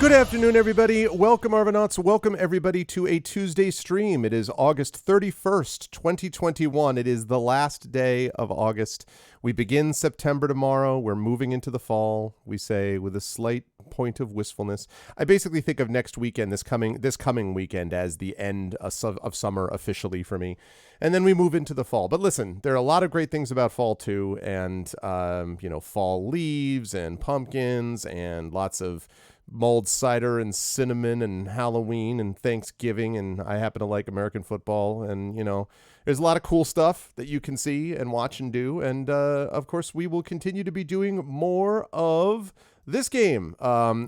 Good afternoon, everybody. Welcome, Arvanauts. Welcome, everybody, to a Tuesday stream. It is August 31st, 2021. It is the last day of August. We begin September tomorrow. We're moving into the fall, we say, with a slight point of wistfulness. I basically think of next weekend, this coming weekend, as the end of summer officially for me. And then we move into the fall. But listen, there are a lot of great things about fall, too. And, fall leaves and pumpkins and lots of mulled cider and cinnamon and Halloween and Thanksgiving, and I happen to like American football, and there's a lot of cool stuff that you can see and watch and do, and of course we will continue to be doing more of this game,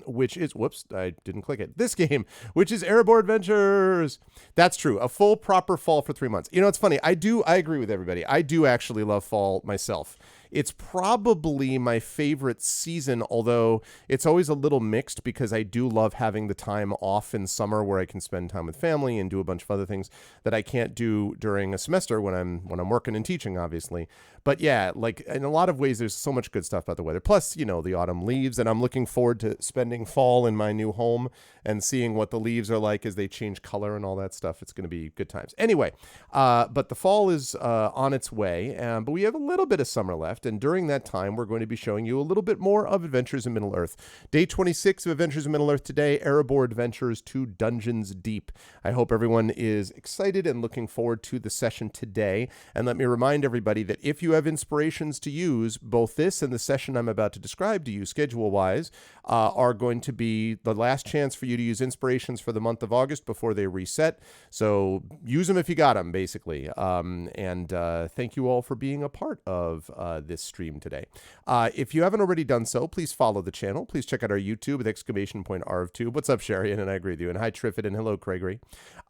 which is, I didn't click it. This game, which is Erebor Adventures. That's true. A full proper fall for 3 months. It's funny. I agree with everybody. I do actually love fall myself. It's probably my favorite season, although it's always a little mixed because I do love having the time off in summer where I can spend time with family and do a bunch of other things that I can't do during a semester when I'm working and teaching, obviously. But yeah, like in a lot of ways, there's so much good stuff about the weather. Plus, the autumn leaves, and I'm looking forward to spending fall in my new home and seeing what the leaves are like as they change color and all that stuff. It's going to be good times. Anyway, but the fall is on its way, but we have a little bit of summer left. And during that time, we're going to be showing you a little bit more of Adventures in Middle-earth. Day 26 of Adventures in Middle-earth today, Erebor Adventures to Dungeons Deep. I hope everyone is excited and looking forward to the session today. And let me remind everybody that if you have inspirations to use, both this and the session I'm about to describe to you schedule-wise are going to be the last chance for you to use inspirations for the month of August before they reset. So use them if you got them, basically. And thank you all for being a part of this stream today. If you haven't already done so, please follow the channel. Please check out our YouTube with !ArvTube. What's up, Sharian? And I agree with you. And hi, Triffid, and hello, Craigery.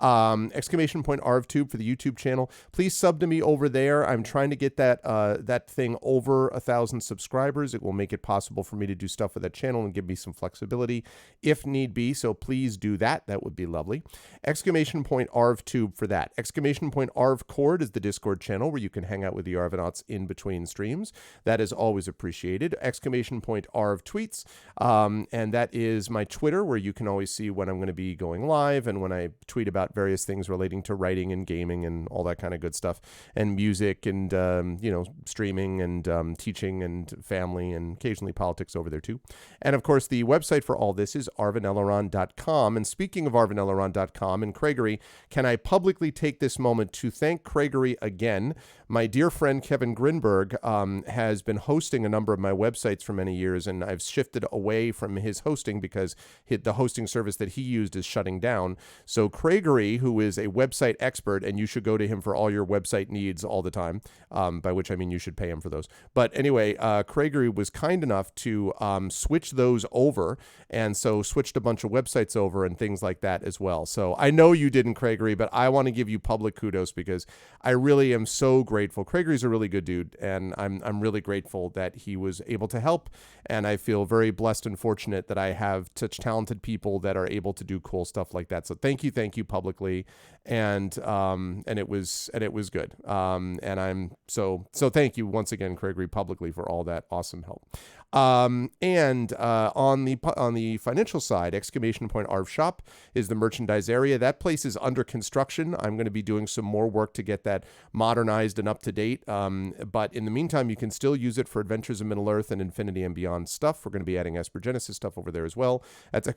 !ArvTube for the YouTube channel. Please sub to me over there. I'm trying to get that thing over 1,000 subscribers. It will make it possible for me to do stuff with that channel and give me some flexibility if need be. So please do that. That would be lovely. !ArvTube for that. !ArvCord is the Discord channel where you can hang out with the Arvanauts in between streams. That is always appreciated. !ArvTweets. And that is my Twitter, where you can always see when I'm going to be going live and when I tweet about various things relating to writing and gaming and all that kind of good stuff, and music and, streaming and teaching and family and occasionally politics over there too. And of course, the website for all this is arvanelleron.com. And speaking of arvanelleron.com and Craigery, can I publicly take this moment to thank Craigery again? My dear friend Kevin Grinberg has been hosting a number of my websites for many years, and I've shifted away from his hosting because the hosting service that he used is shutting down. So Craigery, who is a website expert, and you should go to him for all your website needs all the time, by which I mean you should pay him for those. But anyway, Craigery was kind enough to switch those over, and so switched a bunch of websites over and things like that as well. So I know you didn't, Craigery, but I want to give you public kudos because I really am so grateful. Craigery's a really good dude, and I'm really grateful that he was able to help, and I feel very blessed and fortunate that I have such talented people that are able to do cool stuff like that. So thank you publicly, and it was good, and I'm so thank you once again, Craigery, publicly for all that awesome help. And on the financial side, !Arv Shop is the merchandise area. That place is under construction. I'm going to be doing some more work to get that modernized and up to date. But in the meantime, you can still use it for Adventures in Middle-earth and Infinity and Beyond stuff. We're going to be adding Esper Genesis stuff over there as well. That's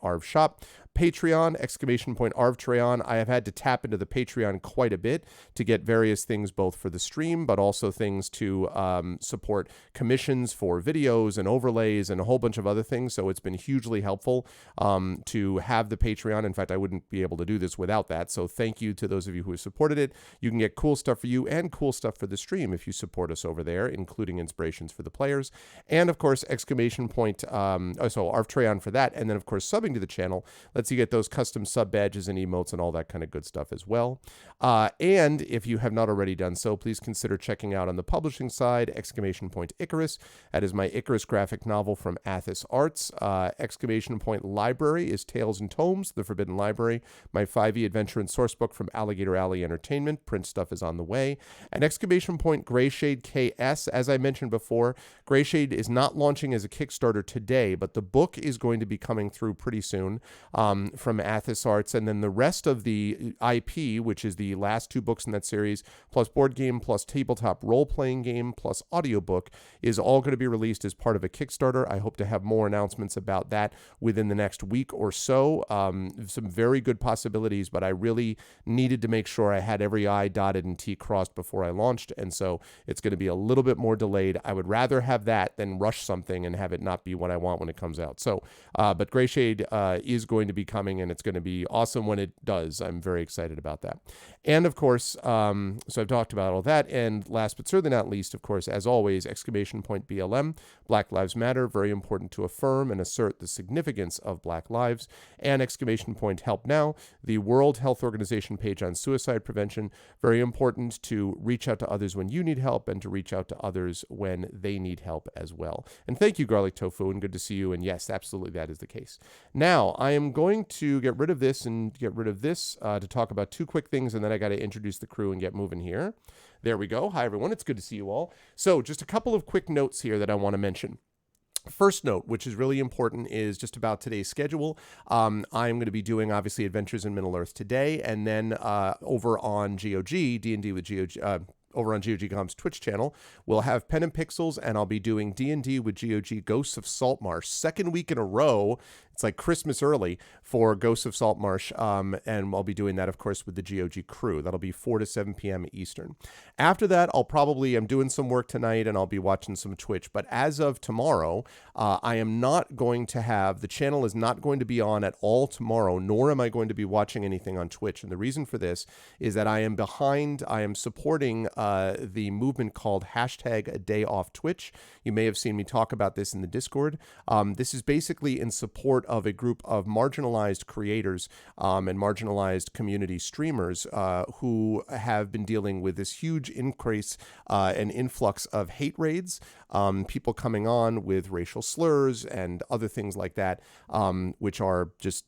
!Arv Shop. Patreon, !Arv I have had to tap into the Patreon quite a bit to get various things both for the stream, but also things to support commissions for videos and overlays and a whole bunch of other things. So it's been hugely helpful to have the Patreon. In fact, I wouldn't be able to do this without that. So thank you to those of you who have supported it. You can get cool stuff for you and cool stuff for the stream if you support us over there, including inspirations for the players. And of course, Arvtreon for that. And then of course, subbing to the channel lets you get those custom sub badges and emotes and all that kind of good stuff as well. And if you have not already done so, please consider checking out on the publishing side, !Icarus. That is my my Icarus graphic novel from Athos Arts. Exclamation Point Library is Tales and Tomes, The Forbidden Library. My 5e adventure and sourcebook from Alligator Alley Entertainment. Print stuff is on the way. And exclamation point Greyshade KS. As I mentioned before, Greyshade is not launching as a Kickstarter today, but the book is going to be coming through pretty soon from Athos Arts. And then the rest of the IP, which is the last 2 books in that series, plus board game, plus tabletop role-playing game, plus audiobook, is all going to be released as part of a Kickstarter. I hope to have more announcements about that within the next week or so. Some very good possibilities, but I really needed to make sure I had every I dotted and T crossed before I launched, and so it's going to be a little bit more delayed. I would rather have that than rush something and have it not be what I want when it comes out. So, but Greyshade is going to be coming, and it's going to be awesome when it does. I'm very excited about that. And of course, so I've talked about all that, and last but certainly not least, of course, as always, exclamation point BLM, Black Lives Matter, very important to affirm and assert the significance of Black lives, and exclamation point Help Now, the World Health Organization page on suicide prevention, very important to reach out to others when you need help and to reach out to others when they need help as well. And thank you, Garlic Tofu, and good to see you, and yes, absolutely that is the case. Now, I am going to get rid of this and get rid of this to talk about 2 quick things, and then I got to introduce the crew and get moving here. There we go. Hi, everyone. It's good to see you all. So just a couple of quick notes here that I want to mention. First note, which is really important, is just about today's schedule. I'm going to be doing, obviously, Adventures in Middle-earth today, and then over on GOG, D&D with GOG, over on GOG.com's Twitch channel, we'll have Pen and Pixels, and I'll be doing D&D with GOG Ghosts of Saltmarsh. 2nd week in a row. It's like Christmas early for Ghosts of Saltmarsh, and I'll be doing that, of course, with the GOG crew. That'll be 4 to 7 p.m. Eastern. After that, I'm doing some work tonight, and I'll be watching some Twitch. But as of tomorrow, I am not going to have, the channel is not going to be on at all tomorrow, nor am I going to be watching anything on Twitch. And the reason for this is that I am supporting the movement called #ADayOffTwitch. You may have seen me talk about this in the Discord. This is basically in support of a group of marginalized creators and marginalized community streamers who have been dealing with this huge increase and influx of hate raids, people coming on with racial slurs and other things like that, which are just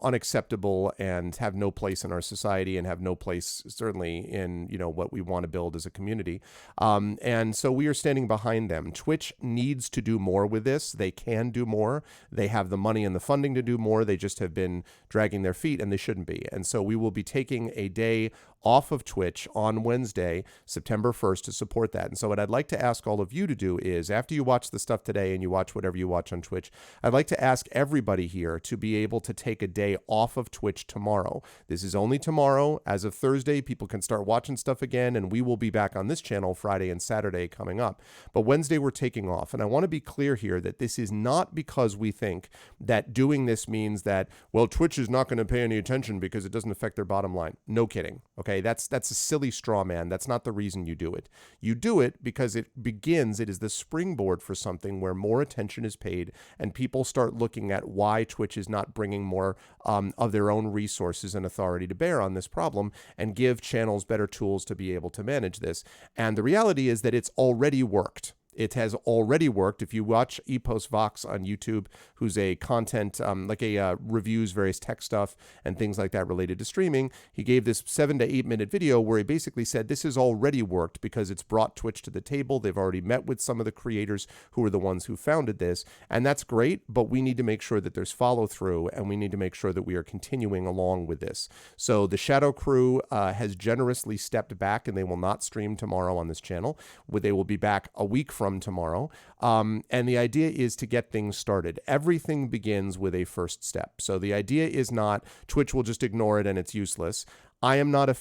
unacceptable and have no place in our society and have no place certainly in, what we want to build as a community. And so we are standing behind them. Twitch needs to do more with this. They can do more. They have the money and the funding to do more. They just have been dragging their feet, and they shouldn't be. And so we will be taking a day off of Twitch on Wednesday, September 1st, to support that. And so what I'd like to ask all of you to do is, after you watch the stuff today and you watch whatever you watch on Twitch, I'd like to ask everybody here to be able to take a day off of Twitch tomorrow. This is only tomorrow. As of Thursday, people can start watching stuff again, and we will be back on this channel Friday and Saturday coming up. But Wednesday, we're taking off. And I want to be clear here that this is not because we think that doing this means that, well, Twitch is not going to pay any attention because it doesn't affect their bottom line. No kidding. Okay, that's a silly straw man. That's not the reason you do it. You do it because it is the springboard for something where more attention is paid and people start looking at why Twitch is not bringing more of their own resources and authority to bear on this problem and give channels better tools to be able to manage this. And the reality is that it's already worked. It has already worked. If you watch Epos Vox on YouTube, who's a content, reviews various tech stuff and things like that related to streaming, he gave this 7 to 8 minute video where he basically said this has already worked because it's brought Twitch to the table. They've already met with some of the creators who are the ones who founded this, and that's great, but we need to make sure that there's follow through, and we need to make sure that we are continuing along with this. So the Shadow Crew has generously stepped back, and they will not stream tomorrow on this channel. They will be back a week from tomorrow. And the idea is to get things started. Everything begins with a first step. So the idea is not Twitch will just ignore it and it's useless. I am not a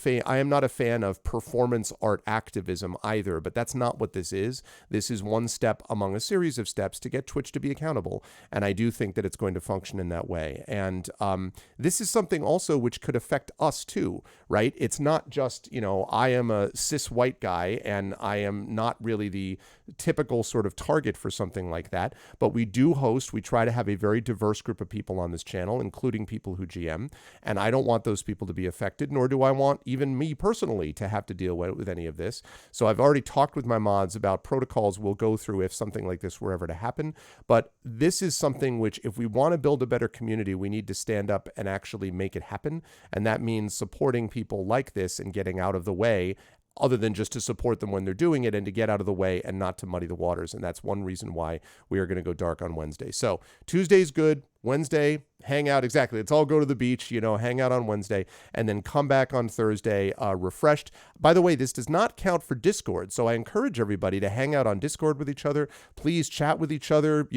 fan of performance art activism either, but that's not what this is. This is one step among a series of steps to get Twitch to be accountable, and I do think that it's going to function in that way. And this is something also which could affect us too, right? It's not just, I am a cis white guy and I am not really the typical sort of target for something like that. But we try to have a very diverse group of people on this channel, including people who GM. And I don't want those people to be affected, nor do I want even me personally to have to deal with any of this. So I've already talked with my mods about protocols we'll go through if something like this were ever to happen. But this is something which, if we want to build a better community, we need to stand up and actually make it happen. And that means supporting people like this and getting out of the way, other than just to support them when they're doing it and to get out of the way and not to muddy the waters. And that's one reason why we are going to go dark on Wednesday. So Tuesday's good. Wednesday, hang out. Exactly. Let's all go to the beach, hang out on Wednesday and then come back on Thursday refreshed. By the way, this does not count for Discord. So I encourage everybody to hang out on Discord with each other. Please chat with each other,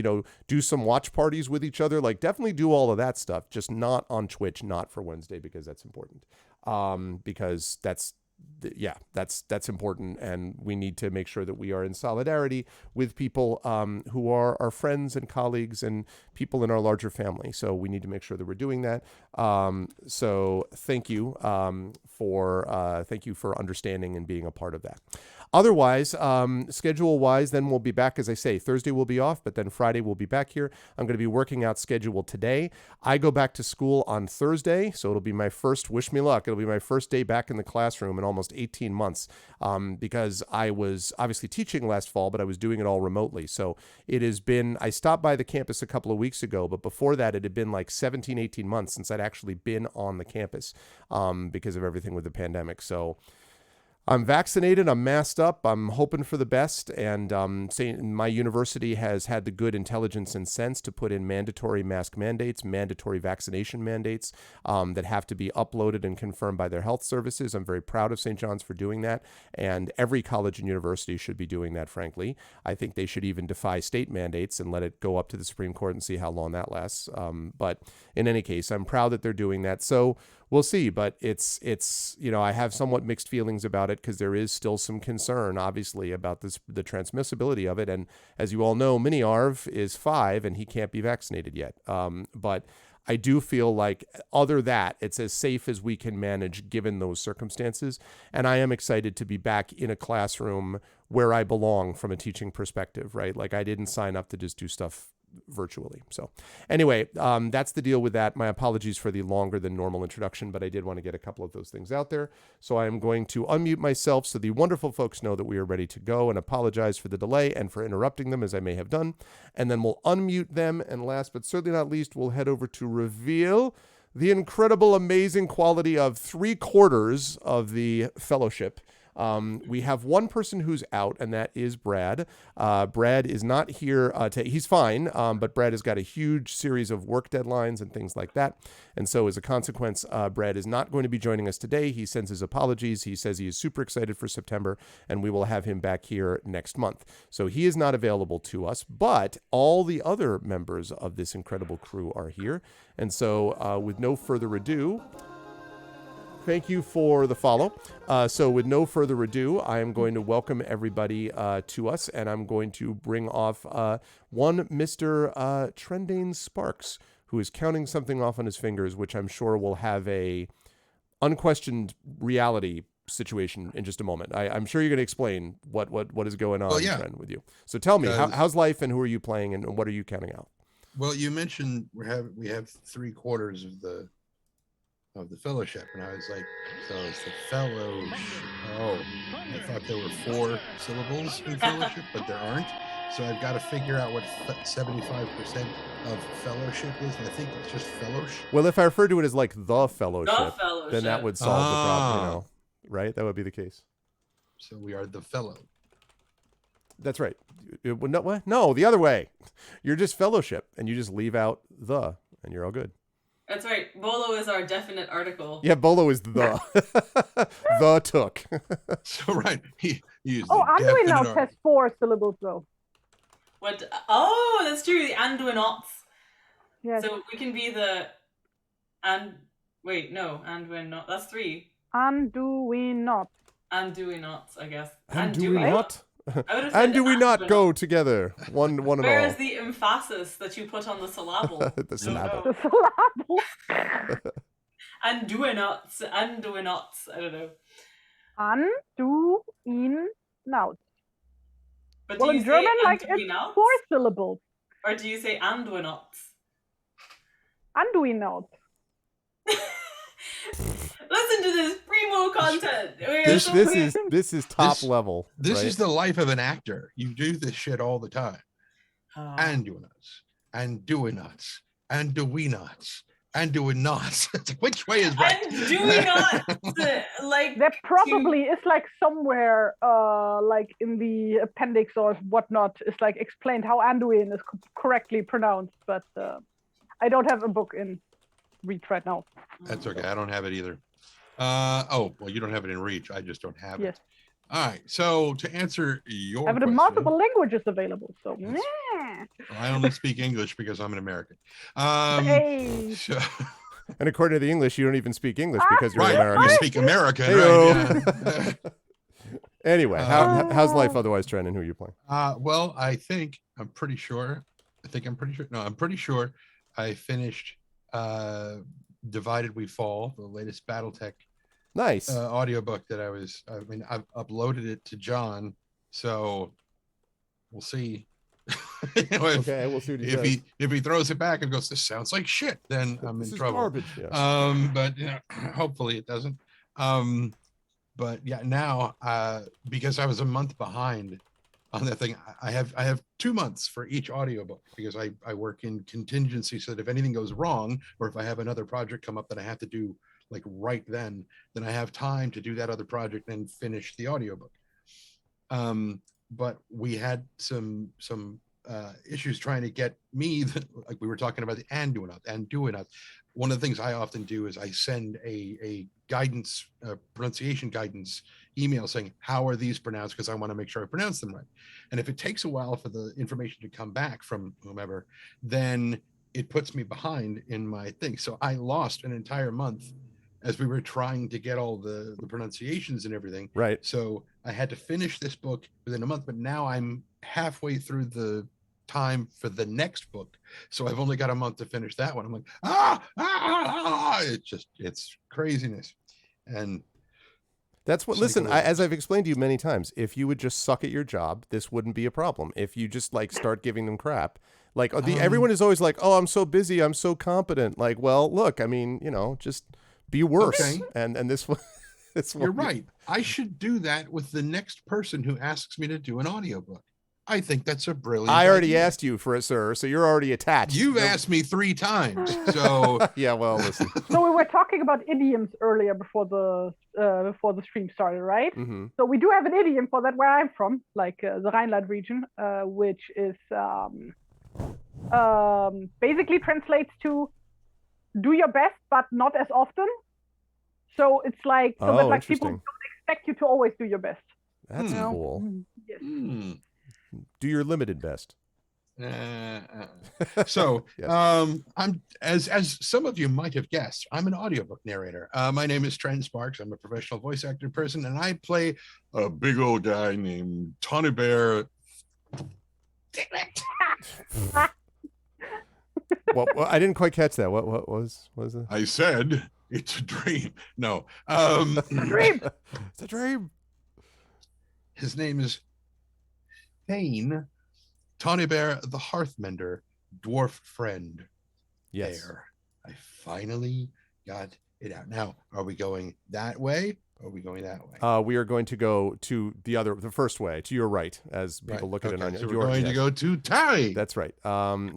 do some watch parties with each other. Like, definitely do all of that stuff, just not on Twitch, not for Wednesday, because that's important. Because that's important, and we need to make sure that we are in solidarity with people who are our friends and colleagues and people in our larger family. So we need to make sure that we're doing that. So thank you for understanding and being a part of that. Otherwise, schedule-wise, then we'll be back, as I say, Thursday we'll be off, but then Friday we'll be back here. I'm going to be working out schedule today. I go back to school on Thursday, so it'll be my first, wish me luck, it'll be my first day back in the classroom in almost 18 months, because I was obviously teaching last fall, but I was doing it all remotely. So it has been, I stopped by the campus a couple of weeks ago, but before that it had been like 17, 18 months since I'd actually been on the campus because of everything with the pandemic. So I'm vaccinated, I'm masked up, I'm hoping for the best, and my university has had the good intelligence and sense to put in mandatory mask mandates, mandatory vaccination mandates that have to be uploaded and confirmed by their health services. I'm very proud of St. John's for doing that, and every college and university should be doing that, frankly. I think they should even defy state mandates and let it go up to the Supreme Court and see how long that lasts. But in any case, I'm proud that they're doing that. So we'll see, but it's I have somewhat mixed feelings about it because there is still some concern, obviously, about the transmissibility of it. And as you all know, Mini Arv is 5 and he can't be vaccinated yet. But I do feel like, other that, it's as safe as we can manage given those circumstances. And I am excited to be back in a classroom where I belong from a teaching perspective, right? Like, I didn't sign up to just do stuff virtually. So anyway, that's the deal with that. My apologies for the longer than normal introduction, but I did want to get a couple of those things out there. So I am going to unmute myself so the wonderful folks know that we are ready to go, and apologize for the delay and for interrupting them, as I may have done. And then we'll unmute them. And last but certainly not least, we'll head over to reveal the incredible, amazing quality of 3/4 of the fellowship. We have one person who's out, and that is Brad. Brad is not here. He's fine, but Brad has got a huge series of work deadlines and things like that. And so as a consequence, Brad is not going to be joining us today. He sends his apologies. He says he is super excited for September, and we will have him back here next month. So he is not available to us, but all the other members of this incredible crew are here. And so with no further ado, thank you for the follow. So with no further ado, I am going to welcome everybody to us, and I'm going to bring off one Mr. Dnd Sparks, who is counting something off on his fingers, which I'm sure will have a unquestioned reality situation in just a moment. I'm sure you're going to explain what is going on, Trend, with you. So tell me, how's life, and who are you playing, and what are you counting out? Well, you mentioned we have 3/4 of the fellowship, and I was like, so it's the fellowship. Oh, I thought there were 4 syllables in fellowship, but there aren't. So I've got to figure out what 75% of fellowship is, and I think it's just fellowship. Well, if I refer to it as like the fellowship, then that would solve the problem, right? That would be the case. So we are the fellow. That's right. No, the other way. You're just fellowship, and you just leave out the, and you're all good. That's right. Bolo is our definite article. Yeah, Bolo is the. The took. So, right. He used Anduin now has 4 syllables, though. What? Oh, that's true. The Anduinots. Yes. So we can be the... Wait, no. Anduinot. That's 3. Anduinot. Anduinots, I guess. Anduinot? And do we not go together? One and all. Where is the emphasis that you put on the syllable? The syllable. The syllable. Anduinots. I don't know. Anduinot. But Well, do you in German, say like, it's Anduinouts? 4 syllables. Or do you say Anduinouts? Anduinouts. Listen to this primo content. This is top level. This right? is the life of an actor. You do this shit all the time. And doing nuts, and doing nuts, and doing nuts, and doing nuts. Which way is right? And doing nuts, like There probably is like somewhere, like in the appendix or whatnot, is like explained how Anduin is correctly pronounced, but I don't have a book in reach right now. That's okay. I don't have it either. Oh, well, you don't have it in reach. I just don't have it. All right. So to answer your I have it in question, multiple languages available. So I only speak English because I'm an American. Hey. So, And according to the English, you don't even speak English because you're right. American. You speak American. Heyo. Right, yeah. Anyway, how's life otherwise, Trent, and who are you playing? Well, I'm pretty sure I finished Divided We Fall, the latest BattleTech Nice. audiobook that I've uploaded it to John, so we'll see. Okay, we'll see what he says. If he throws it back and goes, this sounds like shit, then I'm in trouble. Garbage. Yeah. But hopefully it doesn't. But yeah, now because I was a month behind on that thing, I have 2 months for each audiobook because I work in contingency, so that if anything goes wrong or if I have another project come up that I have to do like right then I have time to do that other project and finish the audiobook. But we had some issues trying to get me, like we were talking about the Anduinouts. One of the things I often do is I send a guidance, pronunciation guidance email saying, how are these pronounced? Because I want to make sure I pronounce them right. And if it takes a while for the information to come back from whomever, then it puts me behind in my thing. So I lost an entire month as we were trying to get all the pronunciations and everything. Right. So I had to finish this book within a month, but now I'm halfway through the time for the next book. So I've only got a month to finish that one. I'm like, it's craziness. And that's what, listen, as I've explained to you many times, if you would just suck at your job, this wouldn't be a problem. If you just like start giving them crap, like everyone is always like, oh, I'm so busy, I'm so competent. Like, well, look, I mean, just be worse. Okay. And this one, you're right. I should do that with the next person who asks me to do an audiobook. I think that's a brilliant I already idea. asked you for it, sir, so you're already attached. You've asked me 3 times, so yeah. Well, listen. So we were talking about idioms earlier before the stream started, right? Mm-hmm. So we do have an idiom for that where I'm from, like the Rhineland region, which is basically translates to "do your best, but not as often." So it's like that like people don't expect you to always do your best. That's cool. Yes. Do your limited best. So yes. I'm as some of you might have guessed, I'm an audiobook narrator. My name is Trent Sparks. I'm a professional voice actor person, and I play a big old guy named Tawny Bear. Well, I didn't quite catch that. What was it? I said it's a dream. No, it's a dream. It's a dream. His name is Thane, Tawny Bear, the Hearthmender, dwarf friend. Yes. There. I finally got it out. Now, are we going that way? Or are we going that way? We are going to go to the first way, to your right, as people look at it on so we're going to go to Terry. That's right.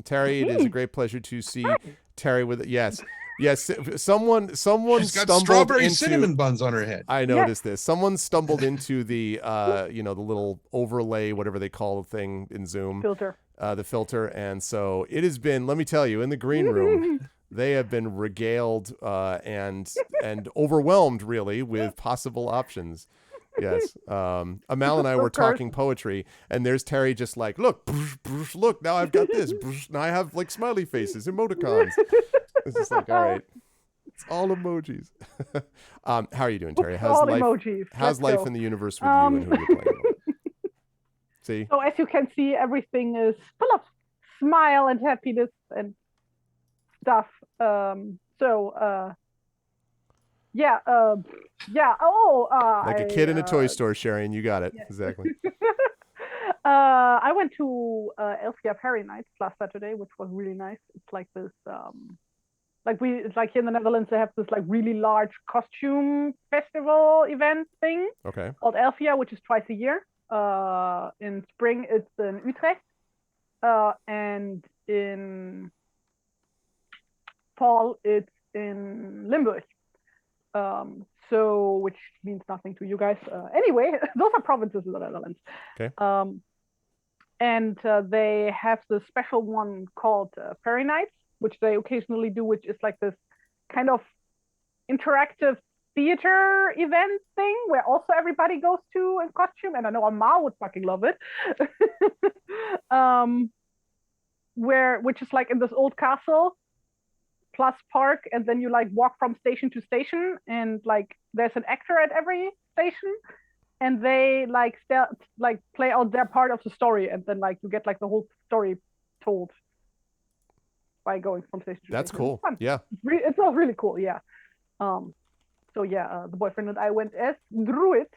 Terry, it is a great pleasure to see Terry with yes. Yes, someone She's got stumbled strawberry into cinnamon buns on her head. I noticed this. Someone stumbled into the the little overlay, whatever they call the thing in Zoom. Filter. The filter. And so it has been, let me tell you, in the green room, they have been regaled and overwhelmed really with possible options. Yes. Amal and I were talking poetry, and there's Terry just like, look, look, now I've got this. Now I have like smiley faces, emoticons. It's just like, all right, it's all emojis. How are you doing, Terry? How's all life? Emojis. How's life in the universe with you and who you're playing with? See? So as you can see, everything is full of smile and happiness and stuff. Yeah. Oh, like a kid in a toy store, Sharon. You got it. Yeah. Exactly. I went to Elfia Fairy Nights last Saturday, which was really nice. It's like this, it's like here in the Netherlands, they have this like really large costume festival event thing Okay. called Elfia, which is twice a year. In spring, it's in Utrecht, and in fall, it's in Limburg. So, which means nothing to you guys. Anyway, those are provinces in the Netherlands. Okay. And they have this special one called Fairy Nights, which they occasionally do, which is like this kind of interactive theater event thing where also everybody goes to in costume. And I know Amal would fucking love it. Which is like in this old castle plus park, and then you like walk from station to station, and like there's an actor at every station, and they like play out their part of the story, and then like you get like the whole story told by going from station to That's station. cool. Yeah. It's all really cool. Yeah. So yeah, the boyfriend and I went as Druid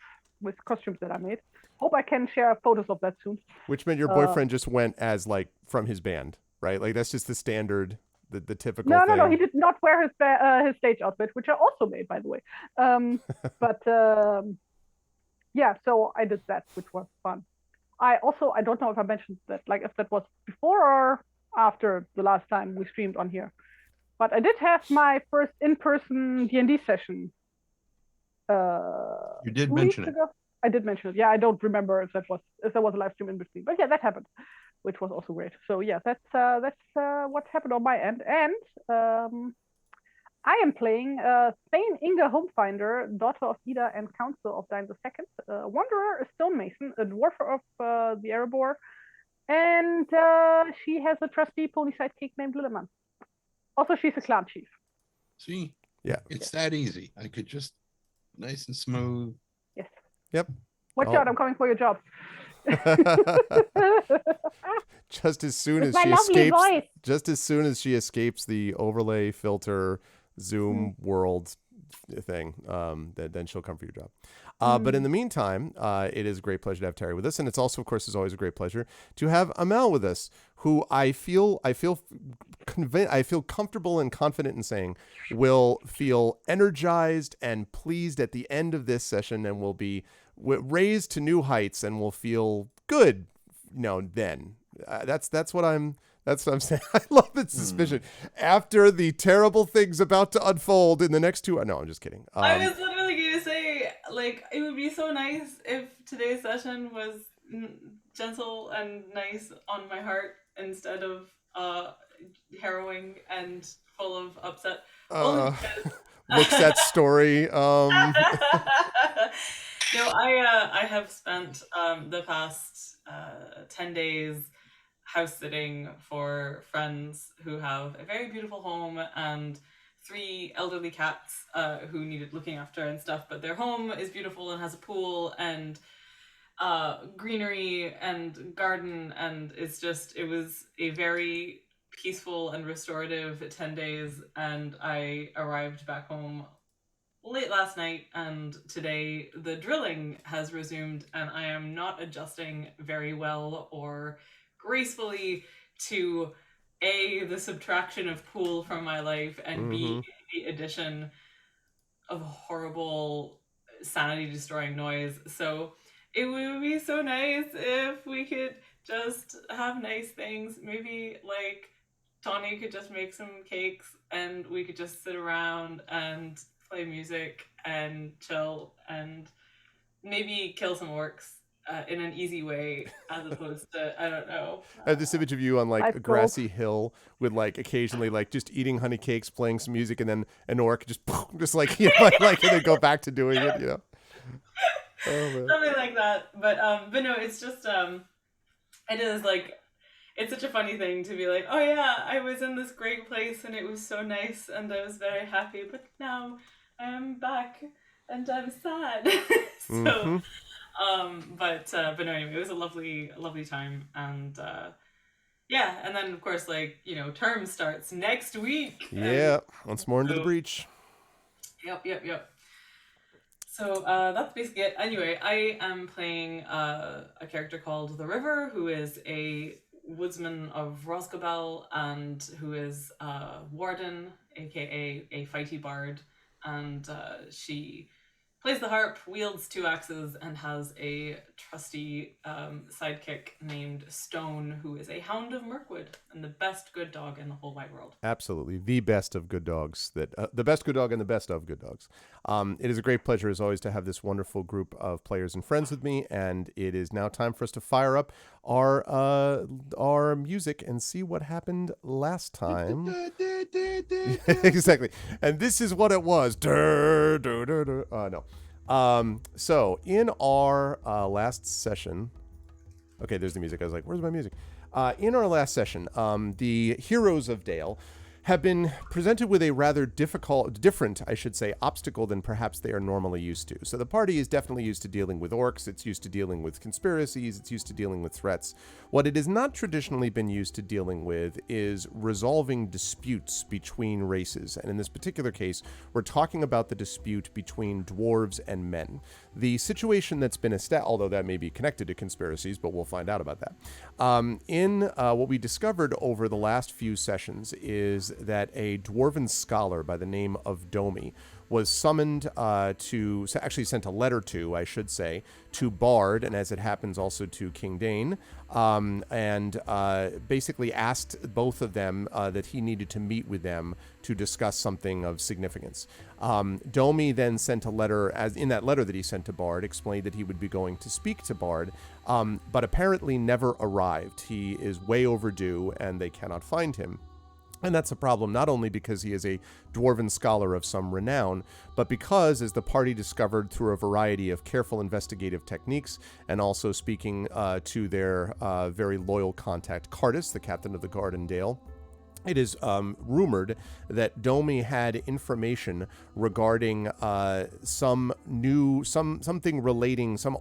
with costumes that I made. Hope I can share photos of that soon. Which meant your boyfriend just went as like from his band, right? Like that's just the standard. The typical thing. No, he did not wear his stage outfit, which I also made, by the way. But yeah, so I did that, which was fun. I don't know if I mentioned that, like if that was before or after the last time we streamed on here, but I did have my first in-person Dnd session. You did mention it. I did mention it. Yeah, I don't remember if there was a live stream in between, but yeah, that happened, which was also great. So yeah, that's what happened on my end. And I am playing Thane Inga Homefinder, daughter of Ida and council of Dnd Session, Wanderer, a stonemason, a dwarf of the Erebor, and she has a trusty pony sidekick named Lilleman. Also, she's a clan chief. See? Yeah. It's that easy. I could just nice and smooth. Yes. Yep. Watch out, I'm coming for your job. Just as soon as she escapes the overlay filter Zoom world thing, then she'll come for your job. But in the meantime, it is a great pleasure to have Terry with us, and it's also, of course, is always a great pleasure to have Amal with us, who I feel comfortable and confident in saying will feel energized and pleased at the end of this session, and will be raised to new heights, and will feel good. Then that's what I'm saying. I love its suspicion after the terrible things about to unfold in the next 2. No, I'm just kidding. I was literally going to say, like, it would be so nice if today's session was gentle and nice on my heart instead of harrowing and full of upset. Looks that story. No, I have spent the past 10 days house sitting for friends who have a very beautiful home and 3 elderly cats who needed looking after and stuff, but their home is beautiful and has a pool and greenery and garden, and it was a very peaceful and restorative 10 days, and I arrived back home late last night, and today the drilling has resumed, and I am not adjusting very well or gracefully to A, the subtraction of pool from my life, and B, the addition of horrible sanity destroying noise. So it would be so nice if we could just have nice things. Maybe like Tawny could just make some cakes and we could just sit around and play music and chill and maybe kill some orcs in an easy way, as opposed to, I don't know. I have this image of you on like a grassy hill with like occasionally like just eating honey cakes, playing some music, and then an orc just like like and then go back to doing it, Oh, man. Something like that. But no, it's just it is like, it's such a funny thing to be like, oh yeah, I was in this great place and it was so nice and I was very happy, but now I am back and I'm sad. So but no, anyway, it was a lovely time, and yeah, and then of course, like, term starts next week. Yeah, once more into the breach. Yep. So that's basically it. Anyway, I am playing a character called the River, who is a woodsman of Rosgobel and who is Warden, aka a fighty bard, and she plays the harp, wields 2 axes, and has a trusty sidekick named Stone, who is a hound of Mirkwood and the best good dog in the whole wide world. Absolutely, the best of good dogs. The best good dog and the best of good dogs. It is a great pleasure, as always, to have this wonderful group of players and friends with me, and it is now time for us to fire up our music and see what happened last time. Exactly, and this is what it was. No. So in our last session, okay, there's the music. I was like, where's my music? In our last session, the heroes of Dale have been presented with a rather different obstacle than perhaps they are normally used to. So the party is definitely used to dealing with orcs, it's used to dealing with conspiracies, it's used to dealing with threats. What it has not traditionally been used to dealing with is resolving disputes between races. And in this particular case, we're talking about the dispute between dwarves and men. The situation that's been established, although that may be connected to conspiracies, but we'll find out about that. What we discovered over the last few sessions is that a dwarven scholar by the name of Domi was summoned actually sent a letter to, I should say, to Bard, and as it happens also to King Dane, and basically asked both of them that he needed to meet with them to discuss something of significance. Domi then sent a letter, as in that letter that he sent to Bard, explained that he would be going to speak to Bard, but apparently never arrived. He is way overdue, and they cannot find him. And that's a problem not only because he is a dwarven scholar of some renown, but because, as the party discovered through a variety of careful investigative techniques, and also speaking to their very loyal contact, Cardis, the captain of the guard in Dale, it is rumored that Domi had information regarding some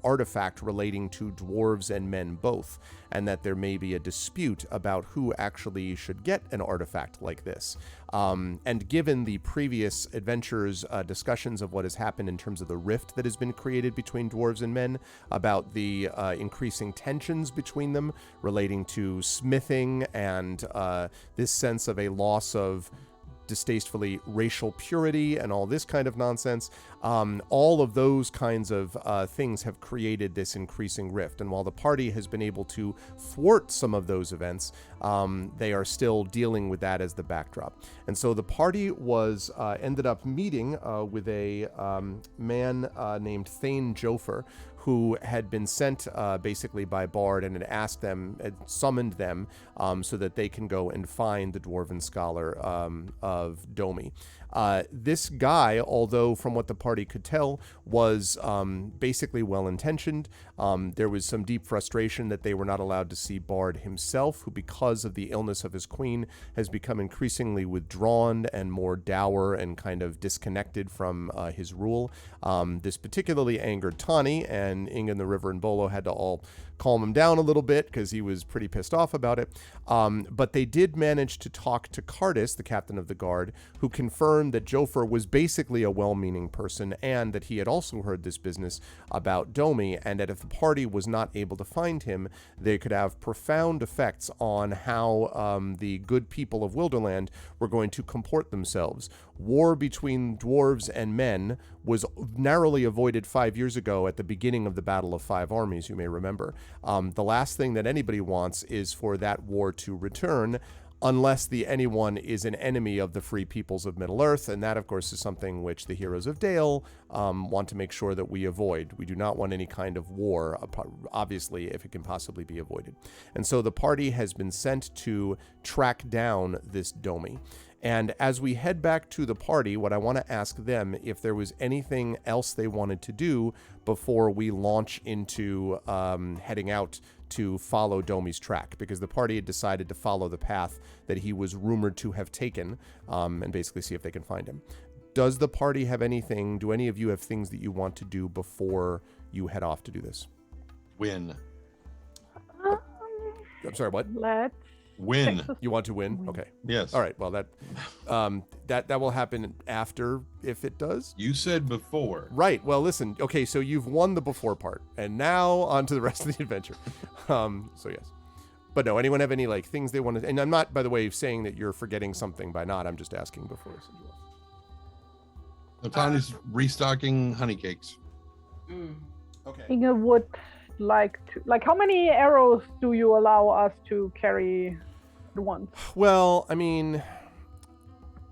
artifact relating to dwarves and men both, and that there may be a dispute about who actually should get an artifact like this. And given the previous adventures, discussions of what has happened in terms of the rift that has been created between dwarves and men, about the increasing tensions between them relating to smithing and this sense of a loss of distastefully racial purity and all this kind of nonsense. All of those kinds of things have created this increasing rift. And while the party has been able to thwart some of those events, they are still dealing with that as the backdrop. And so the party was ended up meeting with a man named Thane Jofer, who had been sent basically by Bard and had summoned them so that they can go and find the dwarven scholar of Domi. This guy, although from what the party could tell, was basically well-intentioned. There was some deep frustration that they were not allowed to see Bard himself, who, because of the illness of his queen, has become increasingly withdrawn and more dour and kind of disconnected from his rule. This particularly angered Tani, and Ingan the River and Bolo had to all calm him down a little bit because he was pretty pissed off about it. But they did manage to talk to Cardis, the captain of the guard, who confirmed that Jofer was basically a well-meaning person and that he had also heard this business about Domi, and that if the party was not able to find him, they could have profound effects on how the good people of Wilderland were going to comport themselves. War between dwarves and men was narrowly avoided 5 years ago at the beginning of the Battle of Five Armies, you may remember. The last thing that anybody wants is for that war to return, unless anyone is an enemy of the free peoples of Middle-earth, and that, of course, is something which the heroes of Dale want to make sure that we avoid. We do not want any kind of war, obviously, if it can possibly be avoided. And so the party has been sent to track down this Domi. And as we head back to the party, what I want to ask them if there was anything else they wanted to do before we launch into heading out to follow Domi's track, because the party had decided to follow the path that he was rumored to have taken, and basically see if they can find him. Does the party have anything? Do any of you have things that you want to do before you head off to do this? Win. I'm sorry, what? Let's Win. Texas. You want to win? Win. Okay. Yes. All right. Well, that will happen after if it does. You said before. Right. Well, listen. Okay, so you've won the before part, and now on to the rest of the adventure. So yes. But no, anyone have any like things they want to? And I'm not, by the way, saying that you're forgetting something by not. I'm just asking before. Tani's restocking honey cakes. Okay. Inge would like to. Like, how many arrows do you allow us to carry at once? Well, I mean,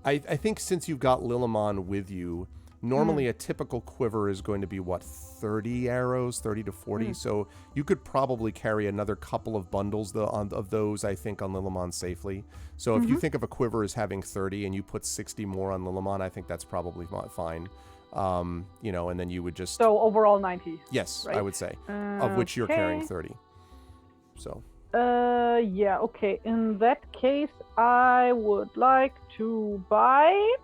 I think since you've got Lillimon with you, normally a typical quiver is going to be, what, 30 arrows, 30 to 40? So you could probably carry another couple of bundles of those, I think, on Lillimon safely. So if you think of a quiver as having 30 and you put 60 more on Lillimon, I think that's probably fine. You know, and then you would just... So overall 90. Yes, right? I would say, of which you're carrying 30. So... yeah, okay. In that case, I would like to buy...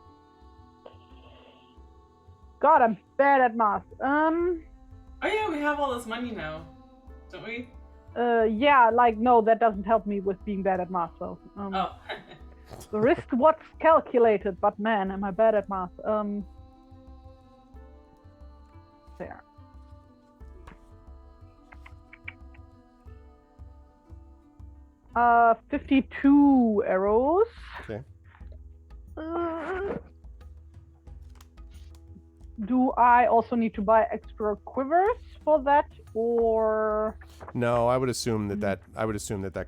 God, I'm bad at math. Oh yeah, we have all this money now, don't we? Yeah, like, no, that doesn't help me with being bad at math, so... Oh. The risk was calculated, but man, am I bad at math. There. Uh, 52 arrows. Okay. Do I also need to buy extra quivers for that, or? No, I would assume that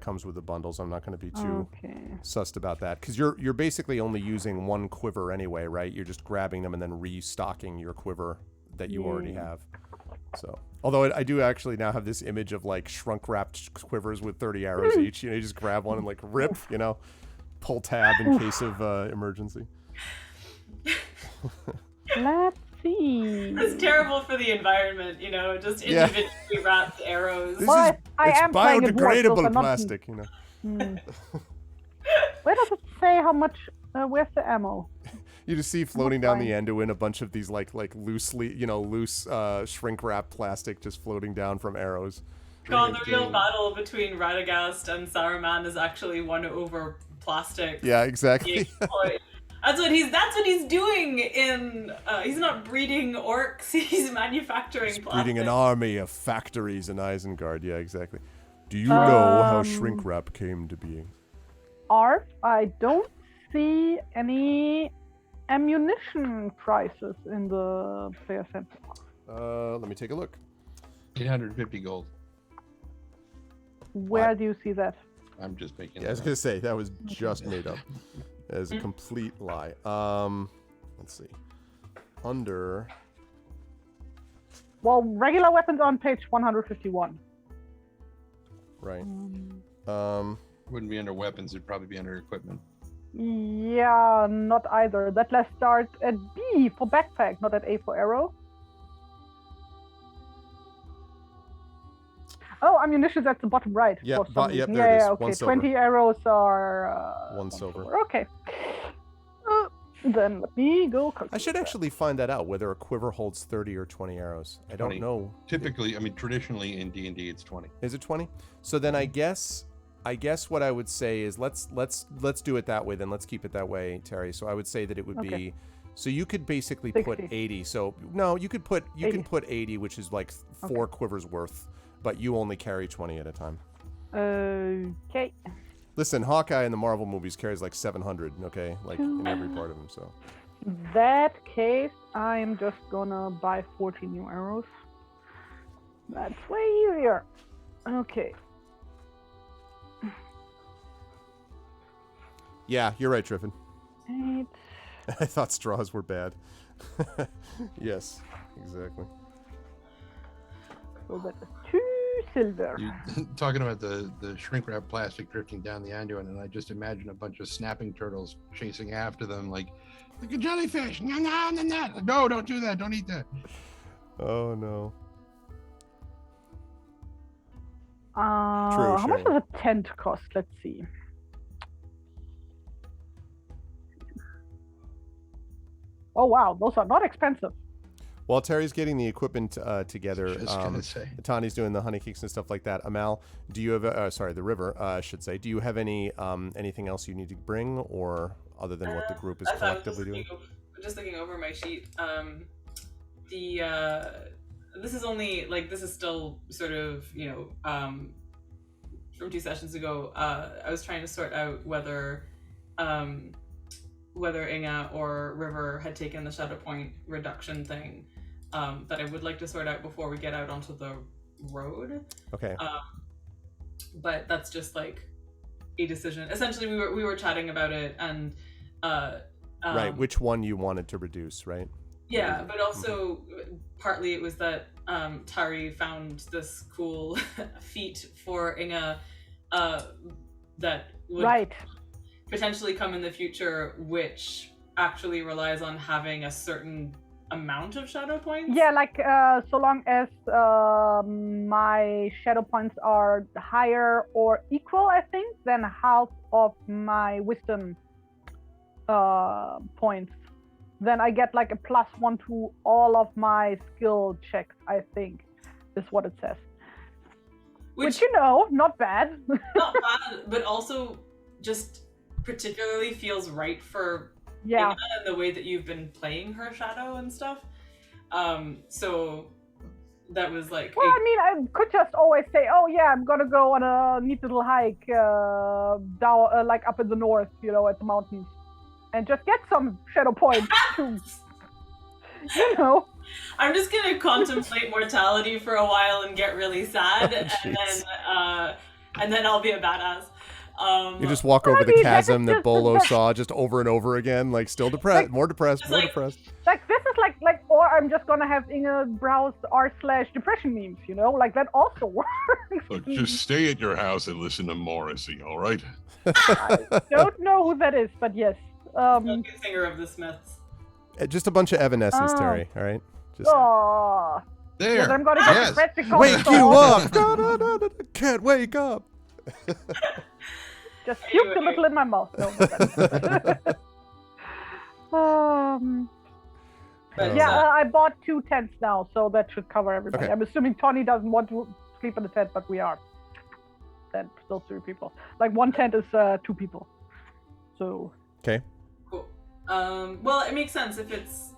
comes with the bundles. I'm not going to be too sussed about that, because you're basically only using one quiver anyway, right? You're just grabbing them and then restocking your quiver that you already have. So, although I do actually now have this image of like shrunk wrapped quivers with 30 arrows each. You know, you just grab one and like rip, you know, pull tab in case of emergency. Let's see. It's terrible for the environment, you know, just individually wrapped arrows. Well, I it's am playing at work, so biodegradable I'm not- plastic, you know. Where does it say how much? Where's the ammo? You just see floating down the Anduin a bunch of these like loose shrink wrap plastic just floating down from arrows. God, the real battle between Radagast and Saruman is actually won over plastic. Yeah, exactly. That's what he's doing in. He's not breeding orcs. He's manufacturing plastic. Breeding an army of factories in Isengard. Yeah, exactly. Do you know how shrink wrap came to being? Arf, I don't see any ammunition prices in the player center. Let me take a look. 850 gold. Where do you see that? I'm just making Yeah, I was it gonna say that was just made up. That is a complete lie. Let's see. Under. Well, regular weapons on page 151. Right. Wouldn't be under weapons, it'd probably be under equipment. Yeah, not either. That let's start at B for backpack, not at A for arrow. Oh, ammunition's at the bottom right. Yep, for some yep, reason. there it is. Yeah, okay. One silver. 20 arrows are... One silver. Okay. Then let me go calculate I should that. actually find that out, whether a quiver holds 30 or 20 arrows. I don't 20. know. Typically, I mean, traditionally in D&D, it's 20. Is it 20? So then I guess what I would say is let's do it that way. Then let's keep it that way, Terry. So I would say that it would be, so you could basically 60. put 80. So no, you can put 80, which is like 4 quivers worth, but you only carry 20 at a time. Okay. Listen, Hawkeye in the Marvel movies carries like 700. Okay, like in every part of him. So. In that case, I'm just gonna buy 40 new arrows. That's way easier. Okay. Yeah, you're right, Triffin. 8. I thought straws were bad. Yes, exactly. So that is 2 silver. You talking about the shrink wrap plastic drifting down the Anduin, and I just imagine a bunch of snapping turtles chasing after them, like a jellyfish. No, don't do that. Don't eat that. Oh no. How much does a tent cost? Let's see. Oh wow, those are not expensive. While Terry's getting the equipment together, Just gonna say. Tani's doing the honey cakes and stuff like that. Amal, do you have? The River, I should say. Do you have any anything else you need to bring, or other than what the group is collectively doing? Just looking over my sheet. This is still sort of from 2 sessions ago. I was trying to sort out whether Inga or River had taken the shadow point reduction thing that I would like to sort out before we get out onto the road. Okay. But that's just like a decision. Essentially, we were chatting about it, and right, which one you wanted to reduce, right? Yeah, but also partly it was that Tari found this cool feat for Inga that would potentially come in the future, which actually relies on having a certain amount of shadow points. Yeah, like so long as my shadow points are higher or equal, I think, than half of my wisdom points, then I get like a +1 to all of my skill checks, I think, is what it says. Which not bad. Not bad, but also just particularly feels right for Inga and the way that you've been playing her shadow and stuff. So that was like... Well, I mean, I could just always say, oh yeah, I'm gonna go on a neat little hike down, like up in the north, at the mountains, and just get some shadow points to, I'm just gonna contemplate mortality for a while and get really sad, and then I'll be a badass. You just walk over the chasm that Bolo saw just over and over again, like still depressed, more depressed, more depressed. Like this is like, or I'm just gonna have Inga browse r/depression memes, like that also works. Look, just stay at your house and listen to Morrissey, all right? I don't know who that is, but yes. Singer of the Smiths. Just a bunch of Evanescence, Terry. All right. Just... Oh. There. Yes, I'm gonna get depressed because wake you up! No, can't wake up. Just puked a little in my mouth. I bought 2 tents now, so that should cover everybody. Okay. I'm assuming Tony doesn't want to sleep in a tent, but we are. Then still 3 people. Like 1 tent is 2 people. So. Okay. Cool. Well, it makes sense if it's.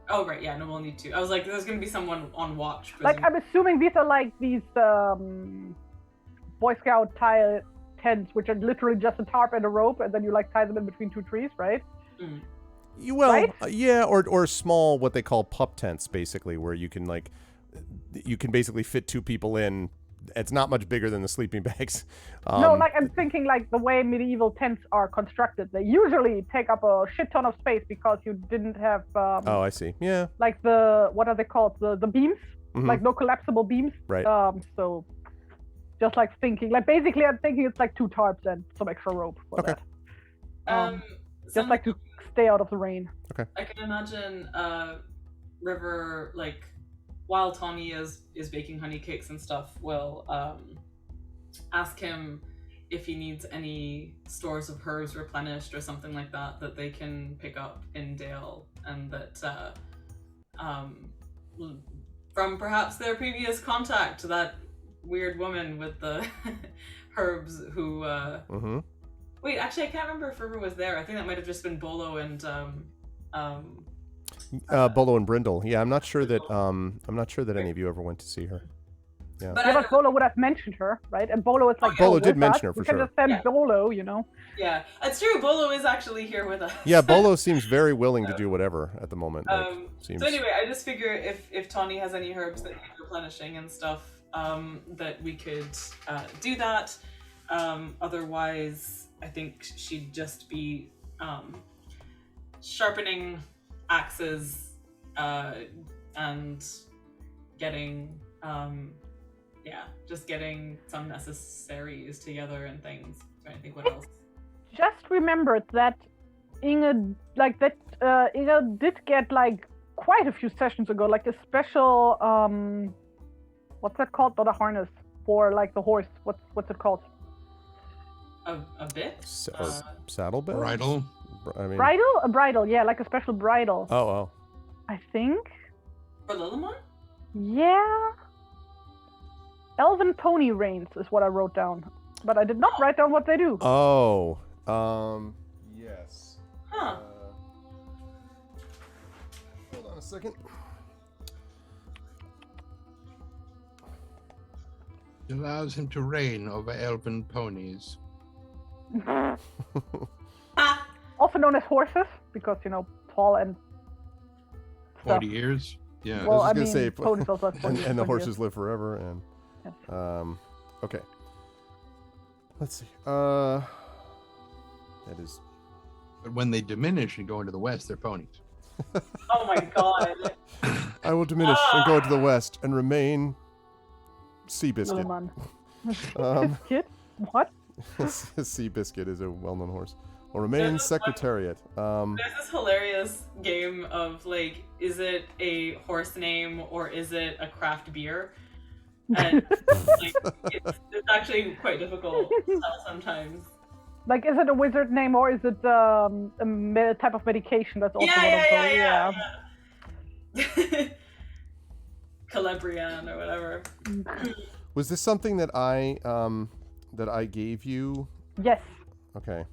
Oh right, yeah. No, we'll need 2. I was like, there's gonna be someone on watch. Like I'm assuming these are like these Boy Scout tile tents, which are literally just a tarp and a rope, and then you like tie them in between 2 trees, right? Mm. Yeah, or small, what they call pup tents, basically, where you can basically fit 2 people in. It's not much bigger than the sleeping bags. No, like I'm thinking like the way medieval tents are constructed. They usually take up a shit ton of space because you didn't have. Oh, I see. Yeah. Like what are they called? The beams, like no collapsible beams. Right. So. Just like thinking, like basically, I'm thinking it's like 2 tarps and some extra rope for that. Just like to stay out of the rain. Okay. I can imagine River, like while Tawny is baking honey cakes and stuff, will ask him if he needs any stores of herbs replenished or something like that they can pick up in Dale, and that from perhaps their previous contact, that weird woman with the herbs who wait, actually I can't remember if River was there. I think that might have just been Bolo and Bolo and Brindle. Yeah, I'm not sure that any of you ever went to see her. Yeah. But Bolo would have mentioned her, right? And Bolo is like, Bolo did mention her for sure. We can just send Bolo, Yeah, it's true. Bolo is actually here with us. Yeah, Bolo seems very willing to do whatever at the moment. So anyway, I just figure if Tawny has any herbs that need replenishing and stuff, that we could do that. Otherwise, I think she'd just be sharpening axes and getting just getting some necessaries together and things. I'm trying to think what else. Just remembered that Inga did get like quite a few sessions ago, like a special what's that called? Not a harness for like the horse. What's it called? A bit? Saddle belt? Bridle? I mean... Bridle? A bridle, yeah, like a special bridle. Oh. I think. For Lillimon? Yeah. Elven pony reins is what I wrote down, but I did not write down what they do. Oh, yes. Huh. Hold on a second. It allows him to reign over elven ponies. Ah! Also known as horses, because tall and stuff. 40 years? Yeah. Well, I I was mean, gonna say, ponies also have 40 and the 20 horses years. live forever. And Yes. okay, let's see. That is. But when they diminish and go into the west, they're ponies. Oh my god. I will diminish and go to the west and remain Seabiscuit. Lillimon. Um, Biscuit? What? Seabiscuit is a well-known horse. Will remain Secretariat. There's this hilarious game of like, is it a horse name or is it a craft beer? And like, it's actually quite difficult to tell sometimes. Like, is it a wizard name or is it a type of medication? That's also one of those. Yeah. Calabrian or whatever. Was this something that I gave you? Yes. Okay.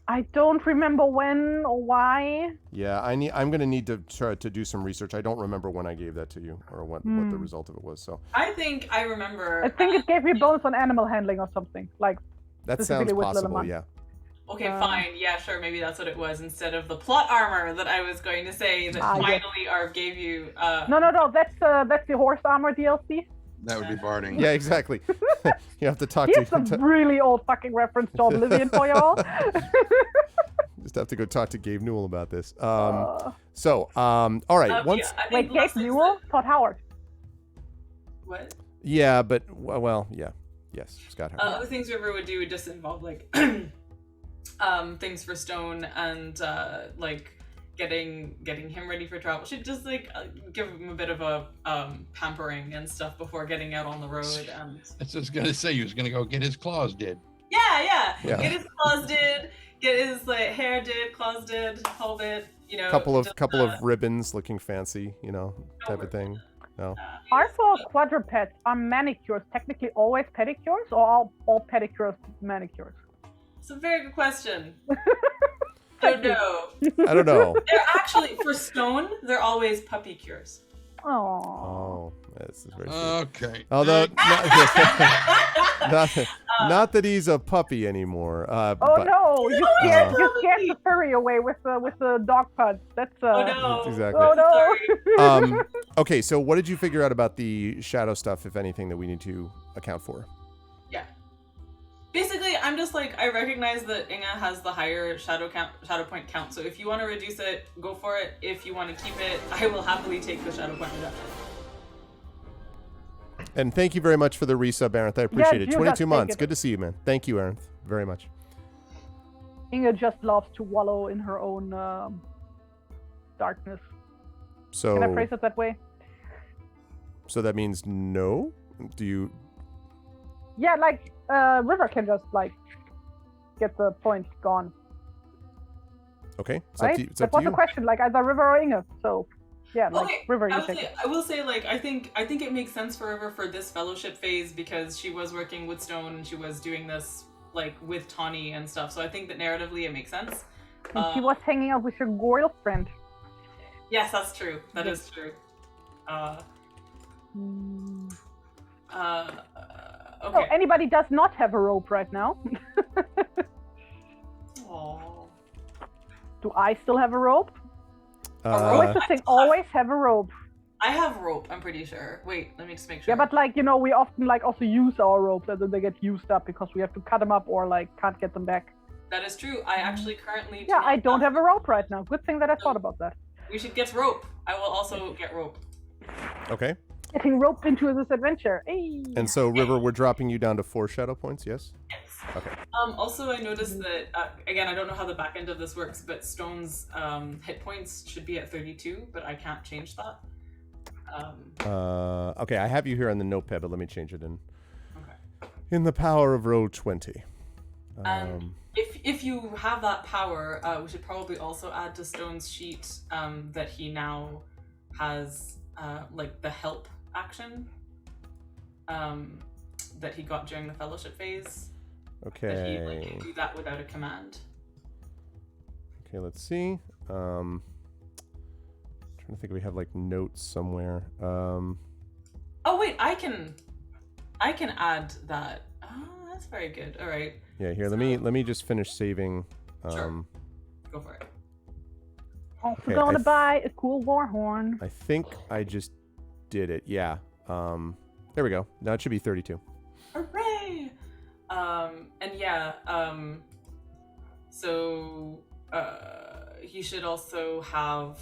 I don't remember when or why. Yeah, I'm gonna need to try to do some research. I don't remember when I gave that to you or what the result of it was. So I think I remember. I think it gave me bonus on animal handling or something. Like, that sounds specifically with possible. Lillimon. Yeah. Okay, fine. Yeah, sure. Maybe that's what it was instead of the plot armor that I was going to say that finally Arv gave you. No. That's the horse armor DLC. That would be Barding. Yeah, exactly. You have to talk Here's to. some really old fucking reference to Oblivion for y'all. Just have to go talk to Gabe Newell about this. All right. Once. Yeah, I Wait, think Gabe last Newell? Todd Howard. What? Yeah, but well, yeah, yes, Scott Howard. Other things River would do would just involve like things for Stone and like getting him ready for travel. She'd just like give him a bit of a pampering and stuff before getting out on the road. And I was just gonna say he was gonna go get his claws did. yeah. Yeah. Get his claws did, get his like hair did, claws did, whole bit. couple just, of ribbons looking fancy, type of thing. No. Are for quadrupeds, are manicures technically always pedicures, or are all pedicures manicures? It's a very good question. Don't know. I don't know. They're actually for Stone. They're always puppy cures. Oh. Oh, this is very sweet. Okay. Although not that he's a puppy anymore. Oh but, no! You scared the furry away with the dog punch. That's Oh no. Exactly. Oh no! Sorry. Okay, so what did you figure out about the shadow stuff, if anything, that we need to account for? Yeah. Basically, I'm just like, I recognize that Inga has the higher shadow point count. So if you want to reduce it, go for it. If you want to keep it, I will happily take the shadow point reduction. And thank you very much for the resub, Arenth. I appreciate it. you 22 just months. take it. Good to see you, man. Thank you, Arenth, very much. Inga just loves to wallow in her own darkness. So, Can I phrase it that way? so that means no? Do you... Yeah, like River can just like get the point gone. Okay, it's Right? up to, it's That up to was you. the question, like either River or Inga. So yeah, like Okay, River, you take it. I will say, like, I think it makes sense for River for this fellowship phase because she was working with Stone and she was doing this like with Tawny and stuff. So I think that narratively it makes sense. And she was hanging out with her girlfriend. Yes, that's true. That Yes. is true. Okay. Oh, anybody does not have a rope right now. Aww. Do I still have a rope? rope? The thing, always have a rope. I have rope, I'm pretty sure. Wait, let me just make sure. Yeah, but like, we often like also use our ropes and then they get used up because we have to cut them up or like can't get them back. That is true. I actually currently Yeah, I don't have a rope right now. Good thing that I thought about that. We should get rope. I will also get rope. Okay. Getting roped into this adventure. Hey. And so, River, we're dropping you down to 4 shadow points, yes? Yes. Okay. Also, I noticed that, again, I don't know how the back end of this works, but Stone's hit points should be at 32, but I can't change that. Okay, I have you here on the notepad, but let me change it in. Okay. In the power of roll 20. If you have that power, we should probably also add to Stone's sheet that he now has like the help action that he got during the fellowship phase. That he can do that without a command. Okay, let's see. Trying to think if we have like notes somewhere. Oh wait, I can add that. Oh, that's very good. All right. Yeah, here. Let me just finish saving. Sure. Go for it. Also gonna buy a cool war horn. I think I just did it. Yeah. There we go. Now it should be 32. Hooray! And yeah. So he should also have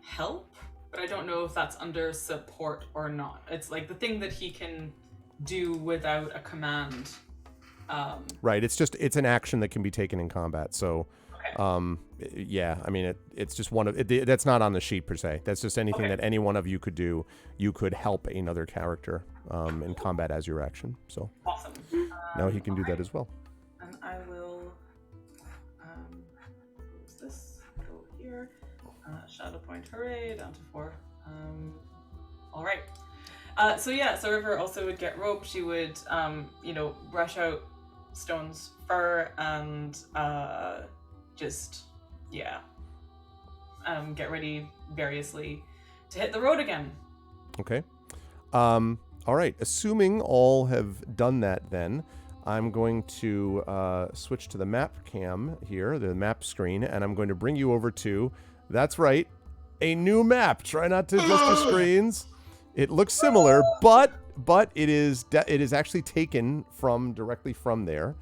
help, but I don't know if that's under support or not. It's like the thing that he can do without a command. Right. It's an action that can be taken in combat. So, okay. Yeah. I mean, it's just one of it. That's not on the sheet per se. That's just anything that any one of you could do. You could help another character in combat as your action. So awesome. Now he can do that as well. And I will. What's this? Go here. Shadow point. Hooray! Down to 4. All right. So River also would get rope. She would, brush out Stone's fur and get ready variously to hit the road again. Okay. All right. Assuming all have done that, then I'm going to switch to the map cam here, the map screen, and I'm going to bring you over to. That's right, a new map. Try not to adjust your screens. It looks similar, but it is actually taken directly from there.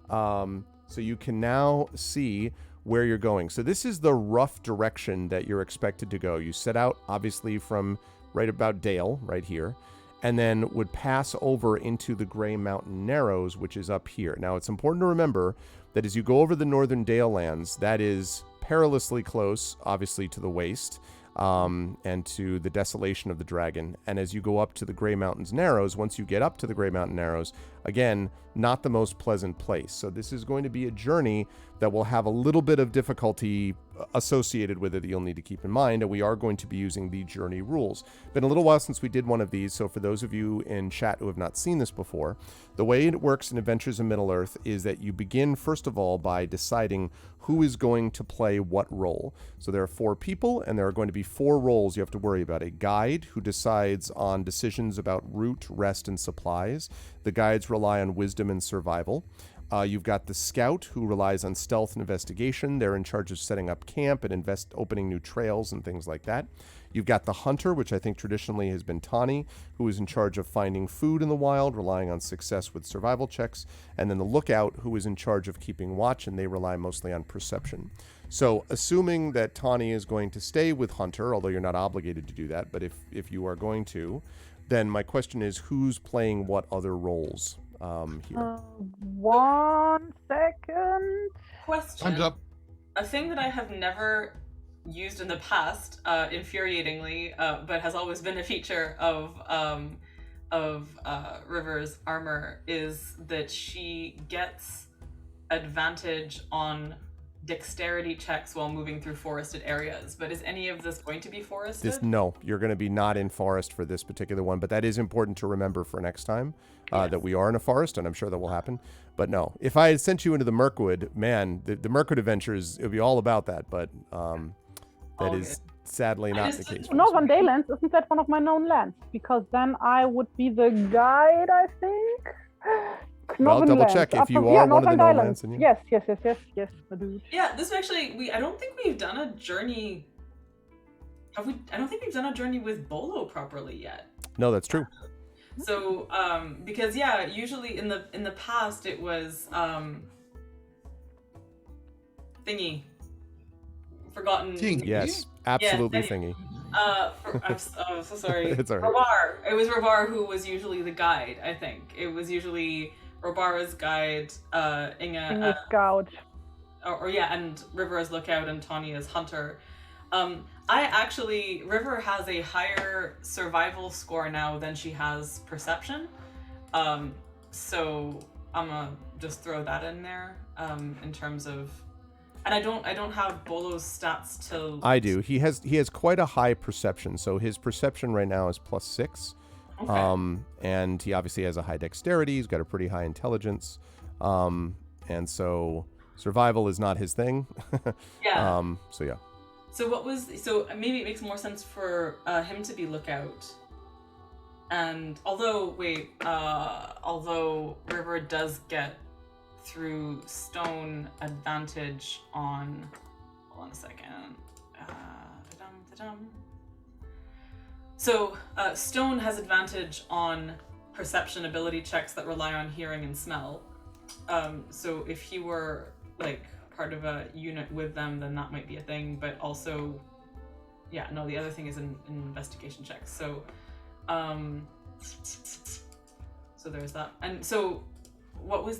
So you can now see where you're going. So this is the rough direction that you're expected to go. You set out obviously from right about Dale, right here, and then would pass over into the Grey Mountain Narrows, which is up here. Now it's important to remember that as you go over the northern Dale lands, that is perilously close, obviously, to the waste. And to the desolation of the dragon. And as you go up to the Grey Mountains Narrows, once you get up to the Grey Mountain Narrows, again, not the most pleasant place. So this is going to be a journey that will have a little bit of difficulty associated with it that you'll need to keep in mind, and we are going to be using the journey rules. Been a little while since we did one of these, so for those of you in chat who have not seen this before, the way it works in Adventures in Middle-earth is that you begin, first of all, by deciding who is going to play what role. So there are 4 people, and there are going to be 4 roles you have to worry about. A guide who decides on decisions about route, rest, and supplies. The guides rely on wisdom and survival. You've got the scout who relies on stealth and investigation. They're in charge of setting up camp and opening new trails and things like that. You've got the hunter, which I think traditionally has been Tawny, who is in charge of finding food in the wild, relying on success with survival checks. And then the lookout, who is in charge of keeping watch, and they rely mostly on perception. So assuming that Tawny is going to stay with Hunter, although you're not obligated to do that, but if you are going to, then my question is, who's playing what other roles here? 1 second. Question. Time's up. A thing that I have never used in the past, infuriatingly, but has always been a feature of River's armor, is that she gets advantage on dexterity checks while moving through forested areas. But is any of this going to be forested? No, you're going to be not in forest for this particular one, but that is important to remember for next time, that we are in a forest, and I'm sure that will happen. But no, if I had sent you into the Mirkwood, man, the Mirkwood adventures, it would be all about that, but that is sadly not the case. Northern Daylands, isn't that one of my known lands? Because then I would be the guide, I think. Well, double check if you are one of the known lands. Yes, my dude. Yeah, this actually, I don't think we've done a journey. Have we? I don't think we've done a journey with Bolo properly yet. No, that's true. So, because usually in the past it was thingy, forgotten. Yes, absolutely, yes, thingy. I'm so sorry. It's all right. Robar. It was Robar who was usually the guide. I think it was usually Robar's guide, Inge's scout, and River as lookout and Tawny as hunter. River has a higher survival score now than she has perception. So I'm gonna just throw that in there, in terms of And I don't have Bolo's stats till. I do. He has quite a high perception. So his perception right now is +6. Okay. And he obviously has a high dexterity. He's got a pretty high intelligence. And so survival is not his thing. Yeah. So yeah. So maybe it makes more sense for him to be lookout. And although River does get through stone advantage on, hold on a second. So stone has advantage on perception ability checks that rely on hearing and smell. So if he were like part of a unit with them, then that might be a thing. But also, the other thing is an investigation checks. So, so there's that. And so, what was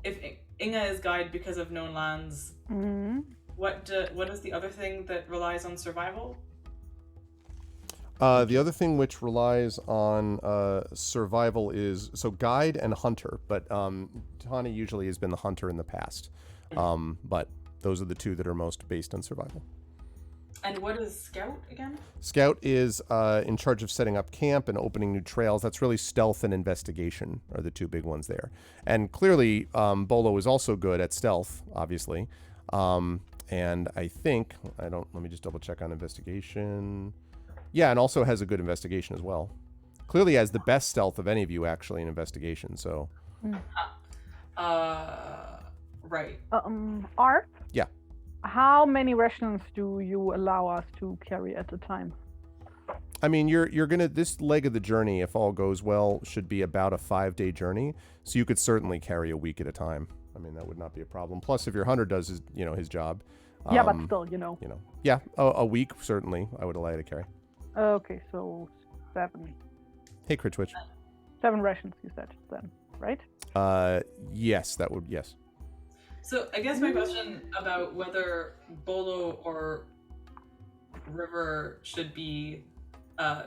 if Inga is guide because of known lands? Mm-hmm. What is the other thing that relies on survival? The other thing which relies on survival is guide and hunter, but Tani usually has been the hunter in the past. But those are the two that are most based on survival. And what is scout again? Scout is in charge of setting up camp and opening new trails. That's really stealth and investigation are the two big ones there. And clearly, Bolo is also good at stealth, obviously. And I think, let me just double check on investigation. Yeah, and also has a good investigation as well. Clearly has the best stealth of any of you, actually, in investigation, so. Right. Art? Yeah. How many rations do you allow us to carry at a time? I mean, you're gonna, this leg of the journey, if all goes well, should be about a 5-day journey. So you could certainly carry a week at a time. I mean, that would not be a problem. Plus, if your hunter does his job. Yeah, but still, Yeah, a week, certainly, I would allow you to carry. Okay, so 7. Hey, Crit Twitch. 7 rations, you said, then, right? Yes, that would, yes. So I guess my question about whether Bolo or River should be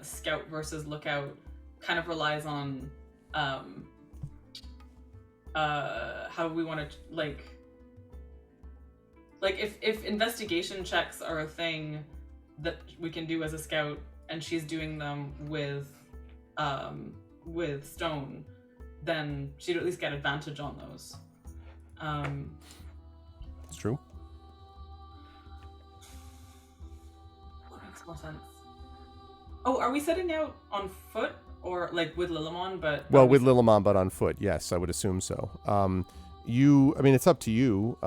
scout versus lookout kind of relies on how we want to like if investigation checks are a thing that we can do as a scout and she's doing them with stone, then she'd at least get advantage on those. It's true. What makes more sense? Oh, are we setting out on foot or like with Lilimon? But with Lilimon, but on foot. Yes, I would assume so. I mean, it's up to you.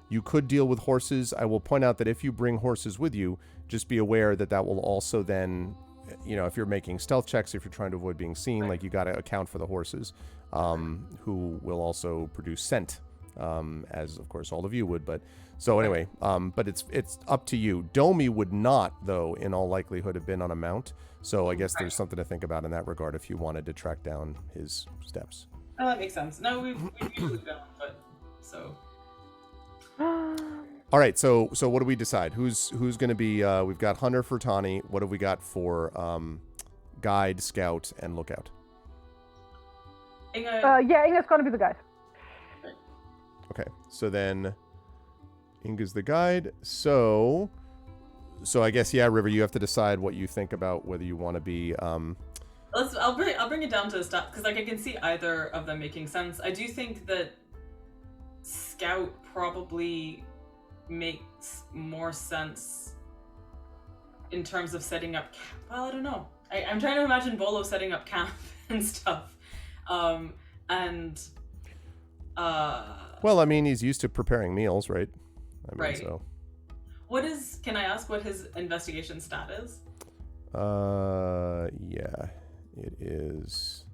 You could deal with horses. I will point out that if you bring horses with you, just be aware that will also then, if you're making stealth checks, if you're trying to avoid being seen, right. like you got to account for the horses, who will also produce scent, as of course all of you would. But so anyway, but it's up to you. Domi would not, though, in all likelihood, have been on a mount. So I guess there's something to think about in that regard if you wanted to track down his steps. Oh, that makes sense. No, we've usually been on foot, so. All right, so what do we decide? Who's going to be? We've got Hunter for Tani. What have we got for Guide, Scout, and Lookout? Inga. Inga's gonna be the guide. Okay, so then Inga's the guide. So I guess River, you have to decide what you think about whether you want to be. I'll bring it down to the stats because I can see either of them making sense. I do think that Scout probably makes more sense in terms of setting up I don't know. I'm trying to imagine Bolo setting up camp and stuff. Well, I mean, he's used to preparing meals, right? I mean, right. So. Can I ask what his investigation stat is? Yeah, it is.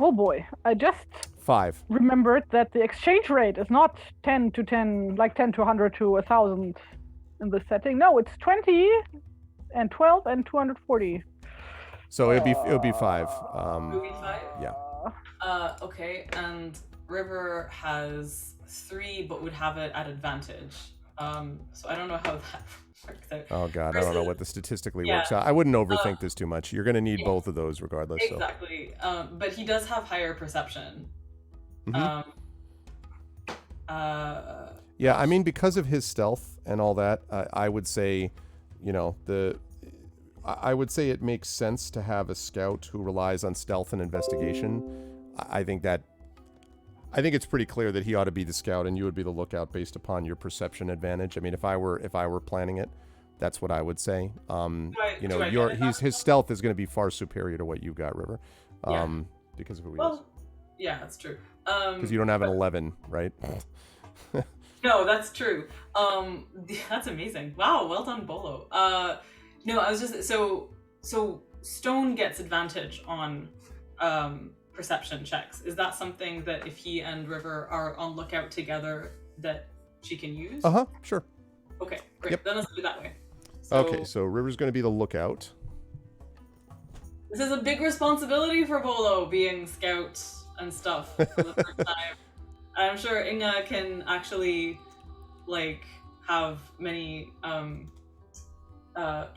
Oh boy, I just 5. remembered that the exchange rate is not 10 to 10, like 10 to 100 to 1,000 in this setting. No, it's 20 and 12 and 240. So it would be 5. It would be 5? Yeah. Okay, and River has 3, but would have it at advantage. So I don't know how that works out. Oh God, I don't know what the statistically works out. I wouldn't overthink this too much. You're going to need both of those regardless. Exactly. So. But he does have higher perception. Mhm. Yeah, I mean, because of his stealth and all that, I would say, you know, I would say it makes sense to have a scout who relies on stealth and investigation. I think it's pretty clear that he ought to be the scout and you would be the lookout based upon your perception advantage. I mean, if I were planning it, that's what I would say. His stealth is going to be far superior to what you got, River. Because of who he is. Yeah, that's true. Because you don't have an 11, right? No, that's true. That's amazing. Wow, well done, Bolo. No, I was just so Stone gets advantage on perception checks. Is that something that if he and River are on lookout together that she can use? Sure. Okay, great. Yep. Then let's do it that way. Okay, so River's going to be the lookout. This is a big responsibility for Bolo, being scout and stuff for the first time. I'm sure Inga can actually, have many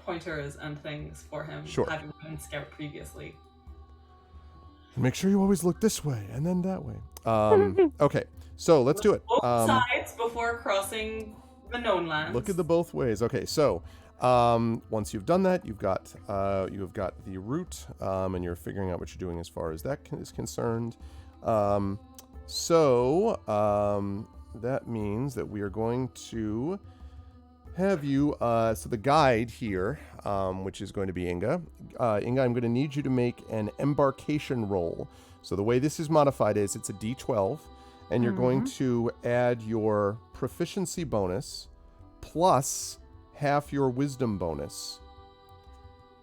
pointers and things for him, Sure. having been scout previously. Make sure you always look this way and then that way. Okay, so let's do it. Both sides before crossing the known lands. Look at the both ways. Okay, so once you've done that, you've got the route, and you're figuring out what you're doing as far as that is concerned. That means that we are going to have you, so the guide here, which is going to be Inga. Inga, I'm going to need you to make an embarkation roll. So the way this is modified is it's a D12, and you're going to add your proficiency bonus plus half your wisdom bonus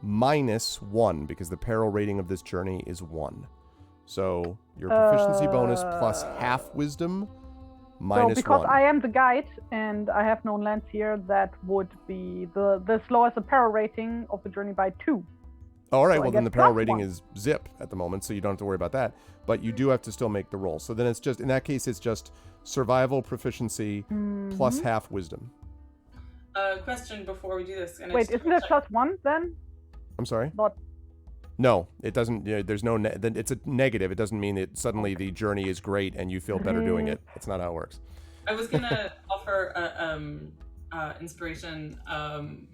minus 1, because the peril rating of this journey is 1. So your proficiency bonus plus half wisdom minus 1. So because I am the guide and I have known lands here, that would be this lowers the peril rating of the journey by 2. All right, So well I then the get peril plus rating 1. is zip at the moment, so you don't have to worry about that. But you do have to still make the roll. So then it's just, in that case, it's just survival proficiency plus half wisdom. Question before we do this. And Wait, isn't it plus 1 then? I'm sorry? Not. No, it doesn't. There's no. It's a negative. It doesn't mean that suddenly the journey is great and you feel better doing it. That's not how it works. I was gonna offer inspiration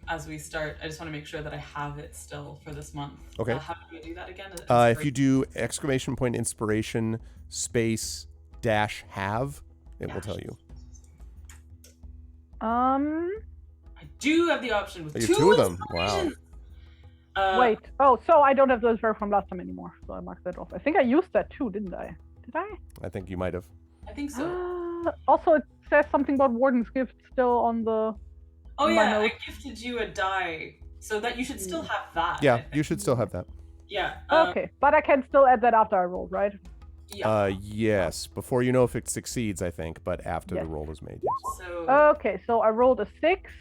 as we start. I just want to make sure that I have it still for this month. Okay. How do we do that again? If you do ! Inspiration space -have, it will tell you. I do have the option with You have two of them. inspirations. Wow. Wait. Oh, so I don't have those verb from last time anymore. So I marked that off. I think I used that too, didn't I? Did I? I think you might have. I think so. Also, it says something about Warden's Gift still on the. Oh my yeah, I notes. gifted you a die, so that you should still have that. I Yeah, think. you should still have that. Yeah. Okay, but I can still add that after I roll, right? Yeah. Yes, before you know if it succeeds, I think, but after Yes. the roll is made, yes. So Okay, so I rolled a 6,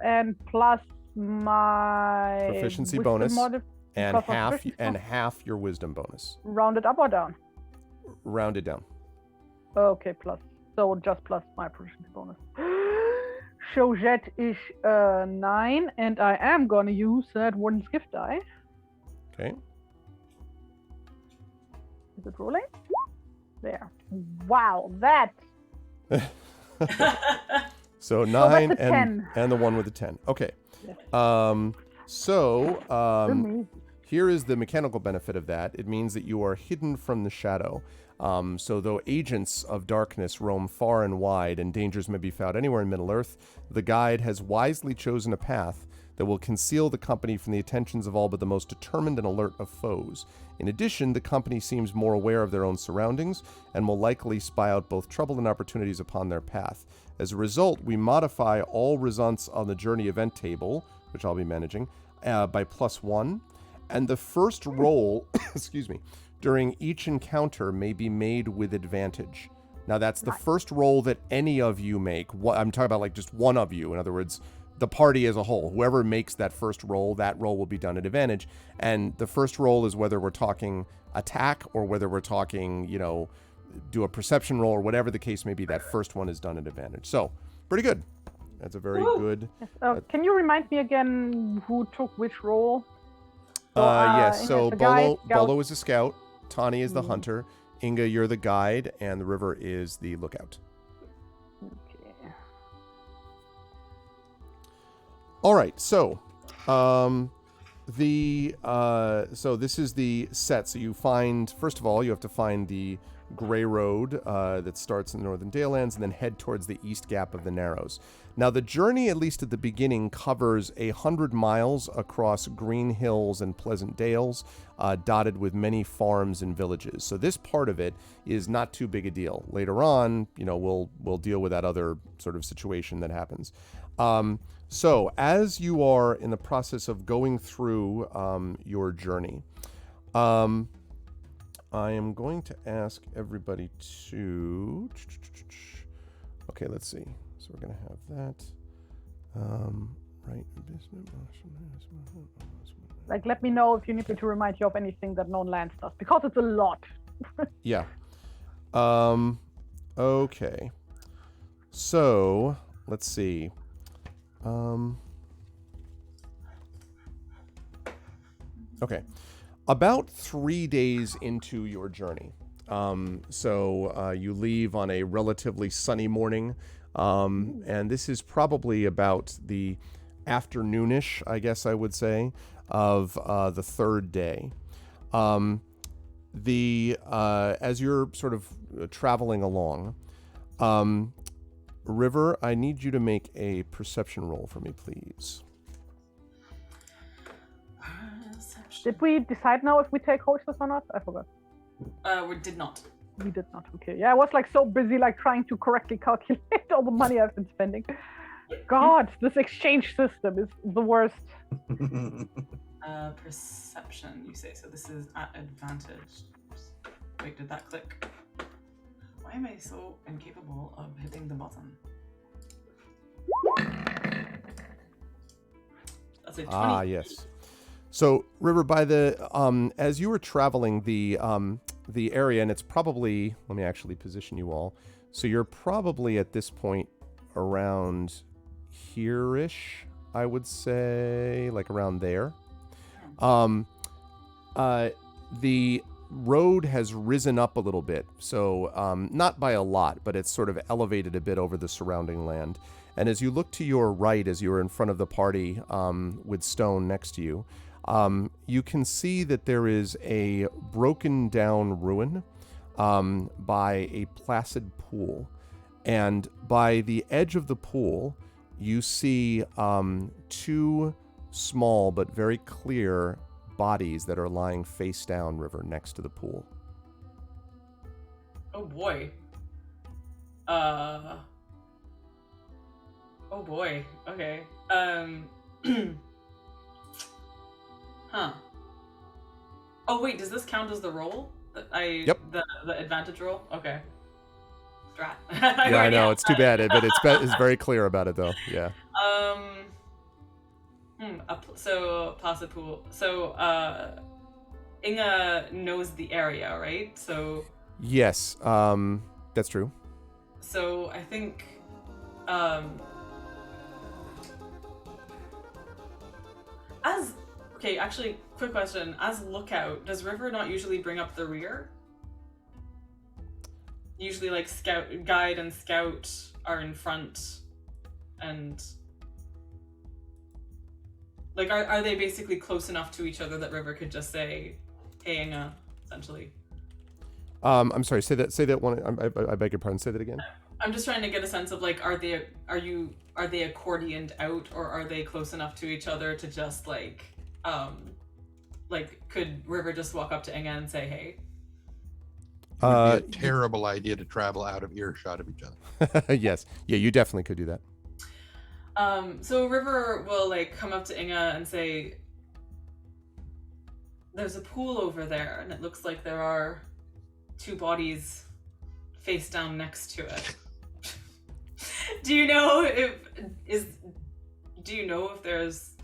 and plus my Proficiency wisdom bonus. modif- And Plus half proficiency. half your wisdom bonus. rounded up or down? Rounded down. Okay, plus. So just plus my proficiency bonus. So that is 9, and I am gonna use that Warden's Gift die. Okay. Is it rolling? There. Wow, that. So that's 9 a 10. and the one with the 10. Okay. Yes. So here is the mechanical benefit of that. It means that you are hidden from the shadow. So though agents of darkness roam far and wide and dangers may be found anywhere in Middle-earth, the guide has wisely chosen a path that will conceal the company from the attentions of all but the most determined and alert of foes. In addition, the company seems more aware of their own surroundings and will likely spy out both trouble and opportunities upon their path. As a result, we modify all results on the journey event table, which I'll be managing, by +1, and the first roll, excuse me, during each encounter may be made with advantage. Now that's the first roll that any of you make. I'm talking about like just one of you. In other words, the party as a whole. Whoever makes that first roll, that roll will be done at advantage. And the first roll is whether we're talking attack or whether we're talking, do a perception roll or whatever the case may be. That first one is done at advantage. So, pretty good. That's a very good. Yes. Can you remind me again who took which role? Yes, Inga so is the guide, Bolo is a scout, Tani is the hunter, Inga, you're the guide, and the river is the lookout. Okay. All right, so so this is the set. So you find, first of all, you have to find the Gray Road that starts in the Northern Dalelands and then head towards the East Gap of the Narrows. Now, the journey, at least at the beginning, covers 100 miles across green hills and pleasant dales, dotted with many farms and villages. So this part of it is not too big a deal. Later on, we'll deal with that other sort of situation that happens. So as you are in the process of going through your journey, I am going to ask everybody to... Okay, let's see. So we're going to have that. Right. Like, let me know if you need me to remind you of anything that non-lands does, because it's a lot. Yeah. Okay. So, let's see. Okay. About 3 days into your journey. So you leave on a relatively sunny morning. And this is probably about the afternoonish, I guess I would say, of the third day. As you're sort of traveling along, River, I need you to make a perception roll for me, please. Did we decide now if we take horses or not? I forgot. We did not. We did not. Okay. Yeah, I was like so busy like trying to correctly calculate all the money I've been spending. God, this exchange system is the worst. Perception, you say. So this is at advantage. Wait, did that click? Why am I so incapable of hitting the button? That's a 20. Ah, yes. So, River, by the as you were traveling the area, and it's probably, let me actually position you all. So you're probably at this point around here-ish, I would say, like around there. The road has risen up a little bit, so not by a lot, but it's sort of elevated a bit over the surrounding land. And as you look to your right, as you're in front of the party with Stone next to you, you can see that there is a broken down ruin by a placid pool. And by the edge of the pool, you see two small but very clear bodies that are lying face down, River, next to the pool. Oh boy. Oh boy. Okay. Huh. Oh wait, does this count as the roll? Yep. The advantage roll? Okay. Drat. Yeah, I know, it's too bad, but it's very clear about it though. Yeah. So placid pool. So Inga knows the area, right? So Yes, that's true. So I think okay, actually, quick question. As lookout, does River not usually bring up the rear? Usually like guide and scout are in front, and like are they basically close enough to each other that River could just say, "Hey, Inga," essentially? I'm sorry. Say that one. I beg your pardon. Say that again. I'm just trying to get a sense of like, are they accordioned out, or are they close enough to each other to just like could River just walk up to Inga and say, "Hey"? It would be a terrible idea to travel out of earshot of each other. Yes. Yeah, you definitely could do that. So River will like come up to Inga and say, "There's a pool over there, and it looks like there are two bodies face down next to it. Do you know if there's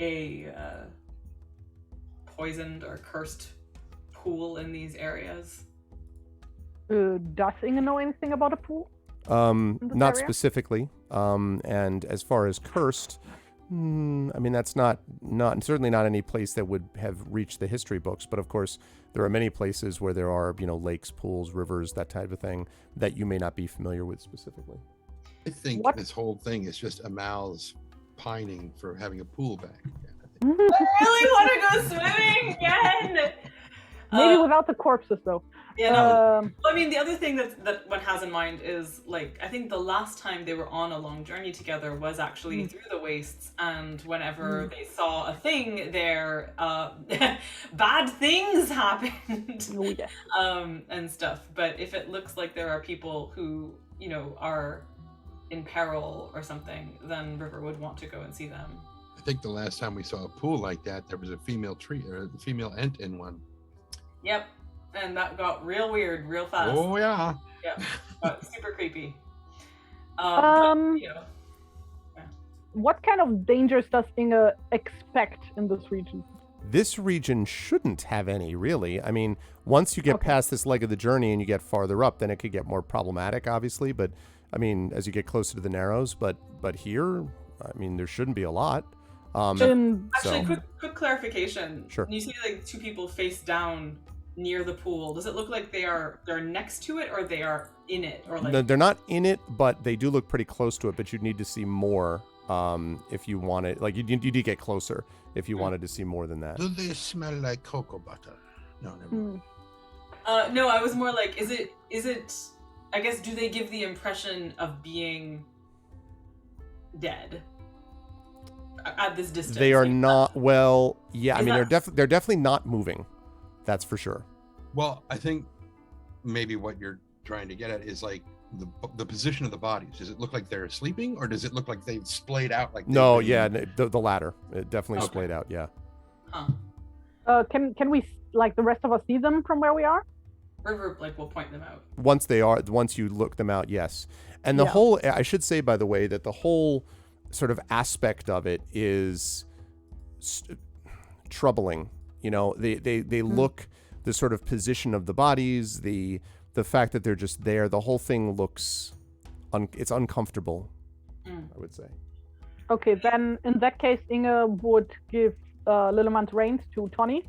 a poisoned or cursed pool in these areas?" Does Inga know anything about a pool? Not area? specifically. And as far as cursed, I mean, that's not certainly not any place that would have reached the history books. But of course, there are many places where there are, lakes, pools, rivers, that type of thing that you may not be familiar with specifically. I think What? this whole thing is just Amal's pining for having a pool back again. I really want to go swimming again. Maybe without the corpses, though. Yeah, no. I mean, the other thing that one has in mind is, like, I think the last time they were on a long journey together was actually through the wastes, and whenever they saw a thing there, bad things happened. Oh, yeah. And stuff. But if it looks like there are people who, are in peril or something, then River would want to go and see them. I think the last time we saw a pool like that, there was a female tree or a female ent in one. Yep. And that got real weird real fast. Oh yeah. Yeah. Got super creepy. What kind of dangers does Inga expect in this region? This region shouldn't have any, really. I mean, once you get past this leg of the journey and you get farther up, then it could get more problematic, obviously. But I mean, as you get closer to the Narrows, but here, I mean, there shouldn't be a lot. Actually, quick clarification. Sure. When you see like two people face down near the pool, does it look like they're next to it or they are in it, or like? No, they're not in it, but they do look pretty close to it. But you'd need to see more if you wanted. Like you need to get closer if you wanted to see more than that. Do they smell like cocoa butter? No, never mind. No, I was more like, is it? I guess, do they give the impression of being dead at this distance? They are like, not. Well, yeah. I mean, that- they're definitely not moving. That's for sure. Well, I think maybe what you're trying to get at is like the position of the bodies. Does it look like they're sleeping, or does it look like they've splayed out? Like No, yeah, the latter. It definitely splayed out. Yeah. Huh. Can we, like the rest of us, see them from where we are? River will point them out. Once you look them out, yes. And the whole, I should say, by the way, that the whole sort of aspect of it is troubling. They look, the sort of position of the bodies, the fact that they're just there, the whole thing looks, it's uncomfortable, I would say. Okay, then in that case, Inga would give Lilleman's reins to Tony,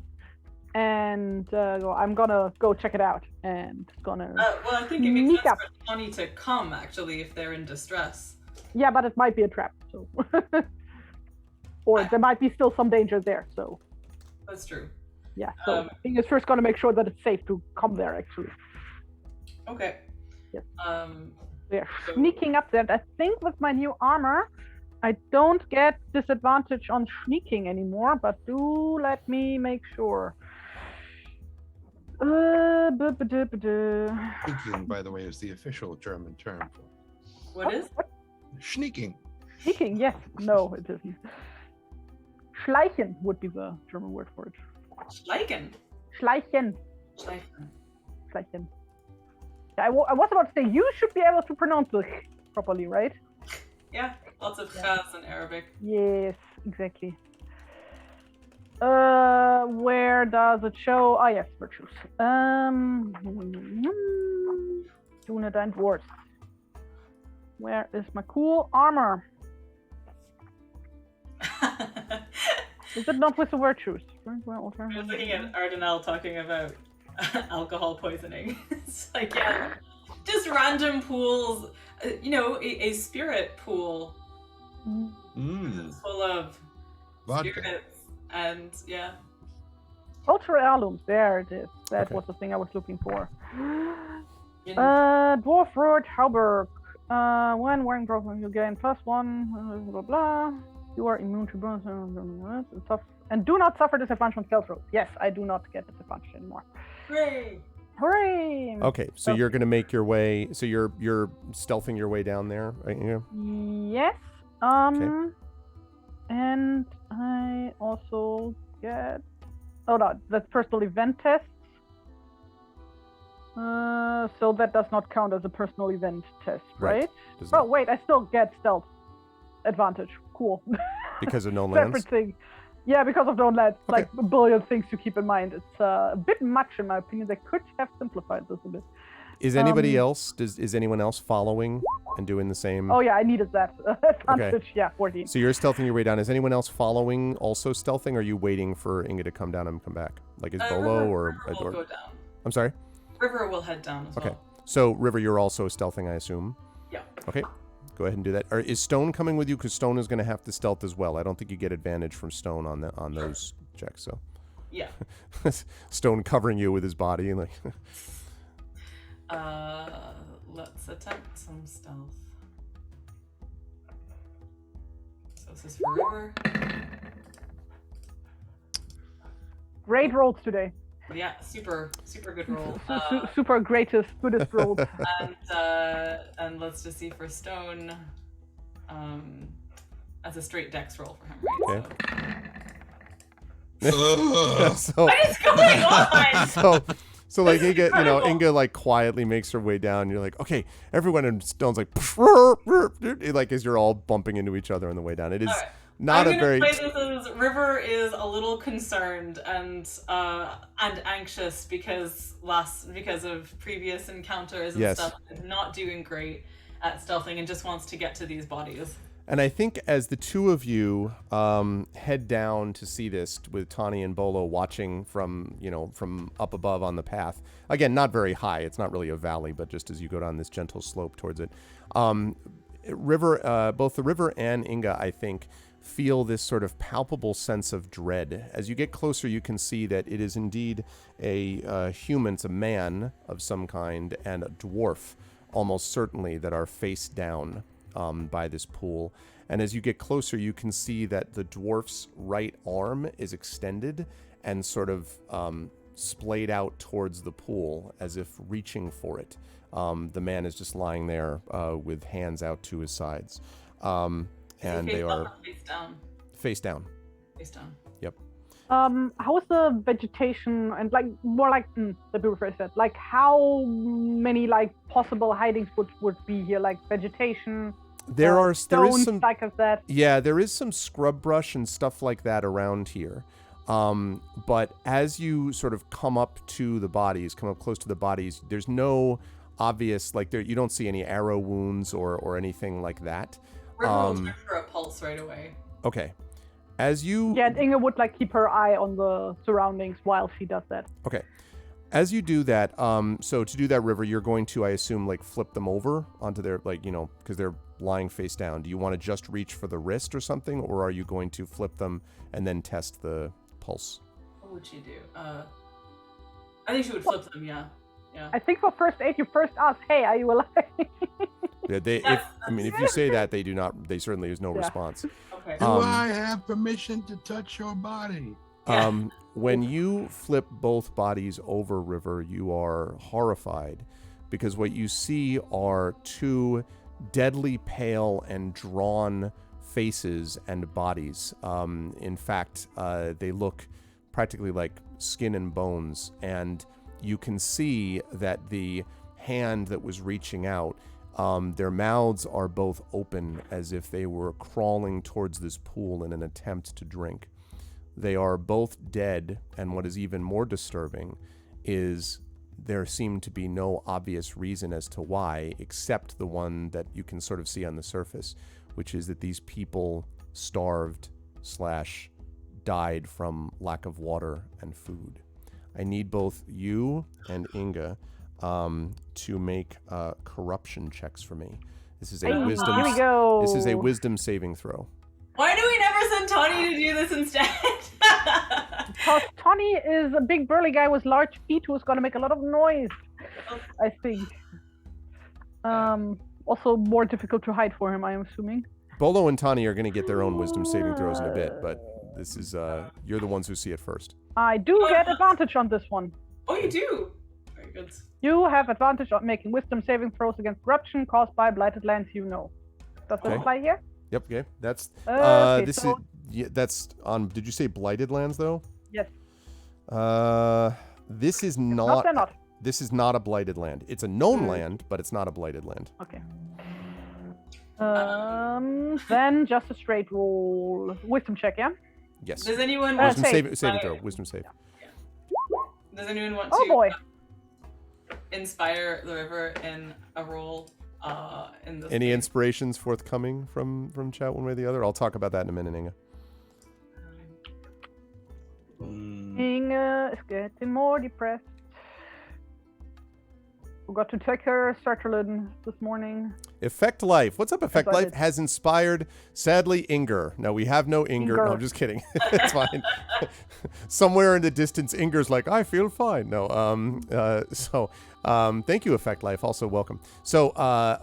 and I'm gonna go check it out, and Well, I think it makes sense for Tony to come, actually, if they're in distress. Yeah, but it might be a trap, so. Or there might be still some danger there, so. That's true. Yeah, so Inga's first gonna make sure that it's safe to come there, actually. Okay. Yep. Yeah. Sneaking up there. I think with my new armor, I don't get disadvantage on sneaking anymore, but do let me make sure. Sneaking, by the way, is the official German term for it. What is? Sneaking. Sneaking, yes. No, it isn't. Schleichen would be the German word for it. Schleichen. Schleichen. Schleichen. Schleichen. I was about to say, you should be able to pronounce it properly, right? Yeah, lots of khas in Arabic. Yes, exactly. Where does it show? Ah, yes, virtues. Dnd Dwarf. Where is my cool armor? Is it not with the virtues? I was looking at Ardenel talking about alcohol poisoning. It's like, yeah, just random pools. A spirit pool full of Vodka. spirits, and yeah. Ultra heirlooms. There it is. That was the thing I was looking for. Dwarf Road, Halberg. When wearing Dwarf, you gain +1. Blah blah blah. You are immune to bonus and do not suffer disadvantage on skills rolls. Yes, I do not get disadvantage anymore. Hooray! Hooray! Okay, so you're gonna make your way. So you're stealthing your way down there, right? Yeah. Yes. Okay. And I also get. Oh no, that's personal event tests. So that does not count as a personal event test, right? Wait, I still get stealth advantage. Cool. Because of no lands. Separate thing. Yeah, because of Don't Let. Okay. Like a billion things to keep in mind. It's a bit much in my opinion. They could have simplified this a bit. Is anybody else? Is anyone else following and doing the same? Oh yeah, I needed that advantage. Yeah, 14. So you're stealthing your way down. Is anyone else following, also stealthing? Or are you waiting for Inga to come down and come back? Like is Bolo River will go down. I'm sorry. River will head down as well. Okay. So River, you're also stealthing, I assume. Yeah. Okay. Go ahead and do that. Or is Stone coming with you? Because Stone is going to have to stealth as well. I don't think you get advantage from Stone on those checks. So. Yeah. Stone covering you with his body and like. Let's attempt some stealth. So this is for River. Great rolls today. But yeah, super good roll. Super goodest rolls. And let's just see for Stone. That's a straight dex roll for him, right? Okay. So, what is going on? so like Inga like quietly makes her way down. You're like, okay, everyone, and Stone's like, like as you're all bumping into each other on the way down. It is not a very. Play this as River is a little concerned and anxious because of previous encounters and stuff, and not doing great at stealthing, and just wants to get to these bodies. And I think as the two of you head down to see this with Tawny and Bolo watching from up above on the path, again, not very high. It's not really a valley, but just as you go down this gentle slope towards it, River, both the River and Inga, I think, feel this sort of palpable sense of dread. As you get closer, you can see that it is indeed a human, it's a man of some kind, and a dwarf, almost certainly, that are face down by this pool. And as you get closer, you can see that the dwarf's right arm is extended and sort of splayed out towards the pool as if reaching for it. The man is just lying there with hands out to his sides. And they are face down. Face down. Face down. Yep. How is the vegetation and like more like the rephrase that, like how many like possible hidings would be here, like vegetation? There is some like of that. Yeah, there is some scrub brush and stuff like that around here. But as you sort of come up close to the bodies, there's no obvious you don't see any arrow wounds or anything like that. River will check for a pulse right away. Okay. As you and Inga would like keep her eye on the surroundings while she does that. Okay. As you do that, so to do that, River, you're going to, I assume, like flip them over onto their, because they're lying face down. Do you want to just reach for the wrist or something, or are you going to flip them and then test the pulse? What would she do? I think she would flip them. Yeah. I think for first aid, you first ask, "Hey, are you alive?" Yeah, if you say that, they do not. They certainly is no response. Okay. Do I have permission to touch your body? When you flip both bodies over, River, you are horrified because what you see are two deadly pale and drawn faces and bodies. In fact, they look practically like skin and bones, and you can see that the hand that was reaching out, their mouths are both open as if they were crawling towards this pool in an attempt to drink. They are both dead, and what is even more disturbing is there seemed to be no obvious reason as to why, except the one that you can sort of see on the surface, which is that these people starved / died from lack of water and food. I need both you and Inga to make corruption checks for me. This is a wisdom. Here we go. This is a wisdom saving throw. Why do we never send Tawny to do this instead? Because Tawny is a big burly guy with large feet who's going to make a lot of noise, I think. Also more difficult to hide for him, I am assuming. Bolo and Tawny are going to get their own wisdom saving throws in a bit, but this is you're the ones who see it first. I do get advantage on this one. Oh, you do? Very good. You have advantage on making wisdom saving throws against corruption caused by blighted lands you know. Does that apply here? Yep, okay. That's okay, that's on. Did you say blighted lands though? Yes. This is not. This is not a blighted land. It's a known land, but it's not a blighted land. Okay. Then just a straight roll. Wisdom check, yeah? Yes. Does anyone want Wisdom to saving throw. Wisdom save. Does anyone want Oh to boy. inspire the river in a roll? In this Any game? inspirations forthcoming from chat one way or the other? I'll talk about that in a minute, Inga. Inga is getting more depressed. Forgot to check her sertraline this morning. Effect Life. What's up, Effect Yes, I Life? did. Has inspired, sadly, Inger. No, we have no Inger. No, Inger. I'm just kidding. It's fine. Somewhere in the distance, Inger's like, I feel fine. No, thank you, Effect Life. Also, welcome. So,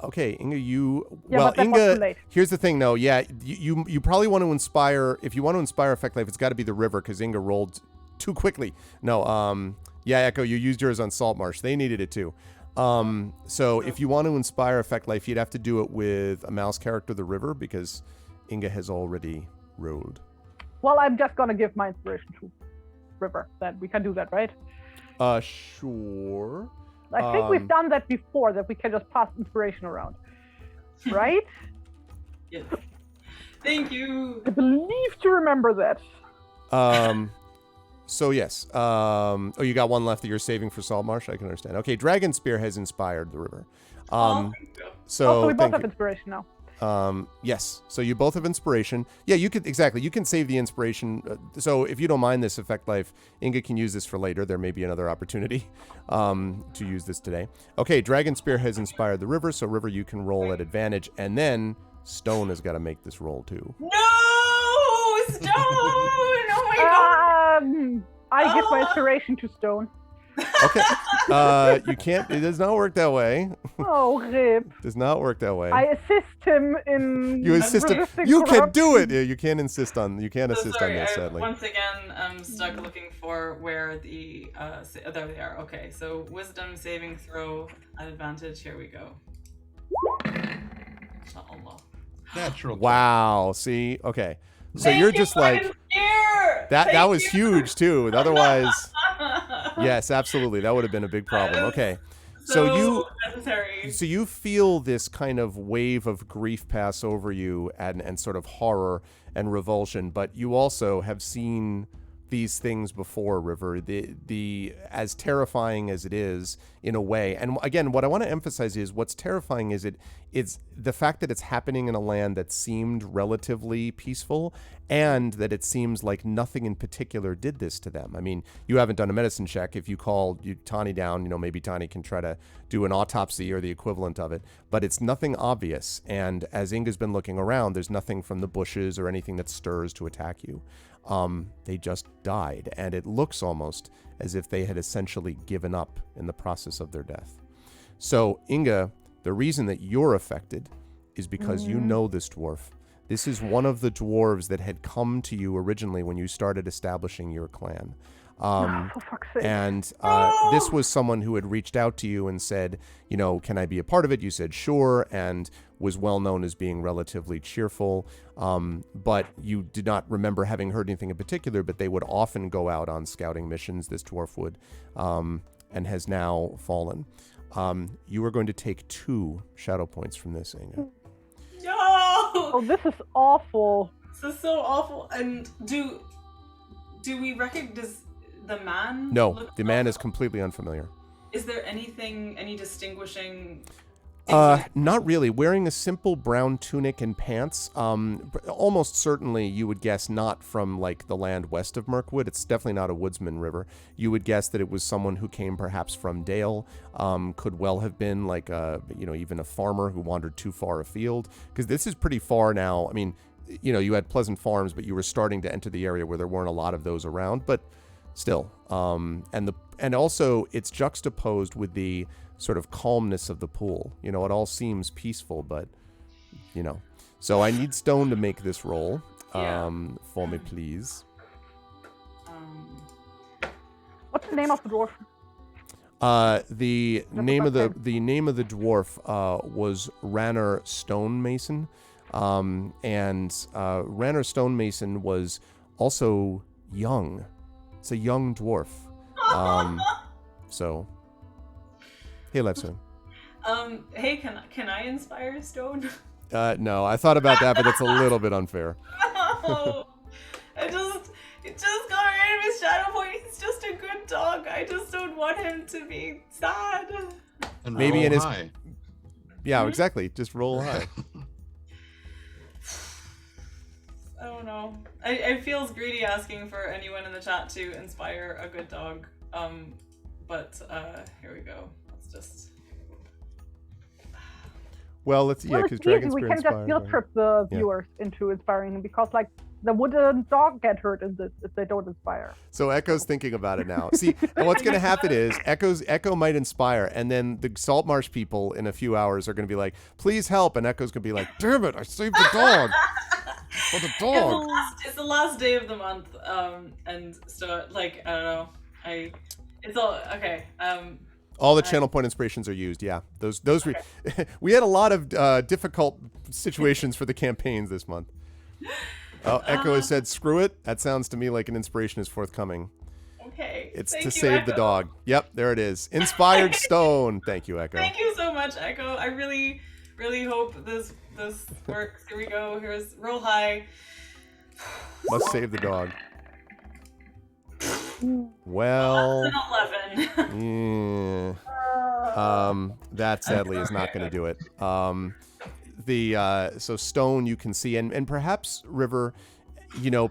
okay, Inga, But that was too late. here's the thing, though. Yeah, you probably want to inspire, if you want to inspire Effect Life, it's got to be the river, because Inga rolled too quickly. No, yeah, Echo, you used yours on Saltmarsh. They needed it, too. So if you want to inspire Effect Life, you'd have to do it with a mouse character, the river, because Inga has already rolled. Well, I'm just gonna give my inspiration to River. That we can do that, right? Sure. I think we've done that before. That we can just pass inspiration around, right? Yes. Thank you. I believe to remember that. So yes. Oh, you got one left that you're saving for Saltmarsh? I can understand. Okay, Dragon Spear has inspired the river. Thank you. So we both thank have you. inspiration now. Yes. So you both have inspiration. Yeah, you could exactly. You can save the inspiration. So if you don't mind this Effect Life, Inga can use this for later. There may be another opportunity to use this today. Okay, Dragon Spear has inspired the river. So River, you can roll at advantage, and then Stone has got to make this roll too. No, Stone! Oh my god! I give my inspiration to Stone. Okay. You can't. It does not work that way. Oh, rip. Does not work that way. I assist him in. You insist. resisting You can do it. corruption. Yeah, you can't insist on. You can't So assist sorry, on this. I Sadly. once again am stuck looking for where the there they are. Okay, so wisdom saving throw at advantage. Here we go. Allah. Natural. Wow. See. Okay. So Thank you're you, just I'm like here! that. Thank That was you. huge too. Otherwise, yes, absolutely, that would have been a big problem. Okay. So you. necessary. So you feel this kind of wave of grief pass over you and sort of horror and revulsion, but you also have seen these things before, River. The as terrifying as it is in a way. And again, what I want to emphasize is what's terrifying is it's the fact that it's happening in a land that seemed relatively peaceful and that it seems like nothing in particular did this to them. I mean, you haven't done a medicine check. If you call Tani down, maybe Tani can try to do an autopsy or the equivalent of it, but it's nothing obvious. And as Inga's been looking around, there's nothing from the bushes or anything that stirs to attack you. They just died, and it looks almost as if they had essentially given up in the process of their death. So, Inga, the reason that you're affected is because you know this dwarf. This is one of the dwarves that had come to you originally when you started establishing your clan. For fuck's sake. And this was someone who had reached out to you and said, can I be a part of it? You said sure, and was well known as being relatively cheerful. But you did not remember having heard anything in particular, but they would often go out on scouting missions, this dwarf would, and has now fallen. You are going to take 2 shadow points from this, Inga. No! Oh, this is awful. This is so awful. And do we recognize the man? No, look the man is awful? completely unfamiliar. Is there any distinguishing? Not really. Wearing a simple brown tunic and pants. Almost certainly you would guess not from like the land west of Mirkwood. It's definitely not a woodsman river. You would guess that it was someone who came perhaps from Dale. Could well have been like even a farmer who wandered too far afield. Because this is pretty far now. I mean, you had Pleasant Farms, but you were starting to enter the area where there weren't a lot of those around. But still, and also it's juxtaposed with the sort of calmness of the pool. It all seems peaceful, but so I need Stone to make this roll for me, please. What's the name of the dwarf? The name of the dwarf was Ranner Stonemason, and Ranner Stonemason was also young. It's a young dwarf. So, hey, Levson. Hey, can I inspire Stone? No, I thought about that, but it's a little bit unfair. No. I just I just don't want him to be sad. And Maybe roll in his- high. Yeah, exactly. Just roll high. I don't know. It feels greedy asking for anyone in the chat to inspire a good dog. But here we go. Let's just. Well, let's Well, because it's dragons easy. We are can just inspired. guilt right? trip the Yeah. viewers into inspiring him because, like, the wooden dog get hurt in this if they don't inspire. So Echo's thinking about it now. See, and what's going to happen is Echo might inspire, and then the Saltmarsh people in a few hours are going to be like, "Please help!" And Echo's going to be like, "Damn it! I saved the dog for the dog." It's the last day of the month, and so like I don't know. It's all okay. All the channel point inspirations are used. Yeah, those we had a lot of difficult situations for the campaigns this month. Oh, Echo has said, "Screw it." That sounds to me like an inspiration is forthcoming. Okay. It's Thank to you, save the Echo. dog. Yep, there it is. Inspired stone. Thank you, Echo. Thank you so much, Echo. I really, really hope this works. Here we go. Here's roll high. Must save the dog. Well, That's an 11. yeah. That sadly is not going to do it. So Stone you can see, and perhaps River,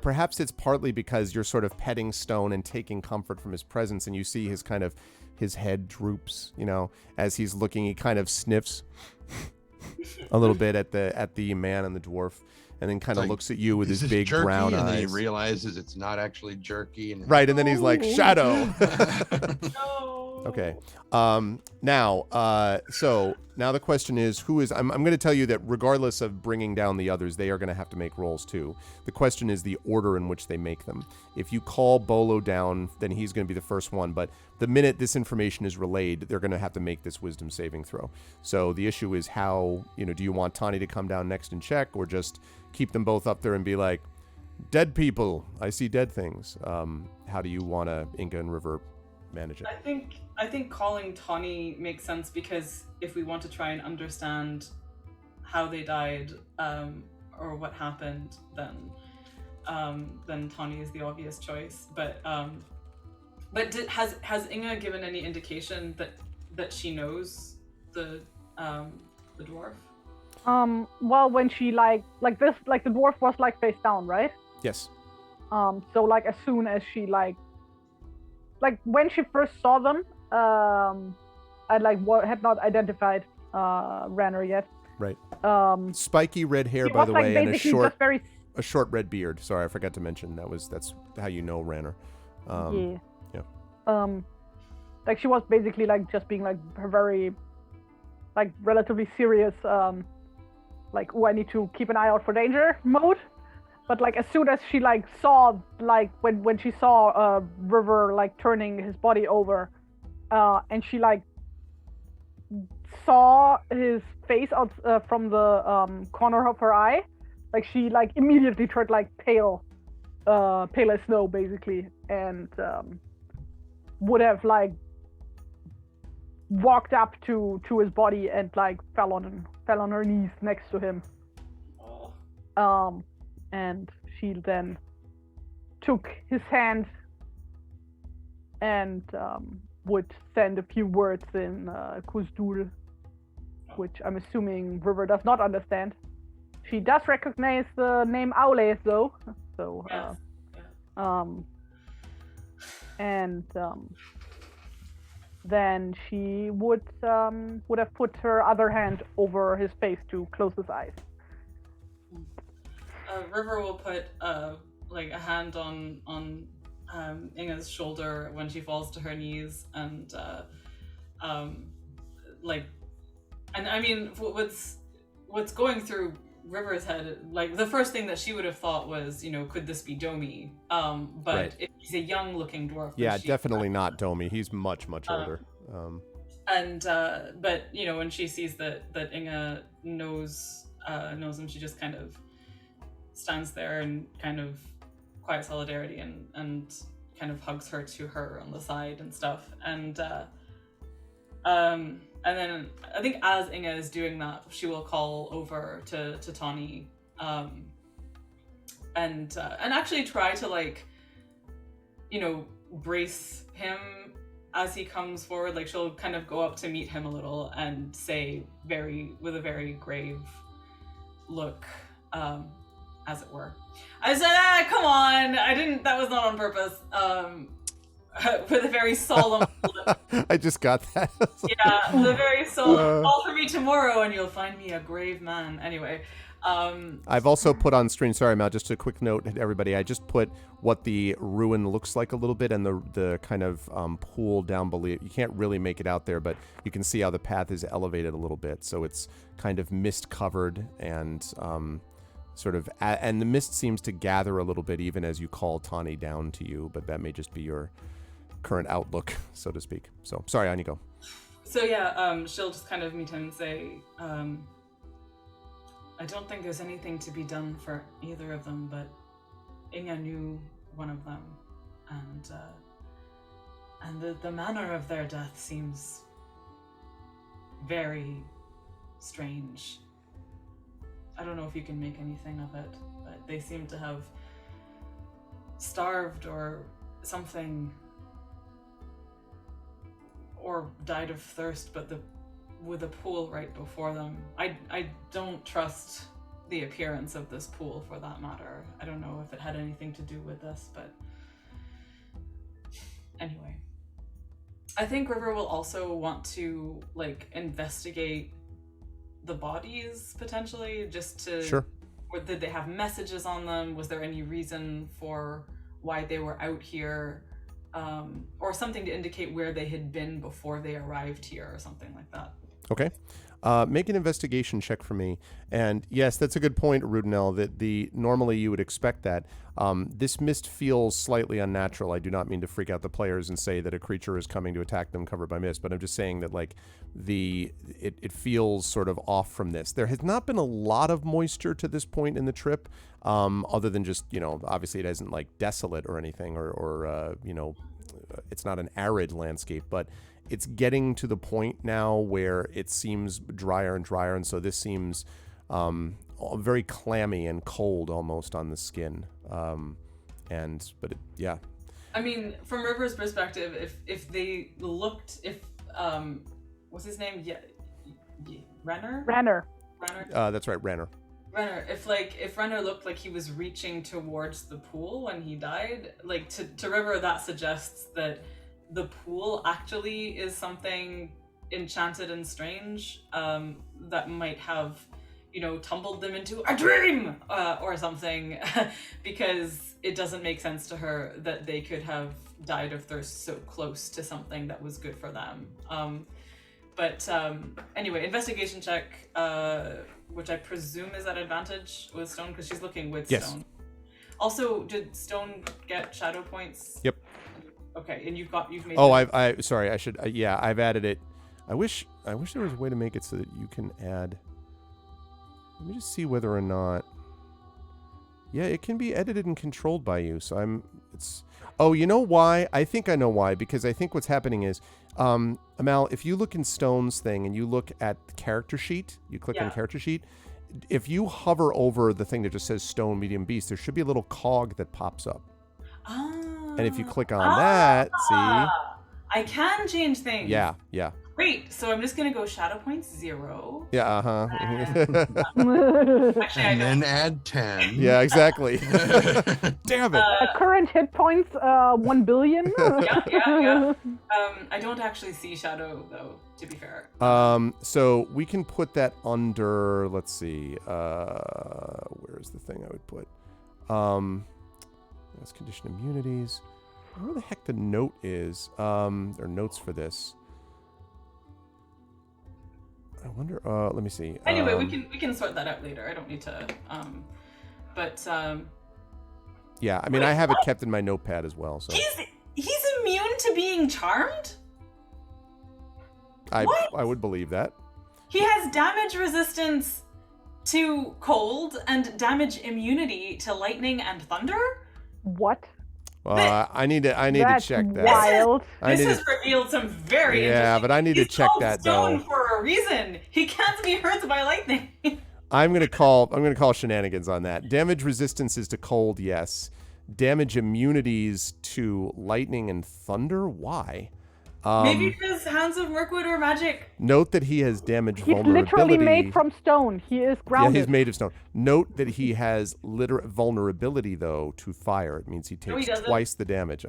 perhaps it's partly because you're sort of petting Stone and taking comfort from his presence, and you see his head droops, as he's looking. He kind of sniffs a little bit at the man and the dwarf, and then kind of like, looks at you with Is his this big jerky? brown and eyes. then he realizes it's not actually jerky. And Right, and then he's like, "Shadow." No. Okay. Now the question is, who is? I'm going to tell you that regardless of bringing down the others, they are going to have to make rolls too. The question is the order in which they make them. If you call Bolo down, then he's going to be the first one. But the minute this information is relayed, they're going to have to make this wisdom saving throw. So the issue is how, do you want Tawny to come down next and check, or just keep them both up there and be like, "Dead people, I see dead things." How do you want to, Inga and River, manage it? I think calling Tawny makes sense because if we want to try and understand how they died, or what happened, then Tawny is the obvious choice. But has Inga given any indication that she knows the dwarf? Well, when she like this, like the dwarf was like face down, right? Yes. So like as soon as she like when she first saw them, I had not identified Ranner yet. Right. Spiky red hair, He by was the like way, and basically just very a short red beard. Sorry, I forgot to mention that's how you know Ranner. yeah. Yeah. Like she was basically like just being like her very like relatively serious like, "Oh, I need to keep an eye out for danger" mode. But like as soon as she like saw like when she saw River like turning his body over, and she like saw his face out from the corner of her eye, like she like immediately turned like pale as snow basically, and would have like walked up to his body and like fell on her knees next to him. And she then took his hand and would send a few words in Kuzdur, which I'm assuming River does not understand. She does recognize the name Aule, though. So, Yes. then she would have put her other hand over his face to close his eyes. River will put like a hand on Inga's shoulder when she falls to her knees, and I mean what's going through River's head, like the first thing that she would have thought was, could this be Domi? But Right. he's a young looking dwarf. Yeah, definitely not Domi. He's much older. But when she sees that Inga knows him, she just kind of stands there and kind of quiet solidarity and kind of hugs her to her on the side and stuff. And then I think as Inga is doing that, she will call over to Tawny and actually try to brace him as he comes forward, like she'll kind of go up to meet him a little and say with a very grave look, as it were. I said, come on, that was not on purpose. With a very solemn look. I just got that. Yeah, with a very solemn, call for me tomorrow and you'll find me a grave man. Anyway. I've also put on screen, sorry Mal, just a quick note to everybody, I just put what the ruin looks like a little bit and the kind of pool down below. You can't really make it out there, but you can see how the path is elevated a little bit, so it's kind of mist covered and sort of, and the mist seems to gather a little bit even as you call Tawny down to you, but that may just be your current outlook, so to speak. So, sorry, on you go. So yeah, she'll just kind of meet him and say, I don't think there's anything to be done for either of them, but Inga knew one of them, and the manner of their death seems very strange. I don't know if you can make anything of it, but they seem to have starved or something, or died of thirst, but with a pool right before them. I don't trust the appearance of this pool for that matter. I don't know if it had anything to do with this, but anyway. I think River will also want to investigate the bodies potentially, just to Sure. Or did they have messages on them? Was there any reason for why they were out here? Or something to indicate where they had been before they arrived here or something like that. Okay. Make an investigation check for me. And yes, that's a good point, Rudinell, that normally you would expect that. This mist feels slightly unnatural. I do not mean to freak out the players and say that a creature is coming to attack them covered by mist, but I'm just saying that it feels sort of off from this. There has not been a lot of moisture to this point in the trip, other than just, obviously it isn't desolate or anything, or it's not an arid landscape, but it's getting to the point now where it seems drier and drier, and so this seems very clammy and cold almost on the skin. Yeah. I mean, from River's perspective, if they looked, what's his name? Renner. That's right, Renner. Renner. If Renner looked like he was reaching towards the pool when he died, to River, that suggests that the pool actually is something enchanted and strange, that might have, tumbled them into a dream, or something, because it doesn't make sense to her that they could have died of thirst so close to something that was good for them. Anyway, investigation check, which I presume is at advantage with Stone, because she's looking with yes. Stone. Also, did Stone get shadow points? Yep. Okay, and you've made. Oh, I've added it. I wish there was a way to make it so that you can add. Let me just see whether or not. Yeah, it can be edited and controlled by you. So oh, you know why? I think I know why. Because I think what's happening is, Amal, if you look in Stone's thing and you look at the character sheet, you click on character sheet. If you hover over the thing that just says Stone Medium Beast, there should be a little cog that pops up. And if you click on that, see? I can change things. Yeah. Great. So I'm just going to go shadow points 0. Yeah, Actually, and then add 10. Yeah, exactly. Damn it. Current hit points, 1 billion. Yeah. I don't actually see shadow, though, to be fair. So we can put that under, let's see, where's the thing I would put? That's condition immunities. Where the heck the note is? There are notes for this. I wonder. Let me see. Anyway, we can sort that out later. I don't need to. Yeah, I mean, I have it kept in my notepad as well. So he's immune to being charmed. I would believe that. He has damage resistance to cold and damage immunity to lightning and thunder. What? I need to check that. Wild. This has revealed some very interesting. But I need to check that though. For a reason. He can't be hurt by lightning. I'm gonna call shenanigans on that. Damage resistances to cold, yes. Damage immunities to lightning and thunder. Why? Maybe because Hounds of Mirkwood are magic. Note that he has damage He's vulnerability. literally made from stone. He is grounded. Yeah, he's made of stone. Note that he has vulnerability, though, to fire. It means he takes twice the damage.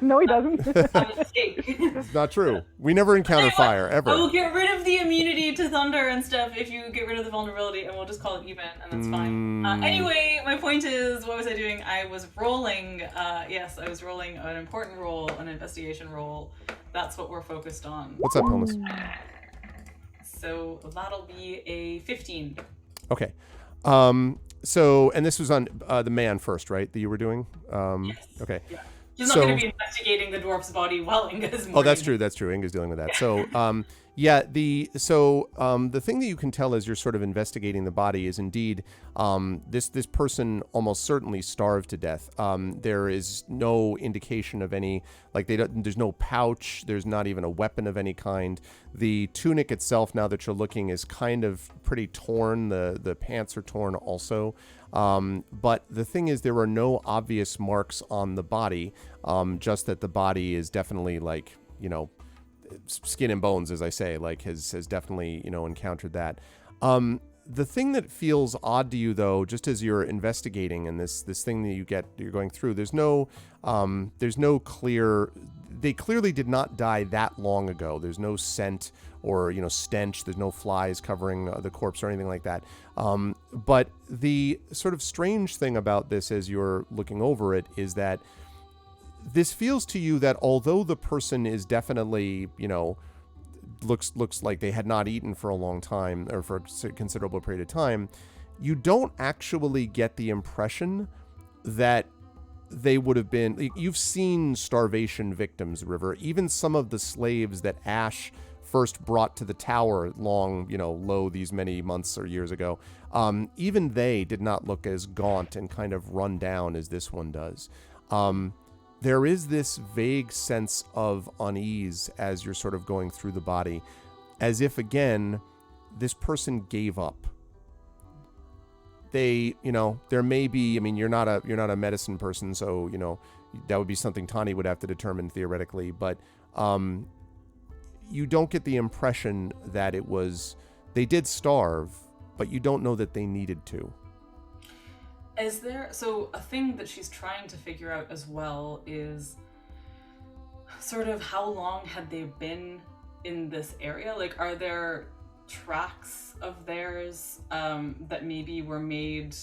No, he doesn't. A mistake. It's not true. We never encounter fire, ever. I will get rid of the immunity to thunder and stuff if you get rid of the vulnerability, and we'll just call it even, and that's fine. Anyway, my point is, what was I doing? I was rolling, yes, I was rolling an important roll, an investigation roll. That's what we're focused on. What's up, Helmus? So that'll be a 15. Okay. So, and this was on the man first, right, that you were doing? Yes. Okay. Yeah. He's not going to be investigating the dwarf's body while Inga's mourning. Oh, that's true. That's true. Inga's dealing with that. So, the thing that you can tell as you're sort of investigating the body is indeed this person almost certainly starved to death. There is no indication of any, like there's no pouch. There's not even a weapon of any kind. The tunic itself, now that you're looking, is kind of pretty torn. The pants are torn also. But the thing is, there are no obvious marks on the body, just that the body is definitely like, skin and bones, as I say, like has definitely, encountered that. The thing that feels odd to you, though, just as you're investigating and this thing that you're going through, there's no clear, they clearly did not die that long ago. There's no scent or, stench. There's no flies covering the corpse or anything like that. But the sort of strange thing about this as you're looking over it is that this feels to you that although the person is definitely, looks like they had not eaten for a long time or for a considerable period of time, you don't actually get the impression that they would have been. You've seen starvation victims, River. Even some of the slaves that Ash first brought to the tower lo these many months or years ago, even they did not look as gaunt and kind of run down as this one does. There is this vague sense of unease as you're sort of going through the body, as if, again, this person gave up. They, there may be, you're not a medicine person, so, that would be something Tani would have to determine theoretically, but you don't get the impression that they did starve, but you don't know that they needed to. Is there, so a thing that she's trying to figure out as well is sort of how long had they been in this area? Like, are there tracks of theirs that maybe were made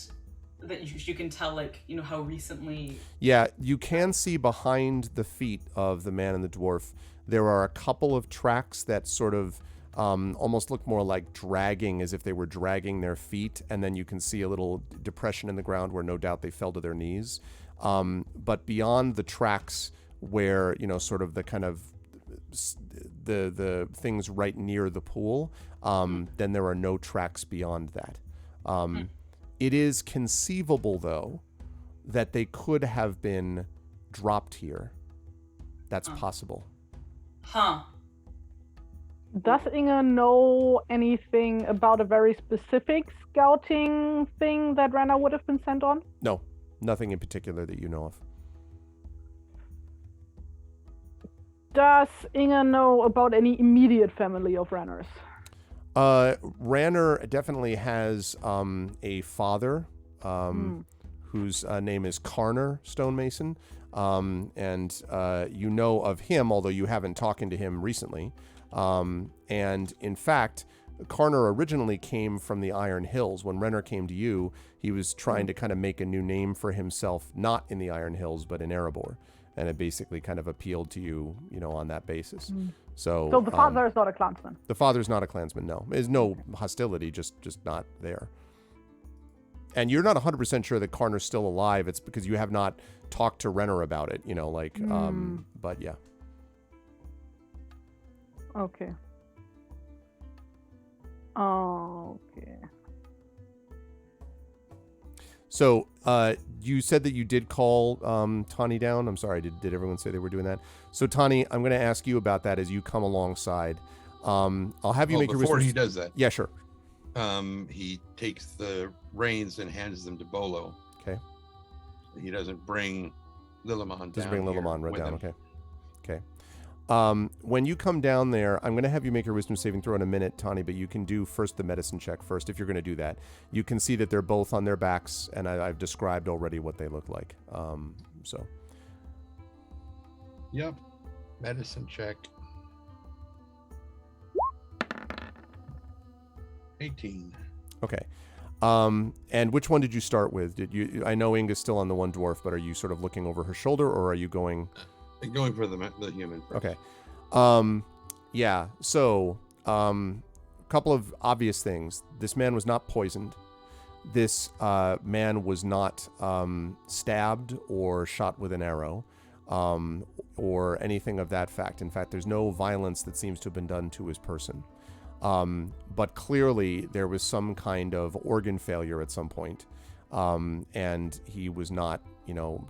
that you can tell, like, how recently? Yeah, you can see behind the feet of the man and the dwarf, there are a couple of tracks that sort of almost look more like dragging, as if they were dragging their feet, and then you can see a little depression in the ground where no doubt they fell to their knees. But beyond the tracks where, sort of the kind of the things right near the pool, then there are no tracks beyond that. It is conceivable, though, that they could have been dropped here. That's possible. Huh. Does Inga know anything about a very specific scouting thing that Rana would have been sent on? No, nothing in particular that you know of. Does Inga know about any immediate family of Ranners? Ranner definitely has a father whose name is Karner Stonemason, and you know of him, although you haven't talked to him recently. And in fact, Karner originally came from the Iron Hills. When Renner came to you, he was trying to kind of make a new name for himself, not in the Iron Hills, but in Erebor. And it basically kind of appealed to you, on that basis. So the father is not a clansman? The father's not a clansman, no. There's no hostility, just not there. And you're not 100% sure that Karner's still alive. It's because you have not talked to Renner about it, but yeah. Okay. Okay. So, you said that you did call Tani down. I'm sorry, did everyone say they were doing that? So, Tani, I'm going to ask you about that as you come alongside. I'll have you make before he does that. Yeah, sure. He takes the reins and hands them to Bolo. Okay. He doesn't bring Lilimon down. Doesn't bring Lilimon right down. Okay. When you come down there, I'm going to have you make your wisdom saving throw in a minute, Tani, but you can do first the medicine check first if you're going to do that. You can see that they're both on their backs, and I've described already what they look like. So. Yep. Medicine check. 18. Okay. And which one did you start with? Did you? I know Inga's still on the one dwarf, but are you sort of looking over her shoulder, or are you going? Going for the human first. Okay. Yeah. So, couple of obvious things. This man was not poisoned. This man was not stabbed or shot with an arrow, or anything of that fact. In fact, there's no violence that seems to have been done to his person. But clearly there was some kind of organ failure at some point. And he was not,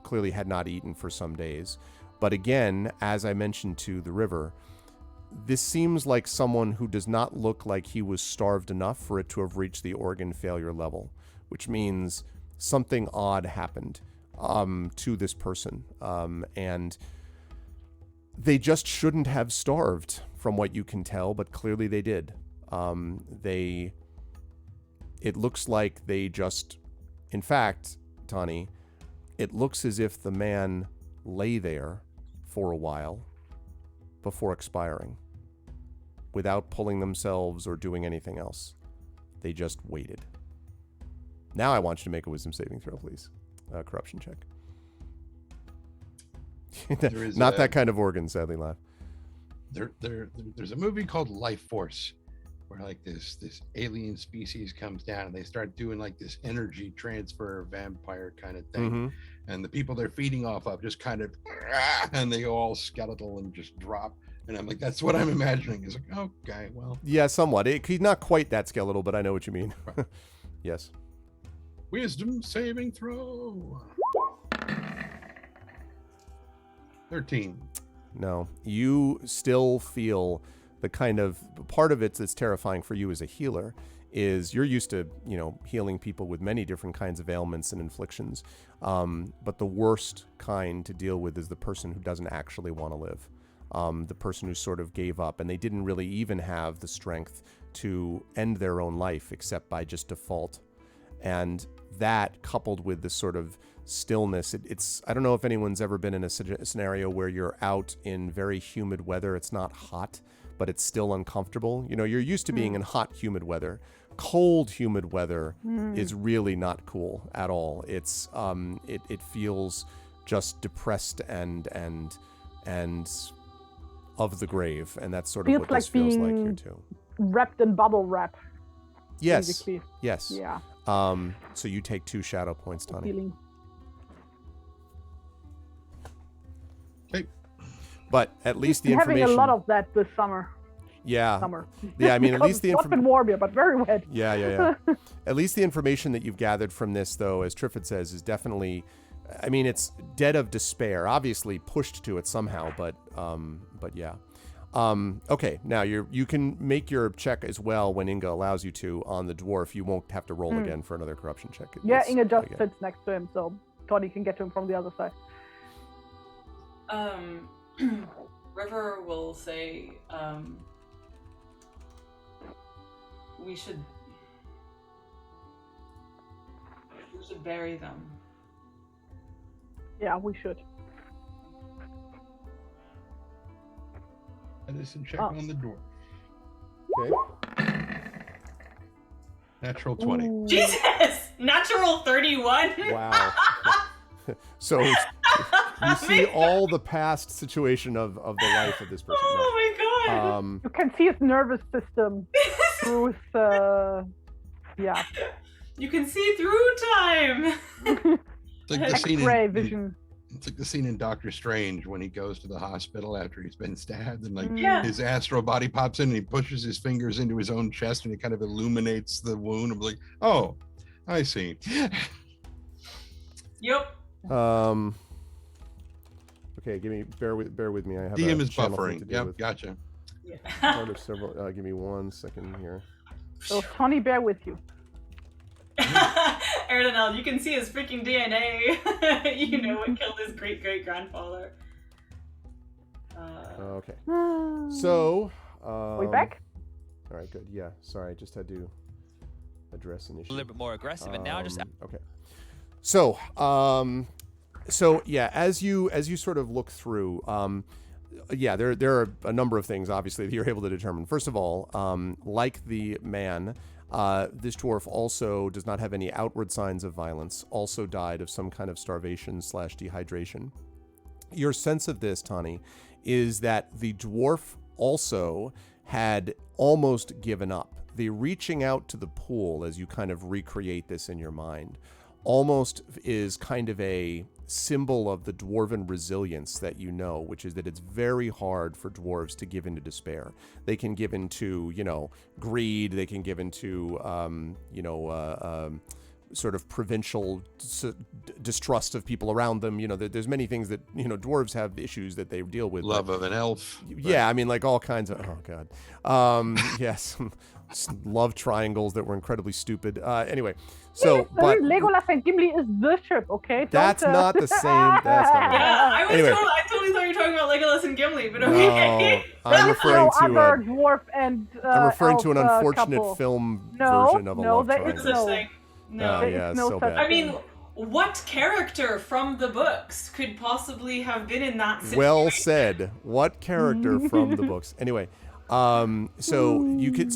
clearly had not eaten for some days. But again, as I mentioned to the river, this seems like someone who does not look like he was starved enough for it to have reached the organ failure level, which means something odd happened to this person. And they just shouldn't have starved, from what you can tell, but clearly they did. It looks like they just, in fact, Tani, it looks as if the man lay there for a while before expiring without pulling themselves or doing anything else. They just waited. Now I want you to make a wisdom saving throw, please. Corruption check. Not that kind of organ, sadly, laugh. There's a movie called Life Force where like this alien species comes down and they start doing like this energy transfer vampire kind of thing. Mm-hmm. And the people they're feeding off of just kind of, and they go all skeletal and just drop. And I'm like, that's what I'm imagining. It's like, okay, well. Yeah, somewhat. He's not quite that skeletal, but I know what you mean. Yes. Wisdom saving throw. 13. No, you still feel the kind of part of it that's terrifying for you as a healer is you're used to, healing people with many different kinds of ailments and inflictions. But the worst kind to deal with is the person who doesn't actually want to live. The person who sort of gave up and they didn't really even have the strength to end their own life except by just default. And that coupled with this sort of stillness, it's I don't know if anyone's ever been in a scenario where you're out in very humid weather. It's not hot, but it's still uncomfortable. You're used to being in hot, humid weather. Cold, humid weather is really not cool at all. It's it feels just depressed and of the grave, and that's sort of what this feels like here too. Wrapped in bubble wrap. Yes. Basically. Yes. Yeah. So you take 2 shadow points, Tani. Feeling. Okay. But at least the We're information. having a lot of that this summer. Yeah. Summer. Yeah, I mean, at least the information. It's not been warm here, but very wet. Yeah. At least the information that you've gathered from this, though, as Triffid says, is definitely. I mean, it's dead of despair. Obviously pushed to it somehow, but yeah. Okay, now you can make your check as well when Inga allows you to on the dwarf. You won't have to roll again for another corruption check. Yeah, Inga just sits next to him, so Tony can get to him from the other side. River will say, we should bury them. Yeah, we should. Medicine check on the door. Okay. Natural 20. Ooh. Jesus! Natural 31? Wow. So you see all the past situation of the life of this person. Oh my god! You can see his nervous system through his, yeah. You can see through time! It's like the scene X-ray vision. It's like the scene in Doctor Strange when he goes to the hospital after he's been stabbed and like Yeah. his astral body pops in and he pushes his fingers into his own chest and it kind of illuminates the wound. I'm like, oh, I see. Yep. Okay, bear with me. I have DM a is channel thing buffering. to do Yep, with gotcha. Yeah. part of several. Give me 1 second here. So Tony, bear with you. Erdenel, you can see his freaking DNA. You know what killed his great-great-grandfather. Okay. So. We back? All right, good. Yeah, sorry, I just had to address an issue. A little bit more aggressive, and now just okay. So, yeah, as you sort of look through, yeah, there are a number of things obviously that you're able to determine. First of all, like the man, this dwarf also does not have any outward signs of violence. Also died of some kind of starvation/dehydration. Your sense of this, Tani, is that the dwarf also had almost given up. The reaching out to the pool as you kind of recreate this in your mind almost is kind of a symbol of the dwarven resilience that you know, which is that it's very hard for dwarves to give into despair. They can give into, greed. They can give into, sort of provincial distrust of people around them. There's many things that, dwarves have issues that they deal with. Love of an elf. Yeah, I mean, like all kinds of, oh God. Yes, love triangles that were incredibly stupid. Anyway, so, but Legolas and Gimli is the ship, okay? That's not the same. That's not right. Yeah, Anyway. I totally thought you were talking about Legolas and Gimli, but okay. No, I'm referring to other dwarf and I'm referring to an elf, unfortunate couple. film No, version of a no, love there triangle. is Such no. thing. No. Oh, yeah, no so such bad. I mean, what character from the books could possibly have been in that situation? Well said. What character from the books? Anyway, so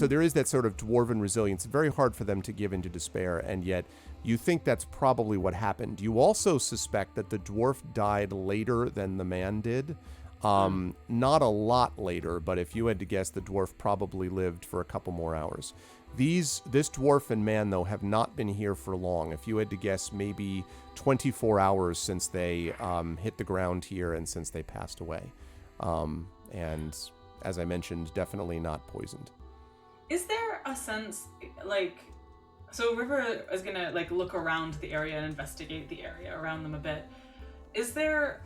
there is that sort of dwarven resilience. It's very hard for them to give into despair, and yet you think that's probably what happened. You also suspect that the dwarf died later than the man did. Not a lot later, but if you had to guess, the dwarf probably lived for a couple more hours. This dwarf and man, though, have not been here for long. If you had to guess, maybe 24 hours since they hit the ground here and since they passed away. And as I mentioned, definitely not poisoned. Is there a sense, so River is gonna look around the area and investigate the area around them a bit. Is there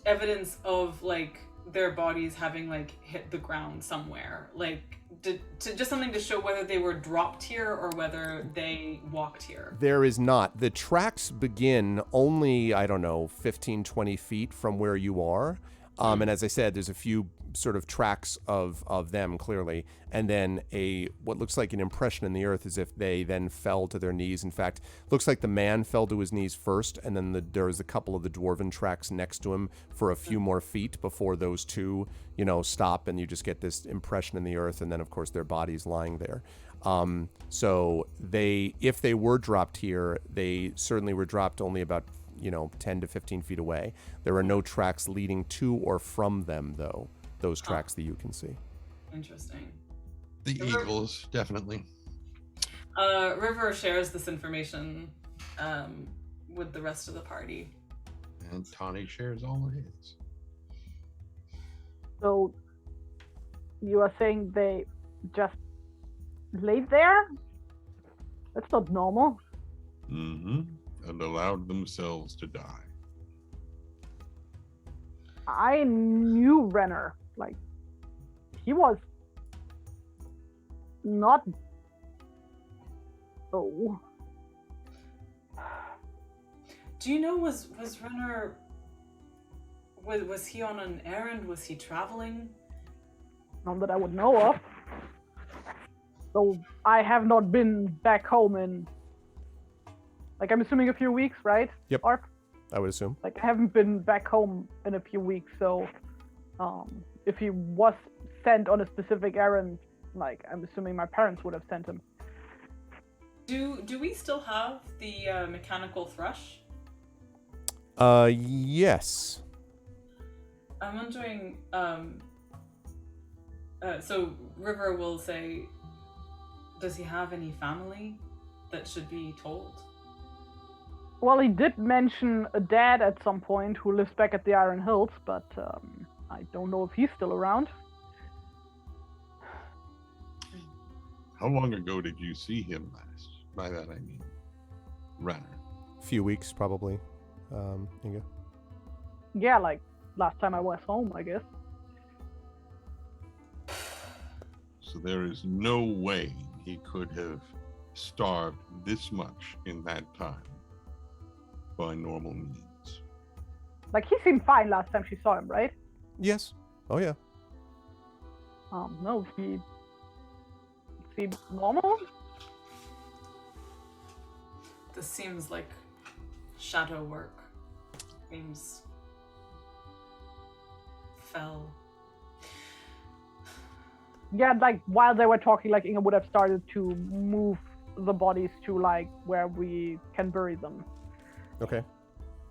evidence of their bodies having hit the ground somewhere, just something to show whether they were dropped here or whether they walked here? There is not. The tracks begin only, 15, 20 feet from where you are. And as I said, there's a few sort of tracks of them clearly, and then what looks like an impression in the earth as if they then fell to their knees. In fact, looks like the man fell to his knees first, and then there was a couple of the dwarven tracks next to him for a few more feet before those two, stop, and you just get this impression in the earth, and then of course their bodies lying there. So if they were dropped here, they certainly were dropped only about 10 to 15 feet away. There are no tracks leading to or from them, though. Those tracks that you can see. Interesting. The eagles, definitely. River shares this information with the rest of the party. And Tawny shares all of his. So, you are saying they just laid there? That's not normal. Mm-hmm. And allowed themselves to die. I knew Renner. He was not so. Do you know, was Renner, was he on an errand? Was he traveling? None that I would know of. So I have not been back home in, I'm assuming a few weeks, right? Yep. Arf? I would assume. I haven't been back home in a few weeks, so if he was sent on a specific errand, I'm assuming my parents would have sent him. Do we still have the mechanical thrush? Yes. I'm wondering, so River will say, does he have any family that should be told? Well, he did mention a dad at some point who lives back at the Iron Hills, but I don't know if he's still around. How long ago did you see him last? By that I mean Renner. Few weeks, probably. Inga. Yeah, last time I was home, I guess. So there is no way he could have starved this much in that time by normal means. He seemed fine last time she saw him, right? Yes. Oh yeah. No, is he normal? This seems like shadow work. Seems fell. Yeah, like while they were talking, like Inga would have started to move the bodies to like where we can bury them. Okay.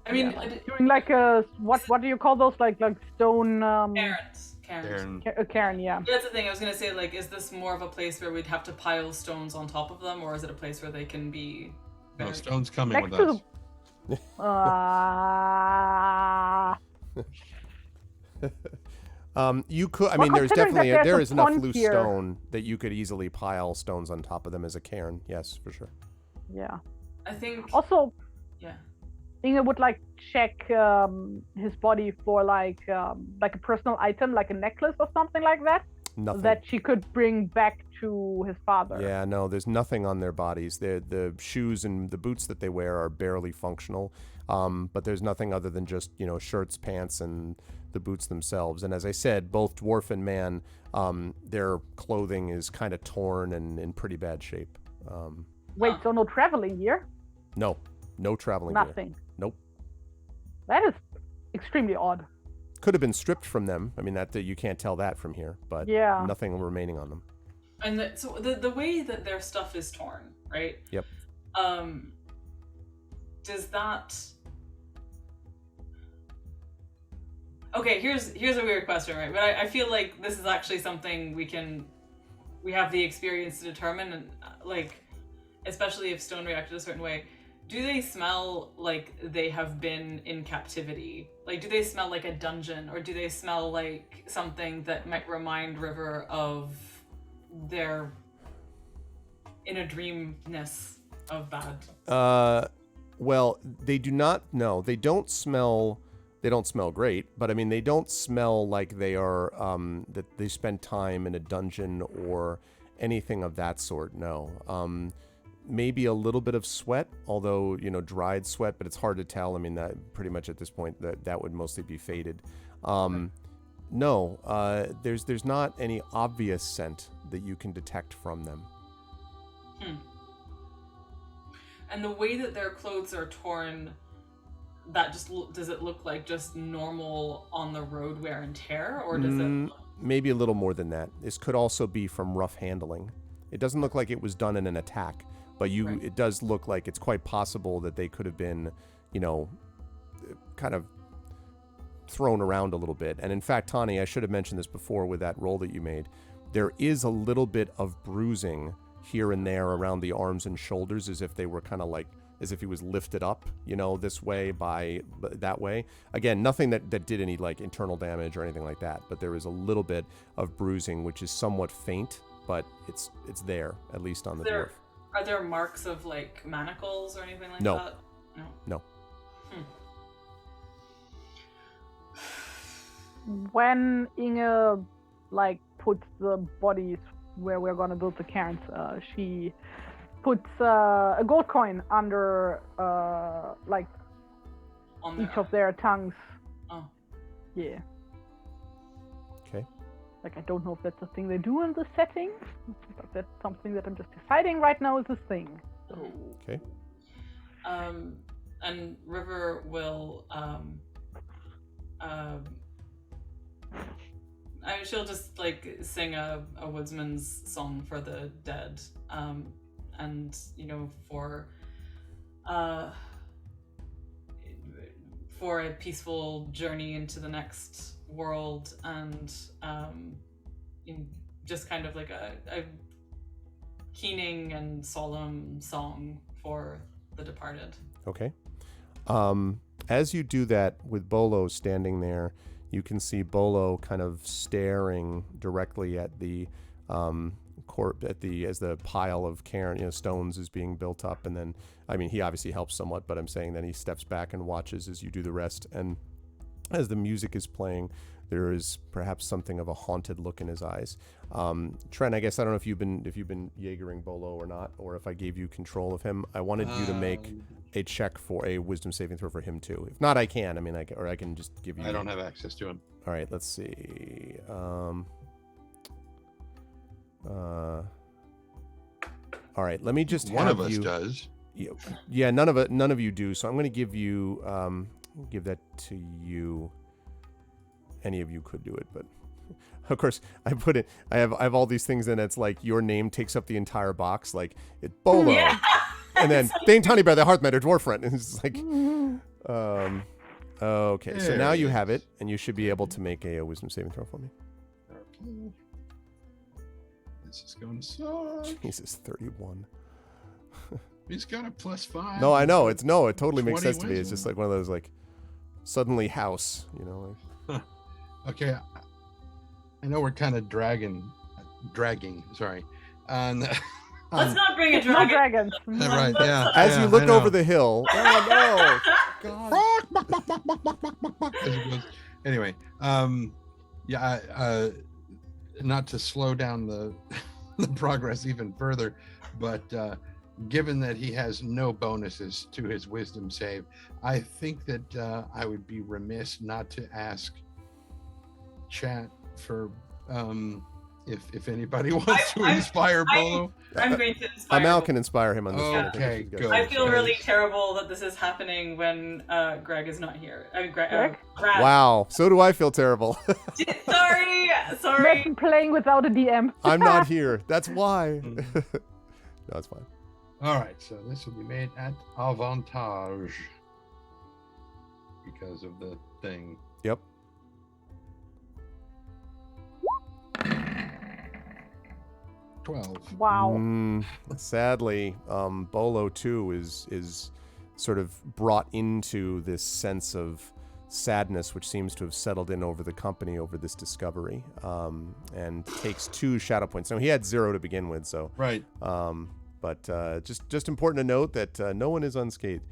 I mean, Yeah, like doing like a what do you call those? Like stone Cairns. cairn, yeah. That's the thing. I was gonna say, like, is this more of a place where we'd have to pile stones on top of them, or is it a place where they can be No, buried? Stone's coming Next with to us. You could. I Well, mean, there's considering that definitely there there's is a enough pond loose here- stone that you could easily pile stones on top of them as a cairn. Yes, for sure. Yeah. I think. Also, Yeah. Inga would like check his body for like a personal item, like a necklace or something like that, Nothing. that she could bring back to his father. Yeah, no, there's nothing on their bodies. The shoes and the boots that they wear are barely functional. But there's nothing other than just, shirts, pants, and the boots themselves. And as I said, both dwarf and man, their clothing is kind of torn and in pretty bad shape. Wait, so no traveling gear? No traveling gear. Nothing. Nope. That is extremely odd. Could have been stripped from them. I mean, that you can't tell that from here, but Yeah. nothing remaining on them. And so the way that their stuff is torn, right? Yep. Does that? Okay, here's a weird question, right? But I feel like this is actually something we have the experience to determine, and like, especially if stone reacted a certain way. Do they smell like they have been in captivity? Like, do they smell like a dungeon, or do they smell like something that might remind River of their inner dreamness of bad? Well, they do not. No, they don't smell. They don't smell great, but I mean, they don't smell like they are that they spend time in a dungeon or anything of that sort. No. Maybe a little bit of sweat, although dried sweat, but it's hard to tell. I mean, that pretty much at this point that would mostly be faded. No, there's not any obvious scent that you can detect from them. And the way that their clothes are torn, that just does it look like just normal on the road wear and tear, or does it? Maybe a little more than that. This could also be from rough handling. It doesn't look like it was done in an attack. But Right. It does look like it's quite possible that they could have been, kind of thrown around a little bit. And in fact, Tani, I should have mentioned this before with that roll that you made. There is a little bit of bruising here and there around the arms and shoulders, as if they were kind of like, as if he was lifted up, this way by that way. Again, nothing that did any like internal damage or anything like that. But there is a little bit of bruising, which is somewhat faint, but it's there, at least on the dwarf. Are there marks of like manacles or anything like No. that? No. When Inga like puts the bodies where we're gonna build the cairns, she puts a gold coin under like On each of their tongues. Oh. Yeah. Okay. Like, I don't know if that's a thing they do in this setting, but that's something that I'm just deciding right now is a thing. So. Okay. And River will she'll just like sing a woodsman's song for the dead, and for a peaceful journey into the next world, and just kind of like a keening and solemn song for the departed. Okay. As you do that with Bolo standing there, you can see Bolo kind of staring directly at the as the pile of cairn, stones is being built up, and then, I mean, he obviously helps somewhat, but I'm saying then he steps back and watches as you do the rest, and as the music is playing, There is perhaps something of a haunted look in his eyes. Trent, I guess I don't know if you've been Jaegering Bolo or not, or if I gave you control of him. I wanted you to make a check for a wisdom saving throw for him too. If not, I can. I mean, I can just give you. I don't have access to him. All right, let's see. All right, let me just One have of us you. does. Yeah, none of you do. So I'm going to give you give that to you. Any of you could do it, but of course I put it. I have all these things in. It's like your name takes up the entire box. Like it Bolo, Yeah. and then Dane Tawny Bear, the Hearthmatter Dwarf friend. And it's like, okay. So There now it you have is. it, and you should be able to make a wisdom saving throw for me. Okay. This is going to suck. Jesus, 31. He's got a +5. No, I know. It totally makes 20 sense to me. It's wisdom. just like one of those like suddenly house, you know. Like, Okay. I know we're kind of dragging. Sorry. On. Let's not bring a It's no dragon. dragons. Right. Yeah. as you look I know. over the hill. Oh no! God. As it goes. Anyway, not to slow down the progress even further, but given that he has no bonuses to his wisdom save, I think that I would be remiss not to ask chat for if anybody wants to inspire Bolo. I'm going to inspire. Amal Both. can inspire him on this one. I think Okay, we should go. good. I feel Yes. really terrible that this is happening when Greg is not here. I mean, Greg? Brad. Wow. So do I feel terrible. Sorry. Imagine playing without a DM. I'm not here. That's why. No, it's fine. All right, so this will be made at avantage because of the thing. Yep. Wow. Sadly, Bolo too is sort of brought into this sense of sadness, which seems to have settled in over the company over this discovery, and takes 2 shadow points. Now he had 0 to begin with, so Right. but just important to note that no one is unscathed.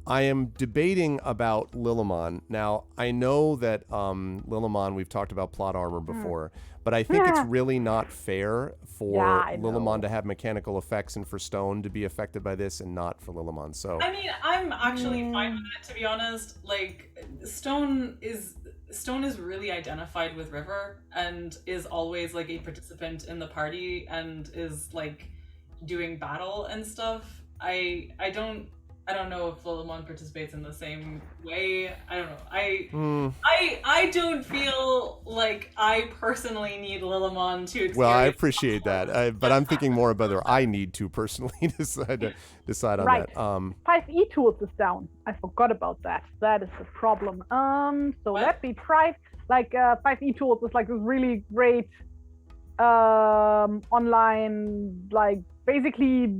I am debating about Lillimon. Now, I know that Lillimon, we've talked about plot armor before, but I think it's really not fair for I know. Lillimon to have mechanical effects and for Stone to be affected by this and not for Lillimon. So I mean, I'm actually fine with it, to be honest. Like, Stone is really identified with River and is always like a participant in the party and is like doing battle and stuff. I don't know if Lillimon participates in the same way. I don't know. I don't feel like I personally need Lillimon to experience. well, I appreciate that, but I'm thinking more about whether I need to personally decide on Right. that. 5e tools is down. I forgot about that. That is the problem. So What? let me try. Like 5e tools is like this really great online, like basically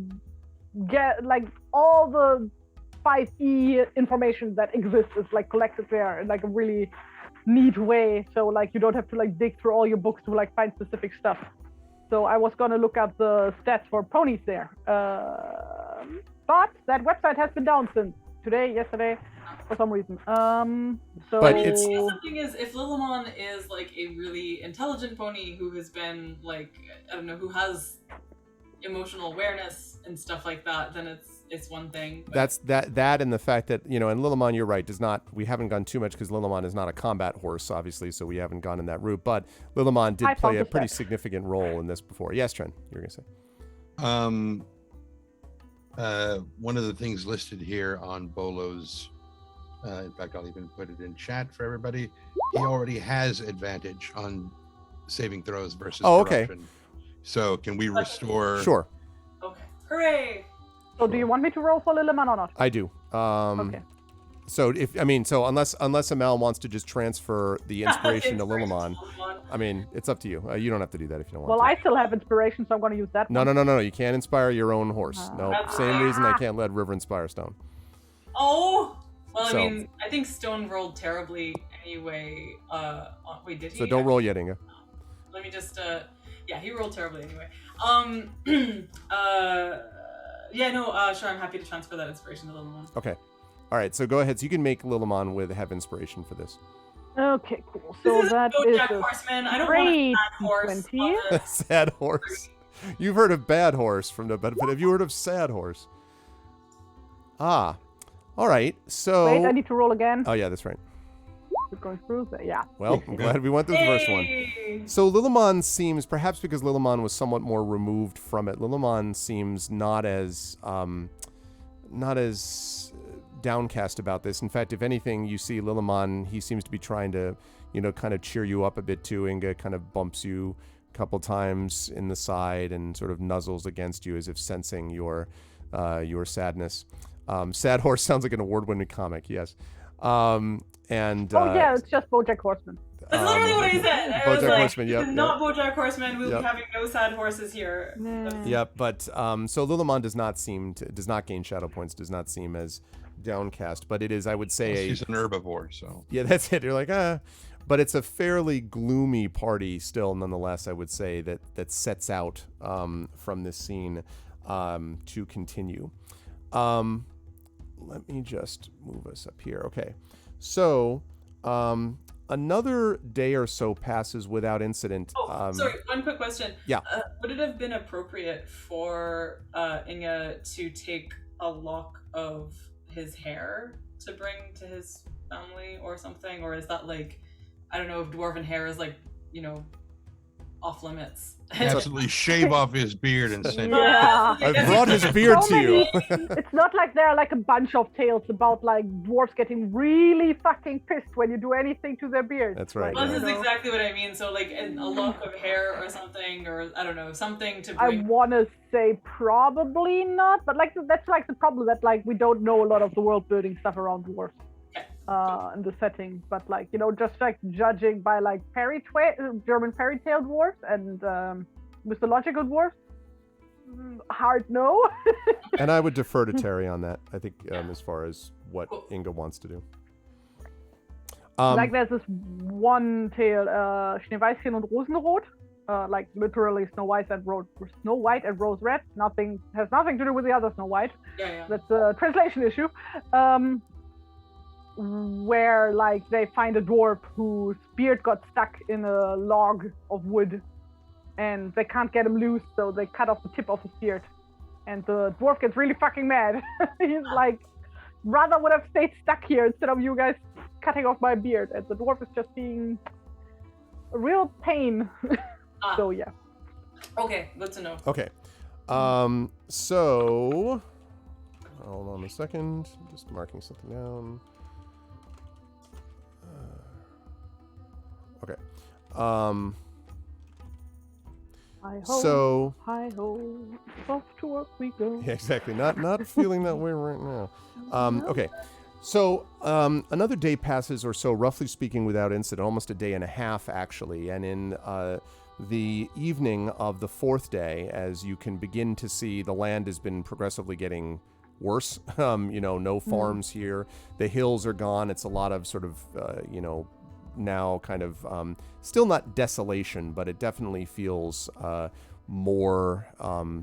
get like all the 5e information that exists is like collected there in like a really neat way. So like you don't have to like dig through all your books to like find specific stuff. So I was gonna look up the stats for ponies there, but that website has been down since yesterday, for some reason. So But I mean, it's- the thing is, if Lillimon is like a really intelligent pony who has been like, I don't know, who has emotional awareness and stuff like that, then it's one thing. But That's that and the fact that, you know, and Lillimon, you're right, we haven't gone too much because Lillimon is not a combat horse, obviously, so we haven't gone in that route. But Lillimon did I play a found the pretty set. significant role in this before. Yes, Tren, you were gonna say. One of the things listed here on Bolo's, in fact, I'll even put it in chat for everybody. He already has advantage on saving throws versus Oh, okay. corruption. So can we restore? Sure, okay, hooray! So do you want me to roll for Lilliman or not? I do. Okay. So unless Amal wants to just transfer the inspiration to Lillimon, I mean, it's up to you. You don't have to do that if you don't want Well, to. I still have inspiration, so I'm going to use that No, one. no. You can't inspire your own horse. No, same reason I can't let River inspire Stone. Oh, well, So- I mean, I think Stone rolled terribly anyway. Wait, did he? So don't roll yet, Inga. Let me just. Yeah, he rolled terribly anyway. Yeah, no. Sure, I'm happy to transfer that inspiration to Lillimon. Okay. All right. So go ahead. So you can make Lillimon have inspiration for this. Okay, cool. This So is that is BoJack a Horseman. I don't want a great sad horse. 20. on a- Sad horse. You've heard of bad horse from the but have you heard of sad horse? Ah. All right. So Wait, I need to roll again. Oh yeah, that's right. We're going through that. Yeah. Well, I'm glad we went through the first one. Hey! So Lillimon seems, perhaps because Lillimon was somewhat more removed from it, Lillimon seems not as downcast about this. In fact, if anything, you see Lillimon, he seems to be trying to, kind of cheer you up a bit too. Inga kind of bumps you a couple times in the side and sort of nuzzles against you as if sensing your sadness. Sad Horse sounds like an award-winning comic, yes. And yeah, it's just BoJack Horseman. That's literally what I said. I was BoJack like, Horseman, yep, this is not BoJack Horseman. We'll Yep. be having no sad horses here. Yeah, but so Lillimon does not gain shadow points, does not seem as downcast, but it is, I would say, He's an herbivore, so. yeah, that's it. You're like, but it's a fairly gloomy party still, nonetheless. I would say that sets out from this scene to continue. Let me just move us up here. Okay, so another day or so passes without incident. Sorry, one quick question. Yeah. Would it have been appropriate for Inga to take a lock of his hair to bring to his family or something? Or is that like, I don't know if dwarven hair is like, off limits? Absolutely shave off his beard and send it. Yeah. I brought his beard So to you. It's not like there are like a bunch of tales about like dwarves getting really fucking pissed when you do anything to their beard. That's right. Well, yeah. this is exactly what I mean. So like a lock of hair or something, or I don't know, something to I bring. want to say probably not, but like that's like the problem that like we don't know a lot of the world building stuff around dwarves in the setting, but like just like judging by like German fairy tale dwarves and mythological dwarves, hard no. And I would defer to Terry on that. I think as far as what Inga wants to do. Like there's this one tale, Schneeweißchen und Rosenrot, like literally Snow White and Rose Red. Has nothing to do with the other Snow White. Yeah. That's a translation issue. Where like they find a dwarf whose beard got stuck in a log of wood, and they can't get him loose, so they cut off the tip of his beard, and the dwarf gets really fucking mad. He's like, rather would have stayed stuck here instead of you guys cutting off my beard, and the dwarf is just being a real pain. So yeah. Okay, good to know. Okay. So hold on a second. I'm just marking something down. Okay. So Hi-ho, off to work we go. yeah, exactly. Not feeling that way right now. Okay. So another day passes or so, roughly speaking, without incident, almost a day and a half actually. And in the evening of the fourth day, as you can begin to see, the land has been progressively getting worse. No farms here. The hills are gone. It's a lot of sort of, now kind of still not desolation, but it definitely feels more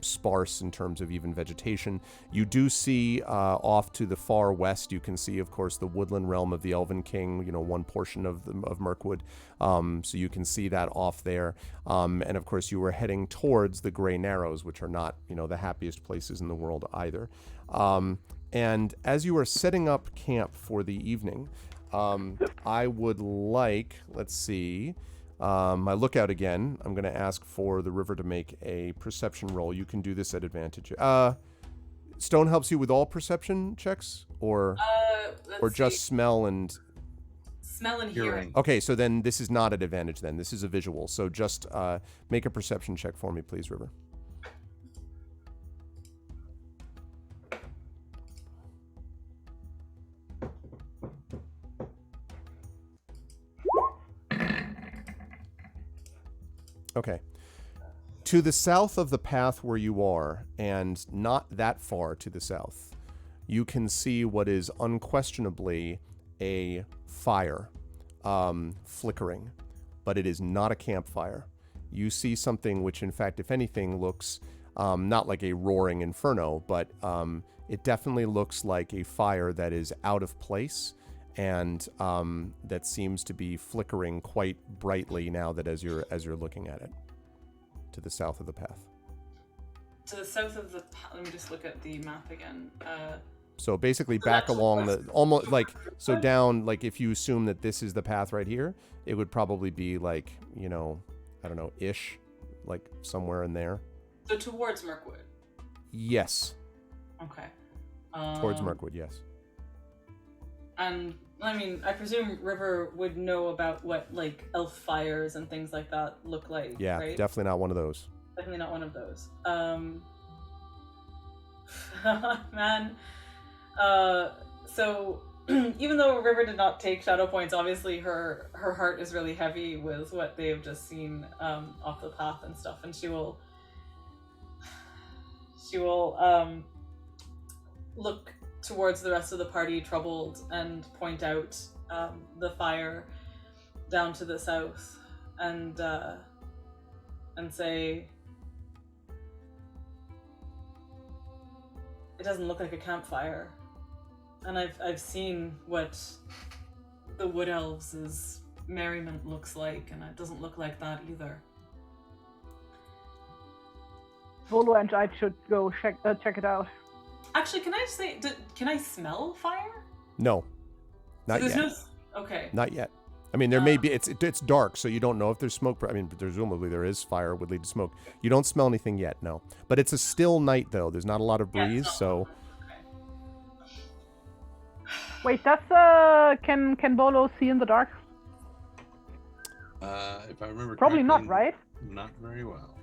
sparse in terms of even vegetation. You do see off to the far west, you can see, of course, the woodland realm of the Elven King, one portion of Mirkwood. So you can see that off there. And of course, you were heading towards the Grey Narrows, which are not, the happiest places in the world either. And as you are setting up camp for the evening, I would like, let's see, my lookout again. I'm going to ask for the river to make a perception roll. You can do this at advantage. Stone helps you with all perception checks, or just smell and hearing. Okay, so then this is not at advantage. Then this is a visual. So just make a perception check for me, please, River. Okay. To the south of the path where you are, and not that far to the south, you can see what is unquestionably a fire flickering, but it is not a campfire. You see something which, in fact, if anything, looks not like a roaring inferno, but it definitely looks like a fire that is out of place and that seems to be flickering quite brightly now that as you're looking at it, to the south of the path. To the south of the path. Let me just look at the map again. So basically back along the, almost like, so down, like if you assume that this is the path right here, it would probably be like, you know, I don't know, ish, like somewhere in there. So towards Mirkwood. Yes. Okay. Towards Mirkwood, yes. And I mean, I presume River would know about what like elf fires and things like that look like. Yeah, right? definitely not one of those. Definitely not one of those. Man. So even though River did not take shadow points, obviously her heart is really heavy with what they have just seen off the path and stuff, and she will look towards the rest of the party, troubled, and point out the fire down to the south, and say, "It doesn't look like a campfire." And I've seen what the Wood Elves' merriment looks like, and it doesn't look like that either. Volo and I should go check it out. Actually, can I say, can I smell fire? No, not So yet. there's okay. Not yet. I mean, there may be. It's dark, so you don't know if there's smoke. I mean, presumably there is fire would lead to smoke. You don't smell anything yet, no. But it's a still night, though. There's not a lot of Yeah, breeze, it's not- so. okay. Wait, that's can Bolo see in the dark? If I remember Probably not, correctly, right? Not very well.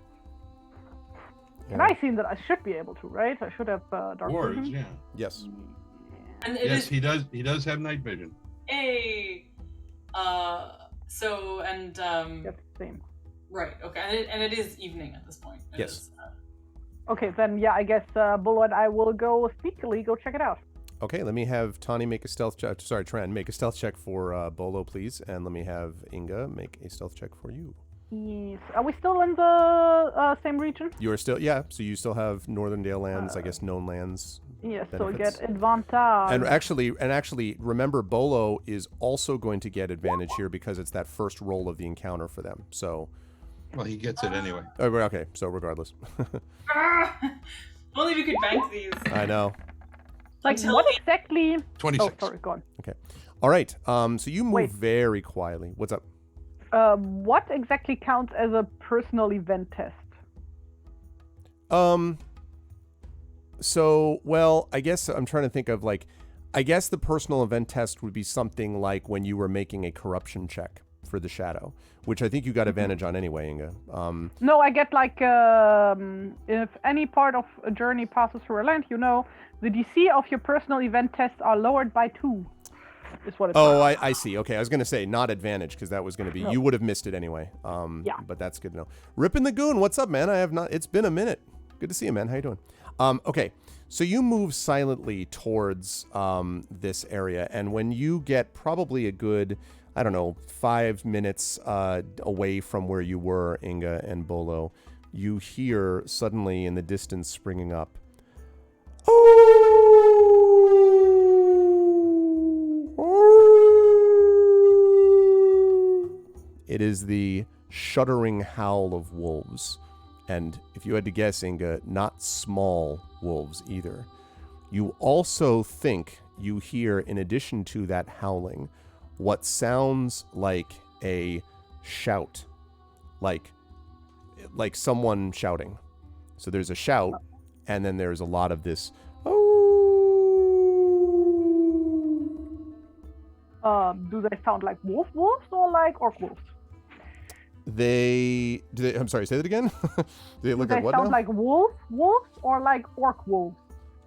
Can I see that? I should be able to, right? I should have dark Dwarves, vision. yeah. Yes. And it Yes, is he does. He does have night vision. so and Yes, same. right, okay, and it is evening at this point. It Yes. is, Okay, then yeah, I guess Bolo and I will go sneakily go check it out. Okay, let me have Tani make a stealth check. Sorry, Tran, make a stealth check for Bolo, please. And let me have Inga make a stealth check for you. Yes. Are we still in the same region? You are still, yeah, so you still have Northern Dale lands, I guess known lands. Yes, so we benefits. get advantage. And actually, remember, Bolo is also going to get advantage here because it's that first roll of the encounter for them. So, Well, he gets it anyway. okay, so regardless. only we could bank these. I know. like, Until what we- exactly? 26. Oh, sorry, go on. All right, so you move Wait. very quietly. What's up? What exactly counts as a personal event test? So, well, I guess I'm trying to think of I guess the personal event test would be something like when you were making a corruption check for the shadow, which I think you got advantage on anyway, Inga. No, I get if any part of a journey passes through a land, the DC of your personal event tests are lowered by 2. Is what it Oh, I see. Okay, I was going to say not advantage because that was going to be, No. you would have missed it anyway. Yeah. But that's good to know. Rippin' the Goon, what's up, man? It's been a minute. Good to see you, man. How you doing? Okay, so you move silently towards this area, and when you get probably a good, 5 minutes away from where you were, Inga and Bolo, you hear suddenly in the distance springing up, it is the shuddering howl of wolves. And if you had to guess, Inga, not small wolves either. You also think you hear, in addition to that howling, what sounds like a shout. Like someone shouting. So there's a shout, and then there's a lot of this, Do they sound like wolves or like orc wolves? I'm sorry, say that again? They look Do like they what sound now? like wolves or like orc wolves?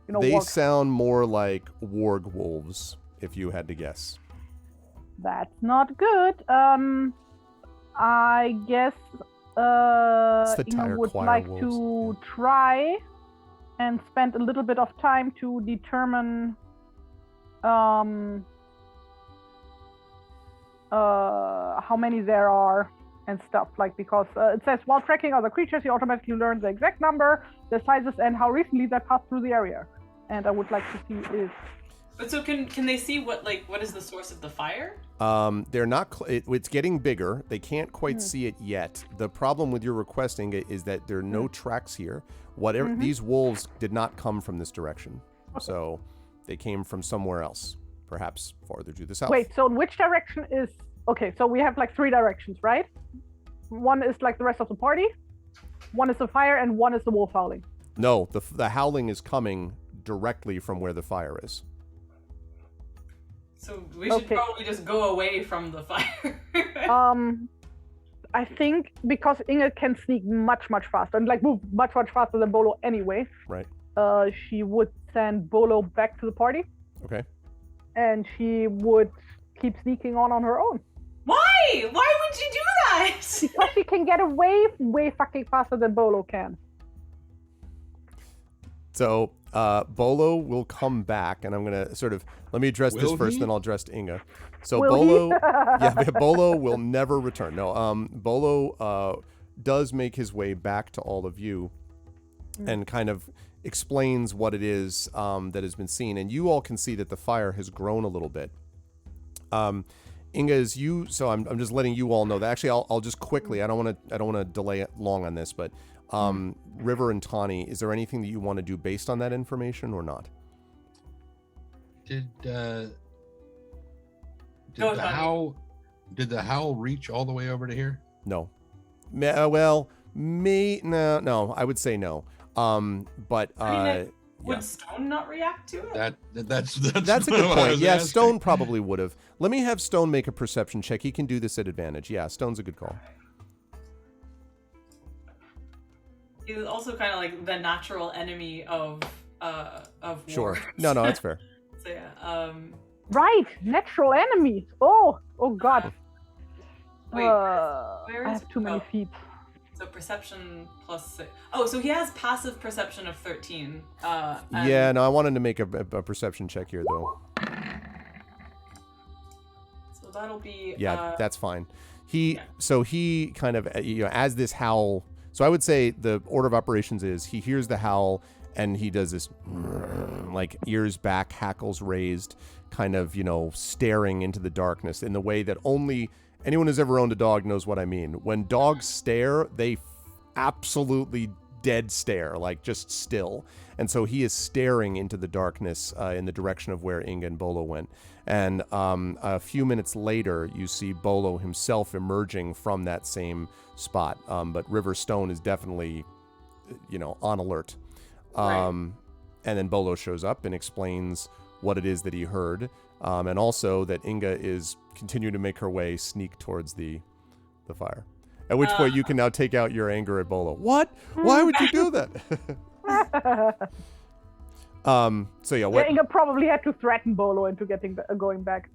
They wargs. sound more like warg wolves, if you had to guess. That's not good. I guess the Inga tire would choir like wolves, to try and spend a little bit of time to determine how many there are and stuff, because it says while tracking other creatures you automatically learn the exact number, the sizes, and how recently they passed through the area. And I would like to see if But so can they see what is the source of the fire? They're not. It's getting bigger. They can't quite see it yet. The problem with your requesting it is that there are no tracks here. Whatever these wolves did not come from this direction, so they came from somewhere else, perhaps farther to the south. Wait, so which direction is... Okay, so we have like 3 directions, right? One is like the rest of the party, one is the fire, and one is the wolf howling. No, the howling is coming directly from where the fire is. So we should probably just go away from the fire. I think because Inga can sneak much faster and like move much faster than Bolo anyway. Right. She would send Bolo back to the party. Okay. And she would keep sneaking on her own. Why? Why would you do that? Because she can get away way fucking faster than Bolo can. So Bolo will come back, and I'm gonna let me address this first, then I'll address Inga. So Bolo will never return. No, Bolo does make his way back to all of you, and kind of explains what it is that has been seen, and you all can see that the fire has grown a little bit. Inga, is you? So I'm just letting you all know that. Actually, I'll just quickly. I don't want to delay it long on this, but. River and Tawny, is there anything that you want to do based on that information or not? Did the howl reach all the way over to here? No. No, I would say no. But would Stone not react to it? That's a good point. Yeah, asking. Stone probably would have. Let me have Stone make a perception check. He can do this at advantage. Yeah, Stone's a good call. He's also kind of like the natural enemy of war. Sure. No, that's fair. So yeah. Right, natural enemies. Oh God. Wait, where is I have too many feet. So perception +6. Oh, so he has passive perception of 13. Yeah, no, I wanted to make a perception check here though. So that'll be. Yeah, that's fine. So he kind of as this howl. So I would say the order of operations is he hears the howl and he does this like ears back, hackles raised, kind of, staring into the darkness in the way that only anyone who's ever owned a dog knows what I mean. When dogs stare, they absolutely dead stare, like just still. And so he is staring into the darkness in the direction of where Inga and Bolo went. And a few minutes later, you see Bolo himself emerging from that same spot. But River Stone is definitely, on alert. Right. And then Bolo shows up and explains what it is that he heard. And also that Inga is continuing to make her way, sneak towards the fire. At which point you can now take out your anger at Bolo. What? Why would you do that? So yeah, what? Inga probably had to threaten Bolo into going back.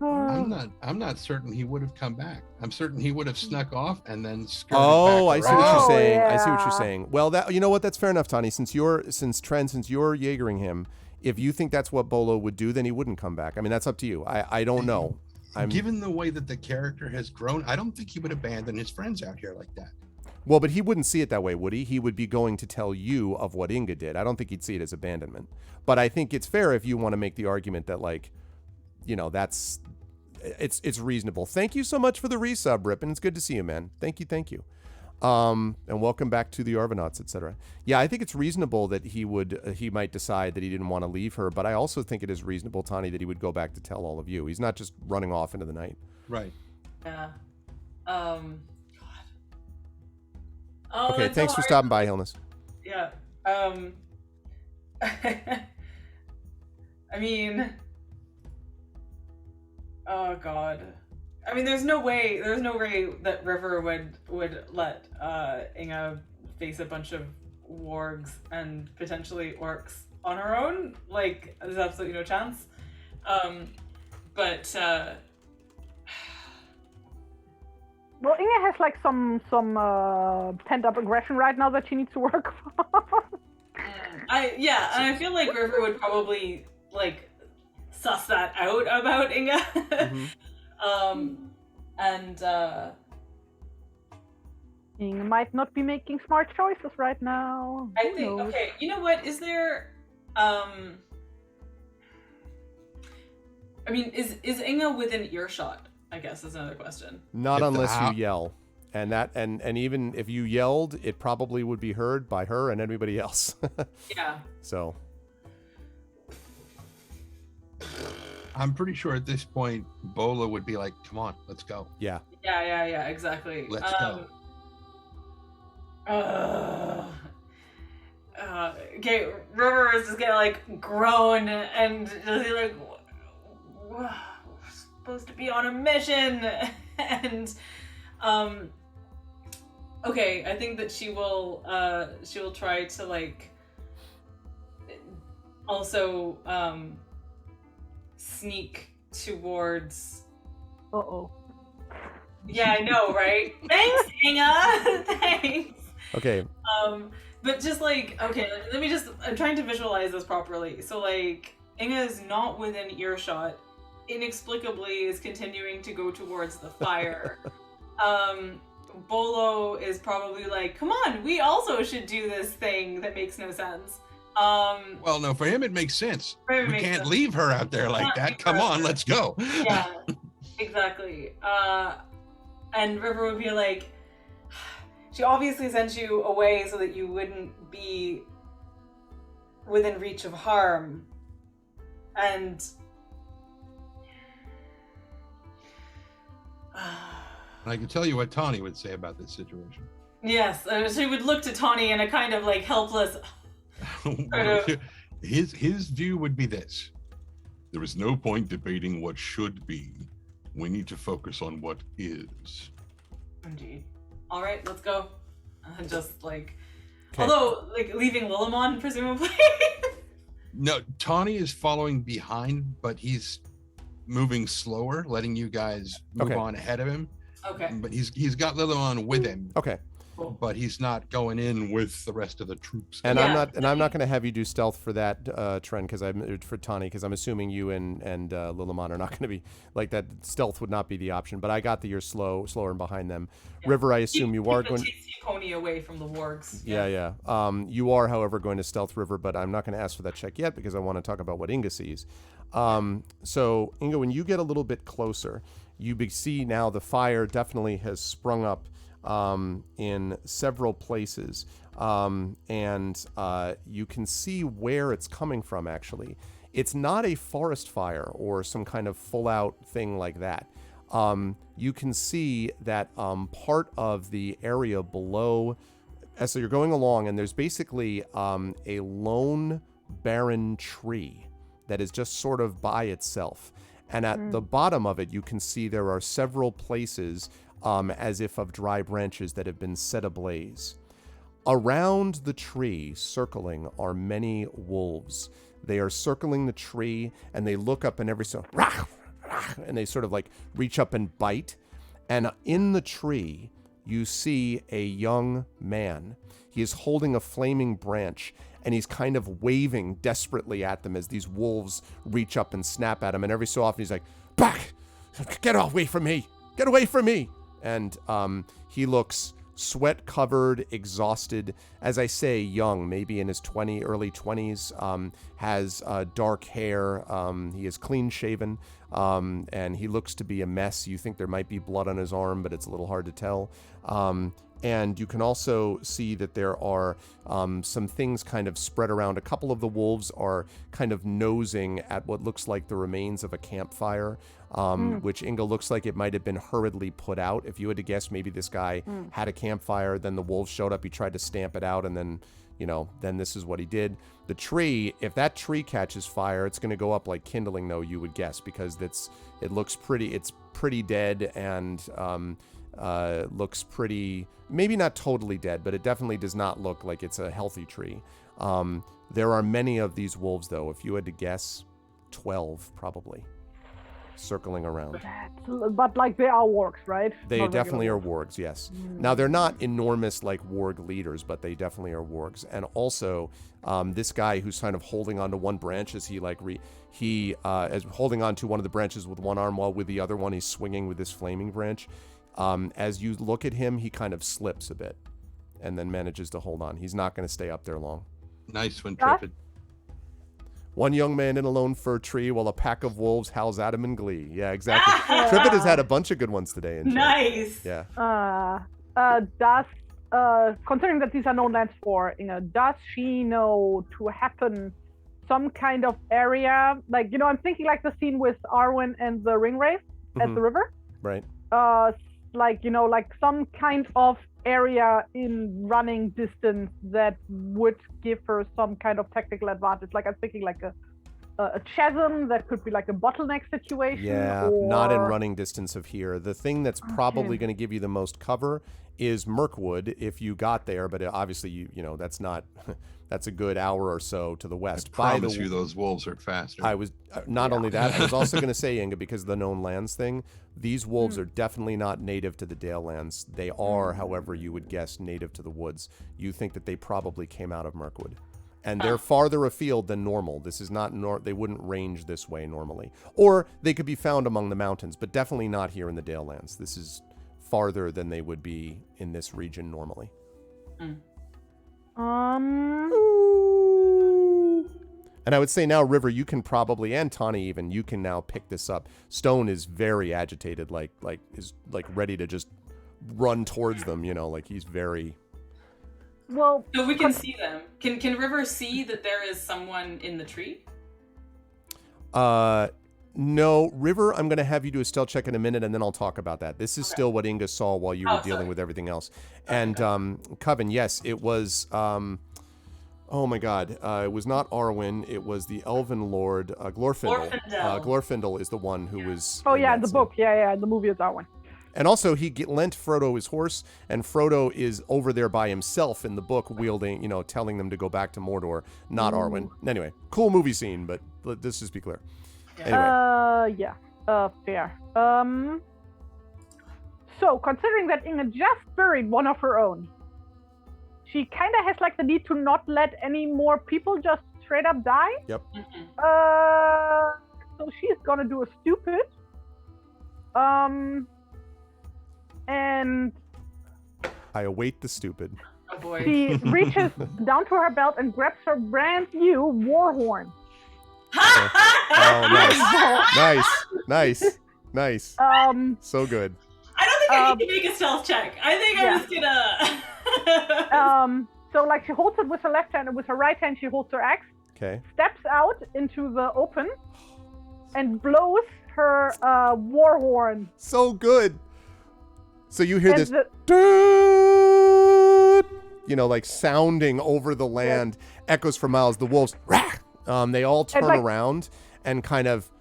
I'm not certain he would have come back. I'm certain he would have snuck off and then skirted back I see what you're saying. Yeah. I see what you're saying. Well, that that's fair enough, Tani. Since you're Jaegering him, if you think that's what Bolo would do, then he wouldn't come back. I mean, that's up to you. I don't know. Given the way that the character has grown, I don't think he would abandon his friends out here like that. Well, but he wouldn't see it that way, would he? He would be going to tell you of what Inga did. I don't think he'd see it as abandonment. But I think it's fair if you want to make the argument that, it's reasonable. Thank you so much for the resub, Rip, and it's good to see you, man. Thank you. And welcome back to the Arvanauts, etc. Yeah, I think it's reasonable that he might decide that he didn't want to leave her, but I also think it is reasonable, Tani, that he would go back to tell all of you. He's not just running off into the night. Right. Yeah. Okay, thanks for stopping by, Hilness. Yeah. I mean, oh God. I mean, there's no way that River would let Inga face a bunch of wargs and potentially orcs on her own. Like, there's absolutely no chance. Well, Inga has like some pent-up aggression right now that she needs to work on. And I feel like River would probably like suss that out about Inga. Mm-hmm. Inga might not be making smart choices right now. I think, okay, you know what, is there I mean, is Inga within earshot? I guess is another question. Not If the unless you hou- yell. And even if you yelled, it probably would be heard by her and anybody else. Yeah. So I'm pretty sure at this point, Bola would be like, "Come on, let's go." yeah. Yeah, exactly. Let's go. Okay, River is just gonna like groan and just be like, we're supposed to be on a mission, and okay, I think that she will try to like also sneak towards. Uh-oh. Yeah, I know, right? Thanks, Inga. Thanks. Okay. But just like, okay, let me just, I'm trying to visualize this properly. So like, Inga is not within earshot, inexplicably is continuing to go towards the fire. Bolo is probably like, come on, we also should do this thing that makes no sense. Well, no, for him it makes sense. For him it We makes can't sense. leave her out there like Not that. leave Come her out on, there. let's go. Yeah, exactly. And River would be like, she obviously sent you away so that you wouldn't be within reach of harm. And I can tell you what Tawny would say about this situation. yes, she would look to Tawny in a kind of like helpless. His view would be this: there is no point debating what should be. We need to focus on what is. Indeed. All right, let's go. Just like, 'Kay. although like leaving Lillimon presumably. No, Tawny is following behind, but he's moving slower, letting you guys move Okay. on ahead of him. Okay. But he's got Lillimon with him, Okay. Cool. but he's not going in with the rest of the troops. And Yeah. I'm not going to have you do stealth for that trend for Tawny because I'm assuming you and Lillimon are not going to be like that. Stealth would not be the option. But I got that you're slower and behind them. Yeah. River, I assume you are Keep going. the tasty pony away from the wargs. Yeah. You are, however, going to stealth River, but I'm not going to ask for that check yet because I want to talk about what Inga sees. So Inga, when you get a little bit closer, you see now the fire definitely has sprung up in several places, and you can see where it's coming from. Actually, it's not a forest fire or some kind of full-out thing like that. You can see that part of the area below. So you're going along, and there's basically a lone barren tree that is just sort of by itself. And at the bottom of it, you can see there are several places as if of dry branches that have been set ablaze. Around the tree, circling, are many wolves. They are circling the tree, and they look up and every so, and they sort of like reach up and bite. And in the tree, you see a young man. He is holding a flaming branch, and he's kind of waving desperately at them as these wolves reach up and snap at him. And every so often he's like, back, get away from me, get away from me. And he looks sweat-covered, exhausted. As I say, young, maybe in his early 20s, has dark hair. He is clean-shaven, and he looks to be a mess. You think there might be blood on his arm, but it's a little hard to tell. And you can also see that there are some things kind of spread around. A couple of the wolves are kind of nosing at what looks like the remains of a campfire, which Inga looks like it might have been hurriedly put out. If you had to guess, maybe this guy had a campfire, then the wolves showed up, he tried to stamp it out, and then, then this is what he did. The tree, if that tree catches fire, it's going to go up like kindling, though, you would guess, because it's pretty dead and looks pretty, maybe not totally dead, but it definitely does not look like it's a healthy tree. There are many of these wolves, though. If you had to guess, 12 probably circling around. But like they are wargs, right? They Not definitely are regular wargs, yes. Now, they're not enormous like warg leaders, but they definitely are wargs. And also, this guy who's kind of holding onto one branch as he is holding onto one of the branches with one arm while with the other one he's swinging with this flaming branch. As you look at him, he kind of slips a bit and then manages to hold on. He's not going to stay up there long. Nice one, Triffid. One young man in a lone fir tree while a pack of wolves howls at him in glee. Yeah, exactly. Trippet has had a bunch of good ones today. In chat. Nice. Yeah. Considering that these are known lands for Inga, does she know to happen some kind of area? Like, I'm thinking like the scene with Arwen and the ringwraith at the river. Right. Like some kind of area in running distance that would give her some kind of technical advantage. Like, I'm thinking like a chasm that could be like a bottleneck situation. Yeah, or... not in running distance of here. The thing that's probably going to give you the most cover is Mirkwood if you got there, but obviously you that's not that's a good hour or so to the west. I promise you those wolves are faster. I was not only that, I was also going to say, Inga, because of the known lands thing, these wolves are definitely not native to the Dale lands. They are, however, you would guess, native to the woods. You think that they probably came out of Mirkwood. And they're farther afield than normal. This is not they wouldn't range this way normally. Or they could be found among the mountains, but definitely not here in the Dale lands. This is farther than they would be in this region normally. And I would say now, River, you can probably, and Tawny even, you can now pick this up. Stone is very agitated, is ready to just run towards them, like he's very... Well, so we can see them. Can River see that there is someone in the tree? No, River, I'm going to have you do a stealth check in a minute, and then I'll talk about that. This is still what Inga saw while you were dealing with everything else. And Coven, yes, it was... oh my God! It was not Arwen. It was the Elven Lord, Glorfindel. Glorfindel is the one who was. Oh yeah, the book. Yeah, the movie is Arwen. And also, he lent Frodo his horse, and Frodo is over there by himself in the book, wielding, telling them to go back to Mordor, not Arwen. Anyway, cool movie scene, but let's just be clear. Anyway. Fair. So, considering that Inga just buried one of her own, she kind of has like the need to not let any more people just straight up die. Yep. So she's gonna do a stupid. And I await the stupid. Oh boy. She reaches down to her belt and grabs her brand new war horn. Oh, nice. So good. I don't think I need to make a stealth check. I think I'm just gonna. So like she holds it with her left hand, and with her right hand she holds her axe. Okay. Steps out into the open, and blows her war horn. So good. So you hear this, like sounding over the land, echoes for miles. The wolves, they all turn around and kind of,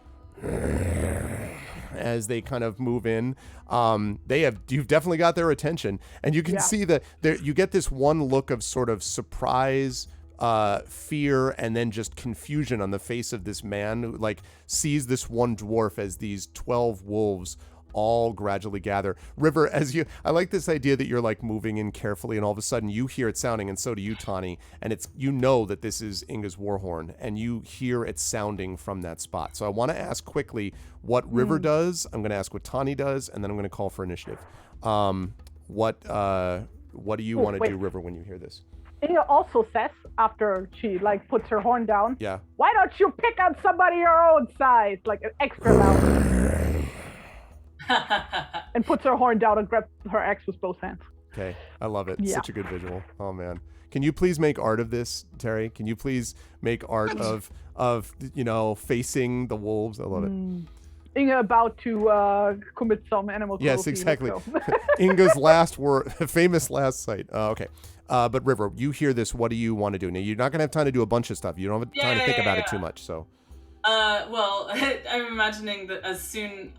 as they kind of move in, you've definitely got their attention, and you can see that you get this one look of sort of surprise, fear, and then just confusion on the face of this man who sees this one dwarf as these 12 wolves all gradually gather. River, I like this idea that you're moving in carefully, and all of a sudden you hear it sounding, and so do you, Tawny, and it's, that this is Inga's warhorn, and you hear it sounding from that spot. So I want to ask quickly what River does. I'm going to ask what Tawny does, and then I'm going to call for initiative. What do you want to do, River, when you hear this? Inga also says, after she puts her horn down, yeah, why don't you pick on somebody your own size, extra loud. And puts her horn down and grabs her axe with both hands. Okay, I love it. Yeah. Such a good visual. Oh man, can you please make art of this, Terry? Can you please make art of facing the wolves? I love it. Inga about to commit some animal cruelty. Yes, exactly. Inga's famous last sight. Okay, but River, you hear this. What do you want to do? Now you're not gonna have time to do a bunch of stuff. You don't have time to think about it too much. So. Well, I'm imagining that as soon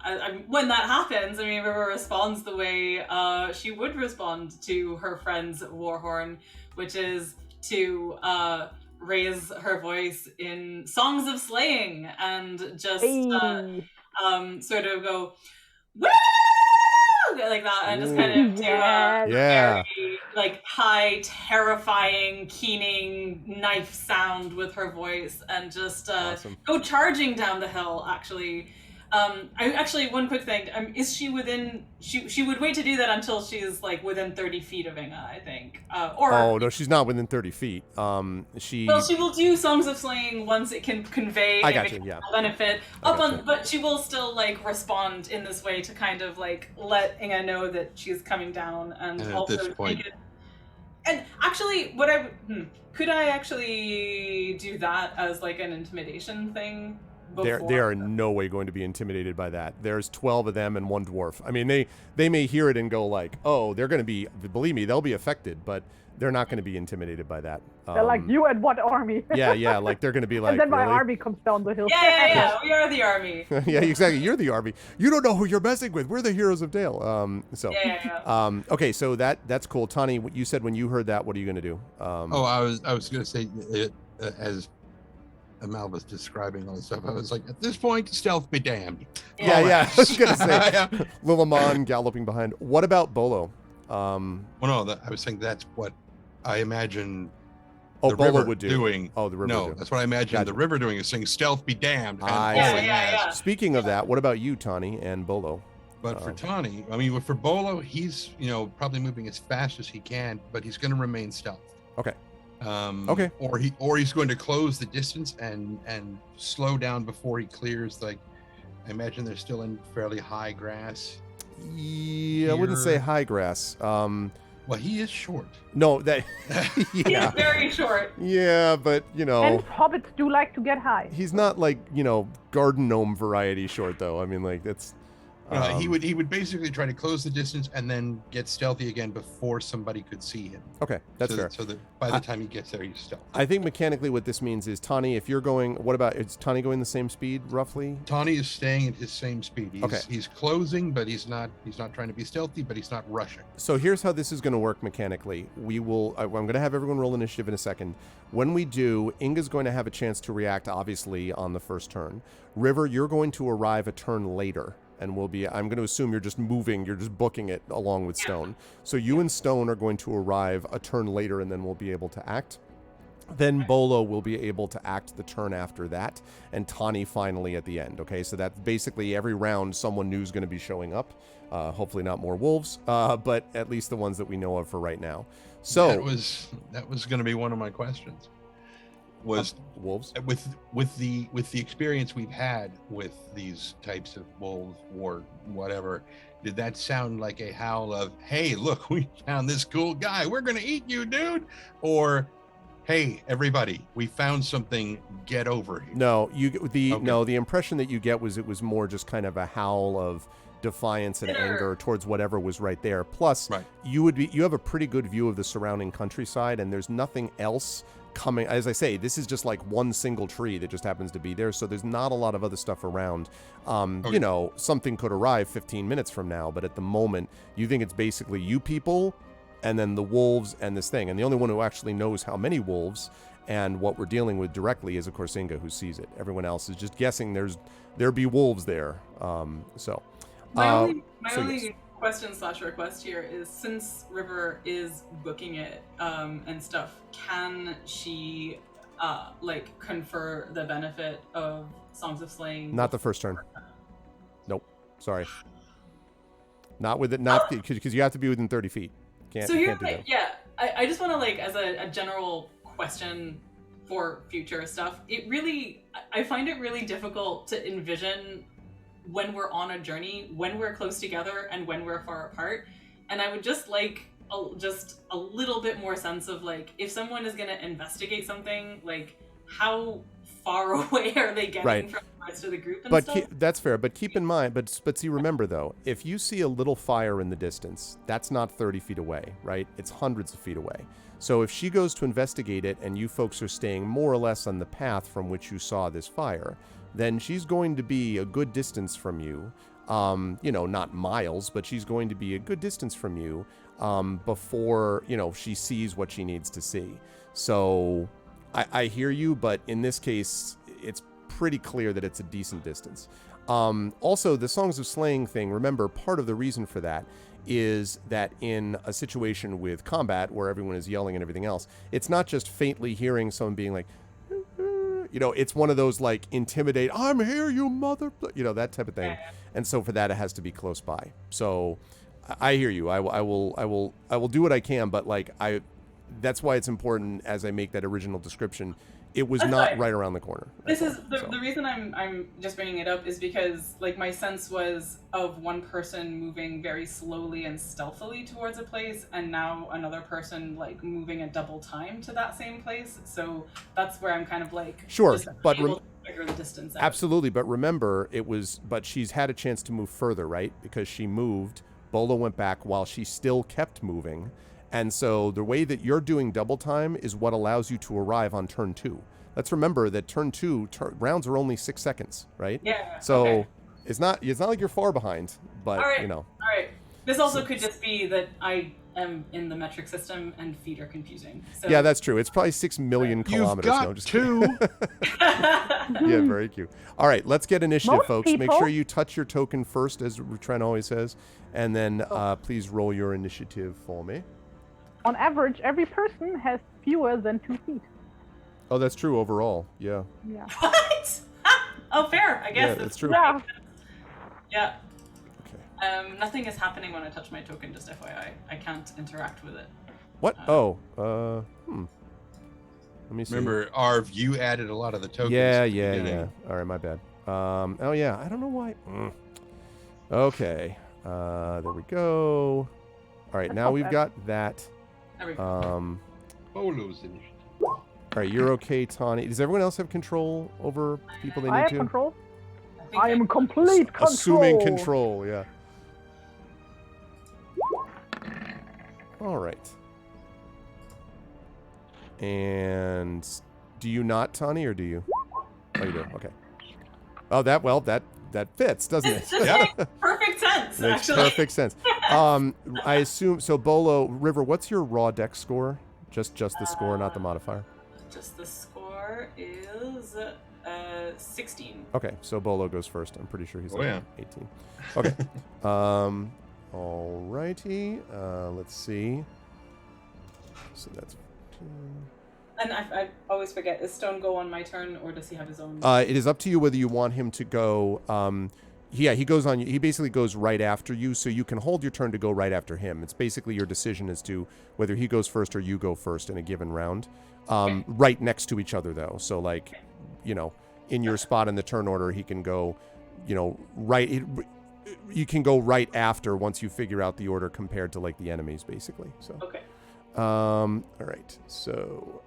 when that happens, River responds the way she would respond to her friend's warhorn, which is to raise her voice in songs of slaying and just sort of go, woo! Like that, and just kind of do a very high, terrifying, keening knife sound with her voice, and just go charging down the hill, actually. One quick thing. Is she within? She would wait to do that until she's like within 30 feet of Inga, I think. Oh no, she's not within 30 feet. Well, she will do Songs of Slaying once it can convey I a got you, yeah. benefit. Gotcha. But she will still like respond in this way to kind of like let Inga know that she's coming down, and also at this point, make it. And actually, could I actually do that as like an intimidation thing? They are in no way going to be intimidated by that. There's 12 of them and one dwarf. I mean, they may hear it and go like, oh, they're going to be, believe me, they'll be affected, but they're not going to be intimidated by that. They're like, you and what army? yeah, like they're going to be like, and then my really? army comes down the hill. Yeah, we are the army. Yeah, exactly. You're the army. You don't know who you're messing with. We're the heroes of Dale. Okay, so that's cool. Tani, you said when you heard that, what are you going to do? I was going to say, as Amal was describing all this stuff, I was like, at this point, stealth be damned. Yeah. I was going to say, Lilamon galloping behind. What about Bolo? I was saying that's what I imagine the Bolo river would do. Doing. Oh, the river. No, that's what I imagine the river doing, is saying stealth be damned. Yeah. Speaking of that, what about you, Tani and Bolo? But for Tani, I mean, for Bolo, he's probably moving as fast as he can, but he's going to remain stealth. Okay. Okay. Or he's going to close the distance and slow down before he clears. Like, I imagine they're still in fairly high grass. Yeah, I wouldn't say high grass. Well, he is short. No, that. Yeah. He's very short. Yeah, but And hobbits do like to get high. He's not like garden gnome variety short though. I mean, like that's. He would basically try to close the distance and then get stealthy again before somebody could see him. Okay, that's fair. So that by the time he gets there, he's stealthy. I think mechanically what this means is, Tani, if you're going, is Tani going the same speed roughly? Tani is staying at his same speed. Okay. He's closing, but he's not trying to be stealthy, but he's not rushing. So here's how this is going to work mechanically. I'm going to have everyone roll initiative in a second. When we do, Inga's going to have a chance to react, obviously, on the first turn. River, you're going to arrive a turn later. And I'm going to assume you're just booking it along with Stone. So you and Stone are going to arrive a turn later, and then we'll be able to act. Then Bolo will be able to act the turn after that, and Tani finally at the end. Okay, so that's basically every round someone new is going to be showing up. Hopefully not more wolves, but at least the ones that we know of for right now. So that was going to be one of my questions. Was wolves with the experience we've had with these types of wolves or whatever, did that sound like a howl of, hey, look, we found this cool guy, we're gonna eat you, dude? Or, hey, everybody, we found something, get over here? No, the impression that you get was it was more just kind of a howl of defiance and anger towards whatever was right there. Plus, you have a pretty good view of the surrounding countryside, and there's nothing else coming. As I say, this is just like one single tree that just happens to be there, so there's not a lot of other stuff around. Something could arrive 15 minutes from now, but at the moment you think it's basically you people and then the wolves and this thing, and the only one who actually knows how many wolves and what we're dealing with directly is of course Inga, who sees it. Everyone else is just guessing there be wolves there. My only question/request here is, since River is booking it and stuff, can she confer the benefit of Songs of Slaying? Not the first turn. Nope. Sorry. Not with it. Not because you have to be within 30 feet. Can't do that. Yeah. I just want to as a general question for future stuff. I find it really difficult to envision when we're on a journey, when we're close together, and when we're far apart. And I would just like just a little bit more sense of if someone is going to investigate something, how far away are they getting from the rest of the group and stuff? That's fair, but keep in mind, but see, remember though, if you see a little fire in the distance, that's not 30 feet away, right? It's hundreds of feet away. So if she goes to investigate it and you folks are staying more or less on the path from which you saw this fire, then she's going to be a good distance from you. Not miles, but she's going to be a good distance from you before, she sees what she needs to see. So I hear you, but in this case, it's pretty clear that it's a decent distance. Also, the Songs of Slaying thing, remember, part of the reason for that is that in a situation with combat where everyone is yelling and everything else, it's not just faintly hearing someone being like, it's one of those like intimidate. I'm here, you mother. That type of thing. Yeah. And so for that, it has to be close by. So I hear you. I will do what I can. But like that's why it's important as I make that original description. It was That's not right. right around the corner. This is the reason I'm just bringing it up is because like my sense was of one person moving very slowly and stealthily towards a place, and now another person like moving a double time to that same place. So that's where I'm kind of like Sure, just but able to figure the distance out. Absolutely, but remember, but she's had a chance to move further, right? Because she moved, Bolo went back while she still kept moving. And so the way that you're doing double time is what allows you to arrive on turn 2. Let's remember that turn 2 rounds are only 6 seconds, right? Yeah. So okay. it's not like you're far behind, but All right. All right. This also could just be that I am in the metric system and feet are confusing. So yeah, that's true. It's probably 6 million kilometers. You've got No, just 2. Yeah, very cute. All right, let's get initiative, Most folks. Make people- sure you touch your token first, as Trent always says, and then please roll your initiative for me. On average, every person has fewer than 2 feet. Oh, that's true overall. Yeah. Yeah. What? Oh, fair. I guess Yeah, that's true. Yeah. Yeah. Okay. Nothing is happening when I touch my token. Just FYI, I can't interact with it. What? Let me see. Remember, Arv, you added a lot of the tokens. Yeah. at the beginning. All right, my bad. Oh yeah, I don't know why. Okay. There we go. All right, That's now not we've bad. got that. There we go. Polo's initiative. All right, you're okay, Tawny. Does everyone else have control over people they I need have to? control. think I am complete control. Assuming control, yeah. All right. And do you not, Tawny, or do you? Oh, you do. Okay. Oh, that fits, doesn't it? It just makes perfect sense. Makes Actually, perfect sense. I assume so. Bolo, River, what's your raw dex score? Just the score, not the modifier. just the score is 16. Okay, so Bolo goes first. I'm pretty sure he's Oh, like yeah. 18. Okay. Alrighty. Let's see. So that's 14. And I always forget, is Stone go on my turn, or does he have his own? It is up to you whether you want him to go. He goes on. He basically goes right after you, so you can hold your turn to go right after him. It's basically your decision as to whether he goes first or you go first in a given round. Okay. Right next to each other, though. So, like, in your spot in the turn order, he can go, right. You can go right after once you figure out the order compared to like the enemies, basically. So. Okay. All right. So,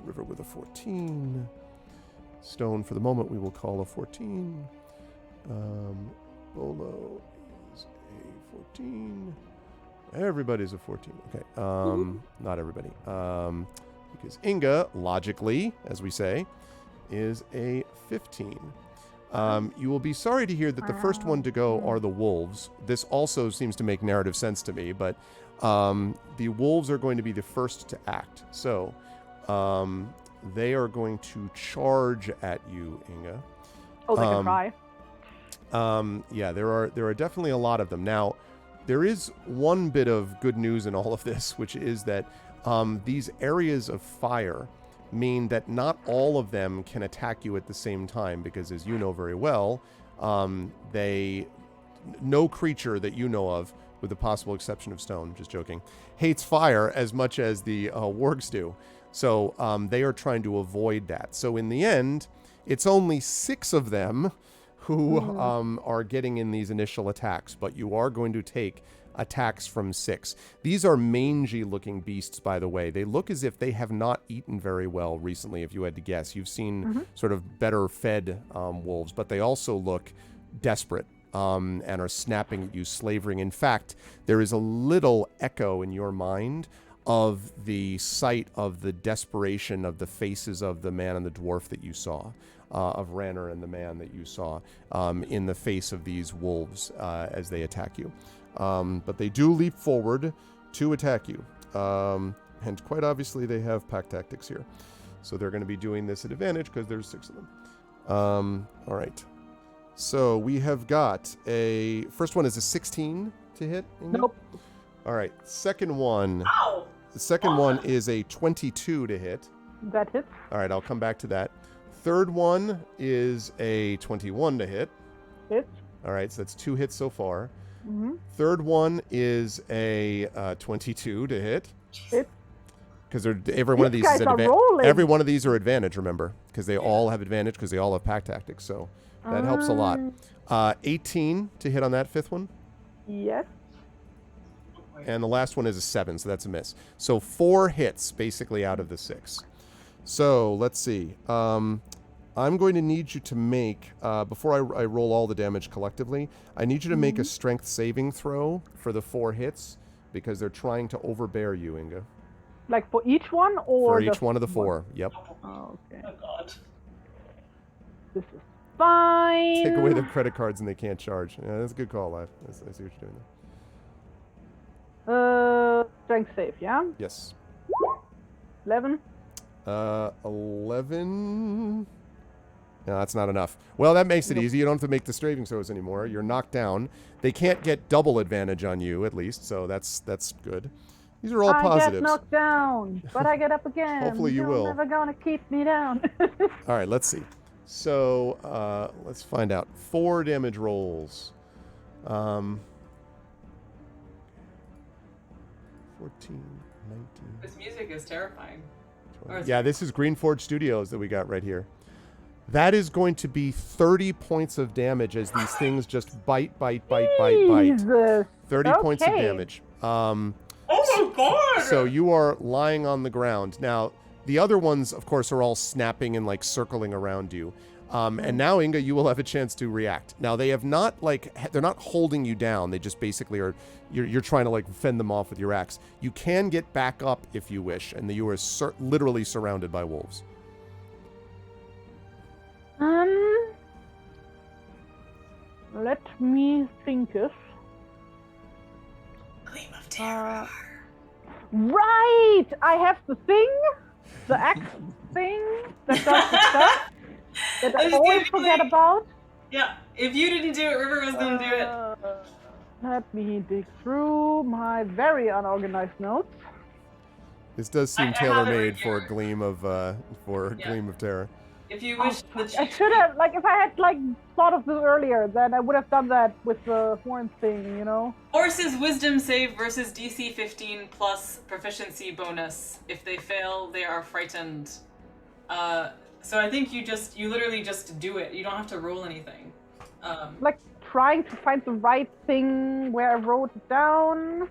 River with a 14. Stone, for the moment, we will call a 14. Bolo is a 14. Everybody's a 14. Okay. Not everybody. Because Inga, logically, as we say, is a 15. You will be sorry to hear that the first one to go are the wolves. This also seems to make narrative sense to me, but the wolves are going to be the first to act. So they are going to charge at you, Inga. Oh, they can try. Yeah, there are definitely a lot of them. Now, there is one bit of good news in all of this, which is that these areas of fire mean that not all of them can attack you at the same time, because as you know very well, no creature that you know of, with the possible exception of Stone, just joking, hates fire as much as the wargs do. So they are trying to avoid that. So in the end, it's only 6 of them who are getting in these initial attacks, but you are going to take attacks from 6. These are mangy-looking beasts, by the way. They look as if they have not eaten very well recently, if you had to guess. You've seen sort of better-fed wolves, but they also look desperate and are snapping at you, slavering. In fact, there is a little echo in your mind of the sight of the desperation of the faces of the man and the dwarf that you saw, of Ranner and the man that you saw in the face of these wolves as they attack you. But they do leap forward to attack you. And quite obviously they have pack tactics here. So they're going to be doing this at advantage because there's 6 of them. All right. So we have got first one is a 16 to hit. Inga? Nope. All right. Second one. Ow! The second one is a 22 to hit. That hits. All right. I'll come back to that. Third one is a 21 to hit. Hit. All right, so that's 2 hits so far. Mm-hmm. Third one is a 22 to hit. Hit. Because every one of these guys is are rolling. every one of these are advantage, remember? Because they all have advantage because they all have pack tactics. So that helps a lot. 18 to hit on that fifth one. Yes. And the last one is a 7, so that's a miss. So 4 hits basically out of the 6. So let's see. I'm going to need you to make, before I roll all the damage collectively, I need you to make a strength saving throw for the 4 hits because they're trying to overbear you, Inga. Like for each one, or for each one of the 4. Yep. Oh, okay. Oh God. This is fine. Take away their credit cards and they can't charge. Yeah, that's a good call, Live. I see what you're doing there. Strength save, yeah. Yes. 11. 11. No, that's not enough. Well, that makes it easy. You don't have to make the saving throws anymore. You're knocked down. They can't get double advantage on you, at least, so that's good. These are all positives. I get knocked down, but I get up again. Hopefully you will. You're never gonna keep me down. All right, let's see. So let's find out. 4 damage rolls. 14, 19. This music is terrifying. 20. Yeah, this is Greenforge Studios that we got right here. That is going to be 30 points of damage as these things just bite. Jesus. 30 points of damage. Oh my God! So you are lying on the ground. Now, the other ones, of course, are all snapping and like circling around you. And now, Inga, you will have a chance to react. Now, they have not they're not holding you down. They just basically are, you're trying to like fend them off with your axe. You can get back up if you wish, and you are literally surrounded by wolves. Let me think of. Gleam of terror. Right! I have the thing, the axe thing that does the stuff that I always forget about. Yeah, if you didn't do it, River was going to do it. Let me dig through my very unorganized notes. This does seem I tailor-made right for a here. gleam of Gleam of Terror. If you wish I should have, like, if I had thought of this earlier, then I would have done that with the horn thing, you know. Horse's wisdom save versus DC 15 plus proficiency bonus. If they fail, they are frightened. So I think you literally just do it. You don't have to roll anything. Like trying to find the right thing where I wrote it down.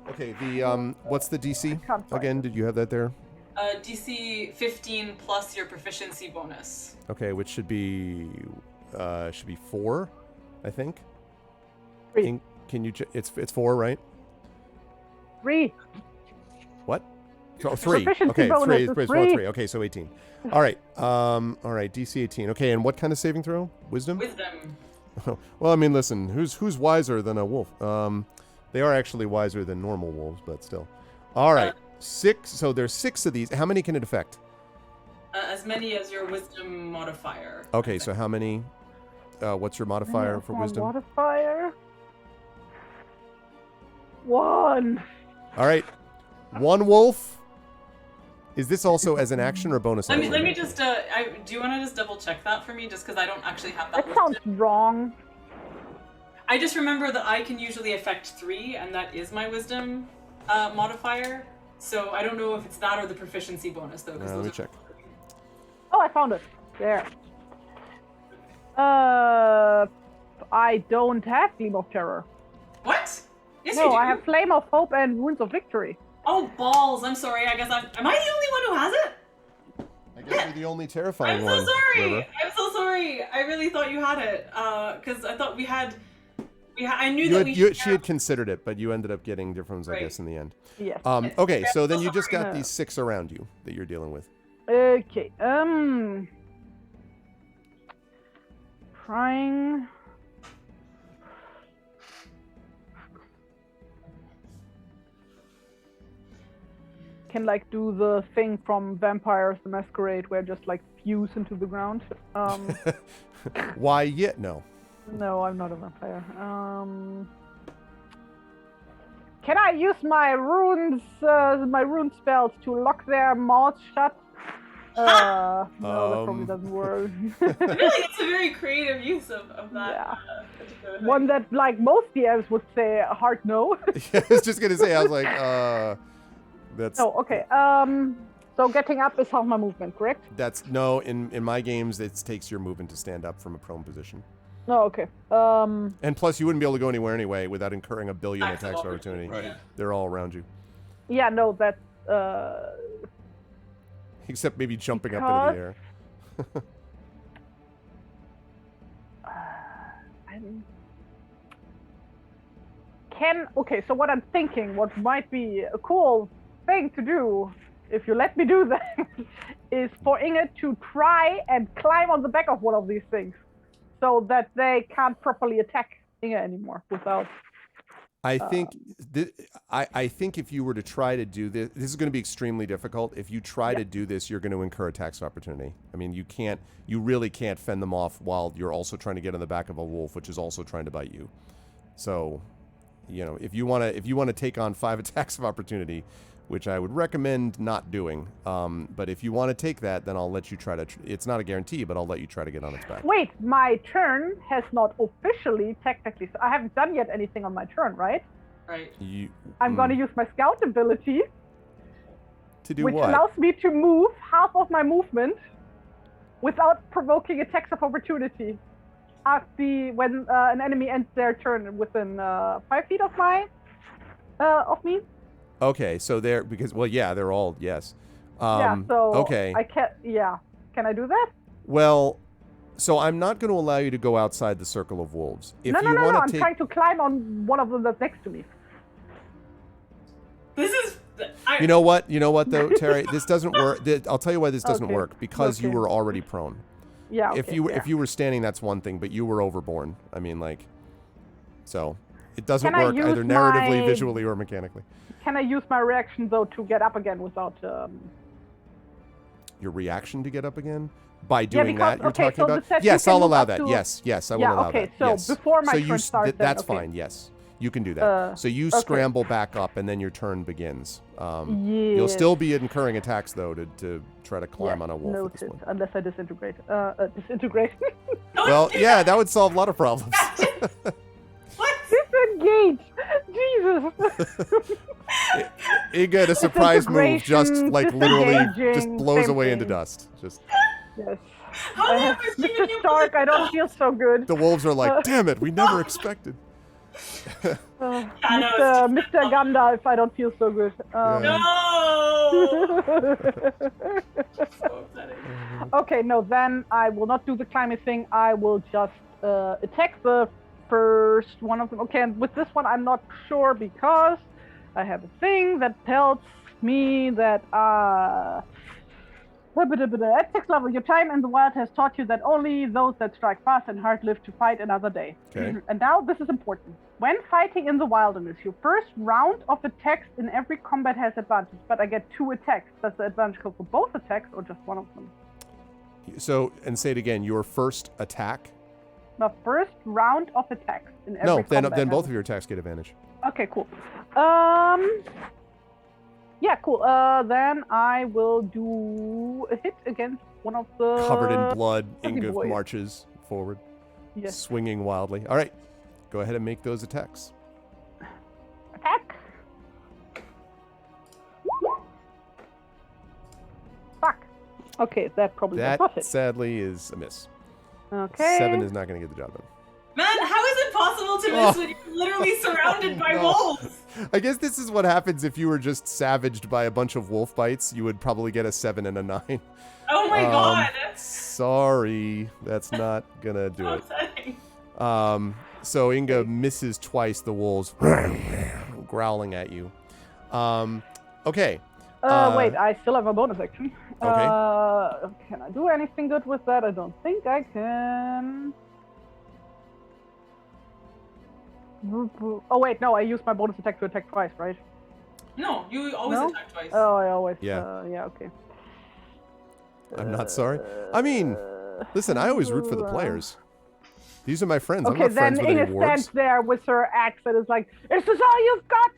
Okay, the what's the DC can't find again? Did you have that there? DC 15 plus your proficiency bonus. Okay, which should be 4, I think. 3. Can you? It's 4, right? 3. What? Oh, 3. Proficiency Okay, bonus 3. is 3. 3. Okay, so 18. All right. All right. DC 18. Okay, and what kind of saving throw? Wisdom. Wisdom. Well, I mean, listen. Who's wiser than a wolf? They are actually wiser than normal wolves, but still. All right. 6. So there's 6 of these. How many can it affect? As many as your wisdom modifier. Okay, so how many? What's your modifier for wisdom? Modifier. 1. All right. 1 wolf. Is this also as an action or bonus action? Let me just. Do you want to just double check that for me, just because I don't actually have that. That sounds wrong. I just remember that I can usually affect 3, and that is my wisdom modifier. So I don't know if it's that or the proficiency bonus though. Let me check. Oh, I found it. There. I don't have Gleam of Terror. What? Yes, No, you do. I have Flame of Hope and Wounds of Victory. Oh balls! I'm sorry. I guess am I the only one who has it? I guess you're the only terrifying I'm one. so sorry. River. I'm so sorry. I really thought you had it. Because I thought we had. I knew You that had, we. she had considered it, but you ended up getting different ones, I Right. guess, in the end. Yes. Okay, so then you just got sorry. these 6 around you that you're dealing with. Okay. Trying. Can do the thing from Vampires the Masquerade where just fuse into the ground. Why yet? No. No, I'm not a vampire. Can I use my runes, my rune spells to lock their mouths shut? No, that probably doesn't work. I feel like it's a very creative use of that Yeah. particular thing. One that, like, most DMs would say a hard no. I was just gonna say, I was like, that's Oh, okay. So getting up is half my movement, correct? that's no. In my games, it takes your movement to stand up from a prone position. No, okay. And plus, you wouldn't be able to go anywhere anyway without incurring a billion Acts of attacks of opportunity. Right. Yeah. They're all around you, Yeah, no, that's except maybe jumping up into the air. Okay, so what I'm thinking, what might be a cool thing to do, if you let me do that, is for Inge to try and climb on the back of one of these things, so that they can't properly attack Inge anymore without. I think I think if you were to try to do this, this is going to be extremely difficult. If you try to do this, you're going to incur attacks of opportunity. I mean, you really can't fend them off while you're also trying to get on the back of a wolf, which is also trying to bite you. So, you know, if you want to take on 5 attacks of opportunity, which I would recommend not doing. But if you want to take that, then I'll let you try to. It's not a guarantee, but I'll let you try to get on its back. Wait, my turn has not officially, technically, so I haven't done yet anything on my turn, right? Right. I'm going to use my scout ability, to do which what? allows me to move half of my movement without provoking attacks of opportunity. When an enemy ends their turn within 5 feet of of me. Okay, so they're they're all yes. Yeah, so okay. I can't. Yeah, can I do that? Well, so I'm not going to allow you to go outside the circle of wolves. If No. you want I'm to take, trying to climb on one of them that's next to me. This is. You know what though, Terry, this doesn't work. I'll tell you why this doesn't Okay. work, because you Okay. were already prone. Yeah. Okay, If you were standing, that's one thing, but you were overborne. I mean, like, so it doesn't Can I work use either narratively, my- visually, or mechanically. Can I use my reaction though to get up again without? Your reaction to get up again by doing because- that you're okay, talking so the about. set you Yes, can I'll move allow up that. to- Yes, I will Yeah, allow okay, that. so Yes. before my so turn you, starts then, that's okay. fine. Yes, you can do that. So you okay. scramble back up, and then your turn begins. You'll still be incurring attacks though to try to climb on a wolf at this Noted, point. unless I disintegrate. Disintegrate. Well, yeah, that would solve a lot of problems. What? Disengage. Jesus. Inga, at a surprise move, just Disintegration, like literally just disengaging, blows same away into thing. dust. Just Yes. How long has she been Mr. able Stark, to I do don't that? feel so good. the wolves are like, damn it, we never expected. I know, Mr. Gandalf, I don't feel so good. Yeah. No. So upsetting. Okay, no, then I will not do the climbing thing. I will just attack the first one of them. Okay, and with this one, I'm not sure because I have a thing that tells me that at 6th level, your time in the wild has taught you that only those that strike fast and hard live to fight another day. Okay. And now this is important. When fighting in the wilderness, your first round of attacks in every combat has advantage, but I get 2 attacks. Does the advantage go for both attacks or just one of them? So, and say it again. Your first attack. The first round of attacks in every No, combat. then both has- of your attacks get advantage. Okay, cool. Yeah, cool. Then I will do a hit against one of the Covered in blood, fuzzy Inga boys. marches forward, Yes. swinging wildly. All right, go ahead and make those attacks. Attack. Fuck. Okay, that probably That does not hit. sadly is a miss. Okay. 7 is not going to get the job done. Man, how is it possible to miss when you're literally surrounded by No. wolves? I guess this is what happens if you were just savaged by a bunch of wolf bites. You would probably get a 7 and a 9. Oh my god. Sorry, that's not gonna do So it. upsetting. So Inga misses twice the wolves growling at you. Okay. Wait, I still have a bonus action. Okay. Can I do anything good with that? I don't think I can. Oh wait, no, I used my bonus attack to attack twice, right? No, you always No? attack twice. Oh, I always. Yeah. Yeah. Okay. I'm not sorry. I mean, listen, I always root for the players. These are my friends. Okay, I'm not then friends with any Inge stands wargs. there with her axe and is like, "Is this all you've got?"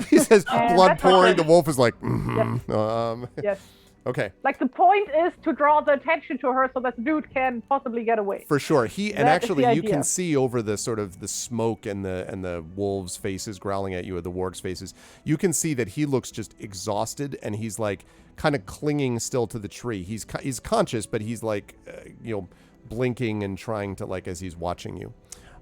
He says, And blood that's pouring. okay. The wolf is like, mm-hmm. Yes. Okay. Like, the point is to draw the attention to her so that the dude can possibly get away. For sure. And That is actually the you can idea. see over the sort of the smoke and the wolves' faces growling at you, or the wargs' faces. You can see that he looks just exhausted, and he's like kind of clinging still to the tree. He's conscious, but he's like blinking and trying to, like, as he's watching you.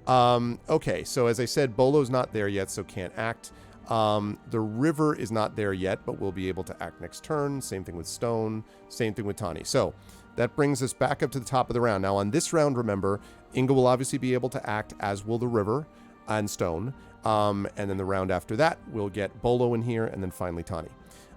Okay, so as I said, Bolo's not there yet, so can't act. The river is not there yet, but we'll be able to act next turn. Same thing with Stone. Same thing with Tani. So that brings us back up to the top of the round. Now on this round, remember, Inga will obviously be able to act, as will the river and Stone. And then the round after that, we'll get Bolo in here, and then finally Tani.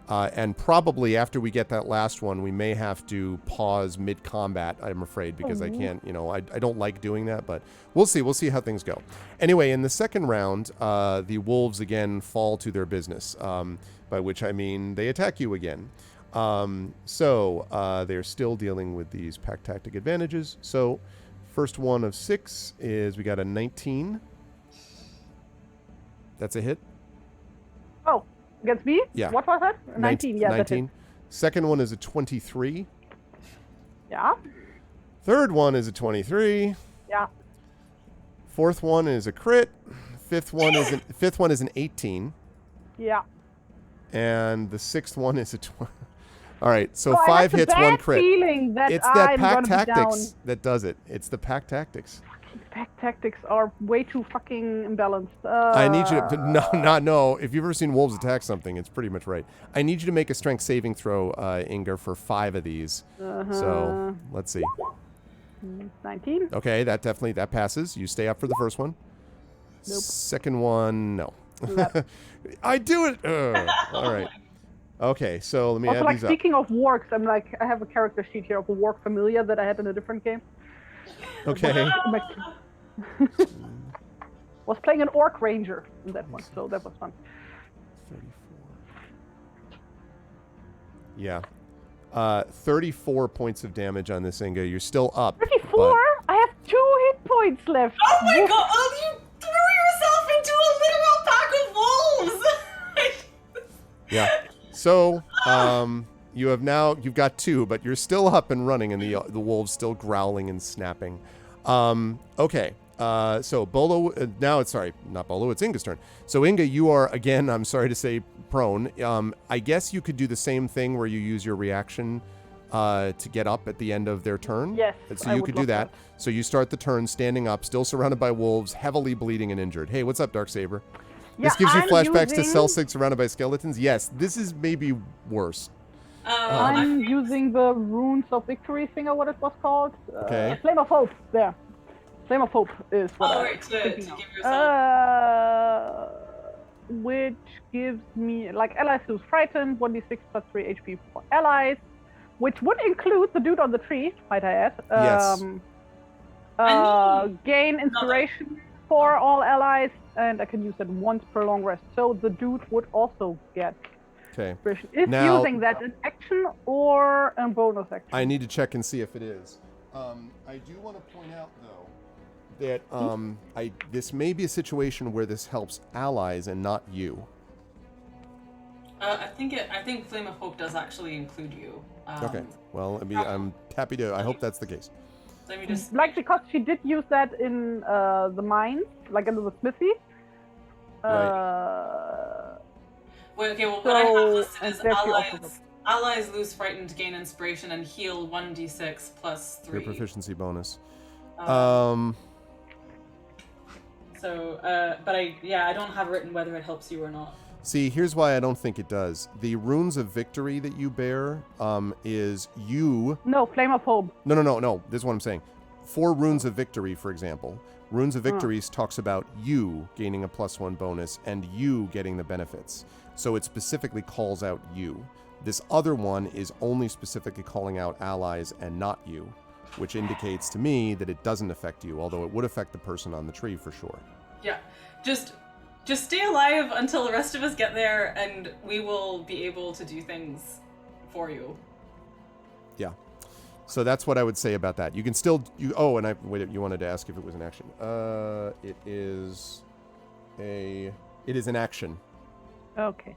And probably after we get that last one, we may have to pause mid-combat, I'm afraid, because I can't, I don't like doing that, but we'll see. We'll see how things go. Anyway, in the second round, the wolves again fall to their business, by which I mean they attack you again. So they're still dealing with these pack tactic advantages. So first one of 6 is we got a 19. That's a hit. Oh. Against me? Yeah. What was that? 19. Yeah, 19. Second one is a 23. Yeah. Third one is a 23. Yeah. Fourth one is a crit. Fifth one is an 18. Yeah. And the sixth one is a 20. All right, so I 5 have hits, the 1 bad crit. feeling that It's that I'm pack gonna be tactics down. that does it. It's the pack tactics. Pack tactics are way too fucking imbalanced. I need you to no. If you've ever seen wolves attack something, it's pretty much right. I need you to make a strength saving throw, Inga, for 5 of these. So let's see. 19. Okay, that passes. You stay up for the first one. Nope. Second one, no. Left. I do it. All right. Okay, so let me Also, add like, these up. speaking of wargs, I have a character sheet here of a warg familiar that I had in a different game. Okay. Was playing an orc ranger in that one, so that was fun. 34. Yeah. 34 points of damage on this Inga. You're still up. 34? but- I have 2 hit points left. Oh my god! Oh, you threw yourself into a literal pack of wolves! Yeah. So, you've got 2, but you're still up and running, and the wolves still growling and snapping. Okay. So Bolo, not Bolo, it's Inga's turn. So Inga, you are, again, I'm sorry to say, prone. I guess you could do the same thing where you use your reaction to get up at the end of their turn. Yes, So I you would could do love that. So you start the turn standing up, still surrounded by wolves, heavily bleeding and injured. Hey, what's up, Darksaber? This gives you I'm flashbacks to using- Celsic surrounded by skeletons? Yes, this is maybe worse. I'm using the Runes of Victory thing, or what it was called. Okay. Flame of Hope, there. Flame of Hope is what I'm right, to thinking give of. yourself... Which gives me, like, allies lose frightened, 1d6 plus 3 HP for allies, which would include the dude on the tree, might I add. Yes. Gain inspiration for all allies, and I can use that once per long rest. So the dude would also get Okay. inspiration. Is Now- using that an action or a bonus action? I need to check and see if it is. I do want to point out, though, that this may be a situation where this helps allies and not you. I think Flame of Hope does actually include you. Okay. Well, I'm happy to. I hope that's the case. Let me just... Like, because she did use that in the mines, like in the smithy. Wait, okay, well, what I have listed and is there's the opposite. allies lose frightened, gain inspiration, and heal 1d6 plus 3. Your proficiency bonus. So, but I don't have written whether it helps you or not. See, here's why I don't think it does. The runes of victory that you bear is you. No, Flame of Hope. No. This is what I'm saying. For runes of victory, for example, runes of victories talks about you gaining a +1 bonus and you getting the benefits. So it specifically calls out you. This other one is only specifically calling out allies and not you, which indicates to me that it doesn't affect you, although it would affect the person on the tree for sure. Yeah, just stay alive until the rest of us get there, and we will be able to do things for you. Yeah. So that's what I would say about that. You can still you wanted to ask if it was an action. It is an action. Okay.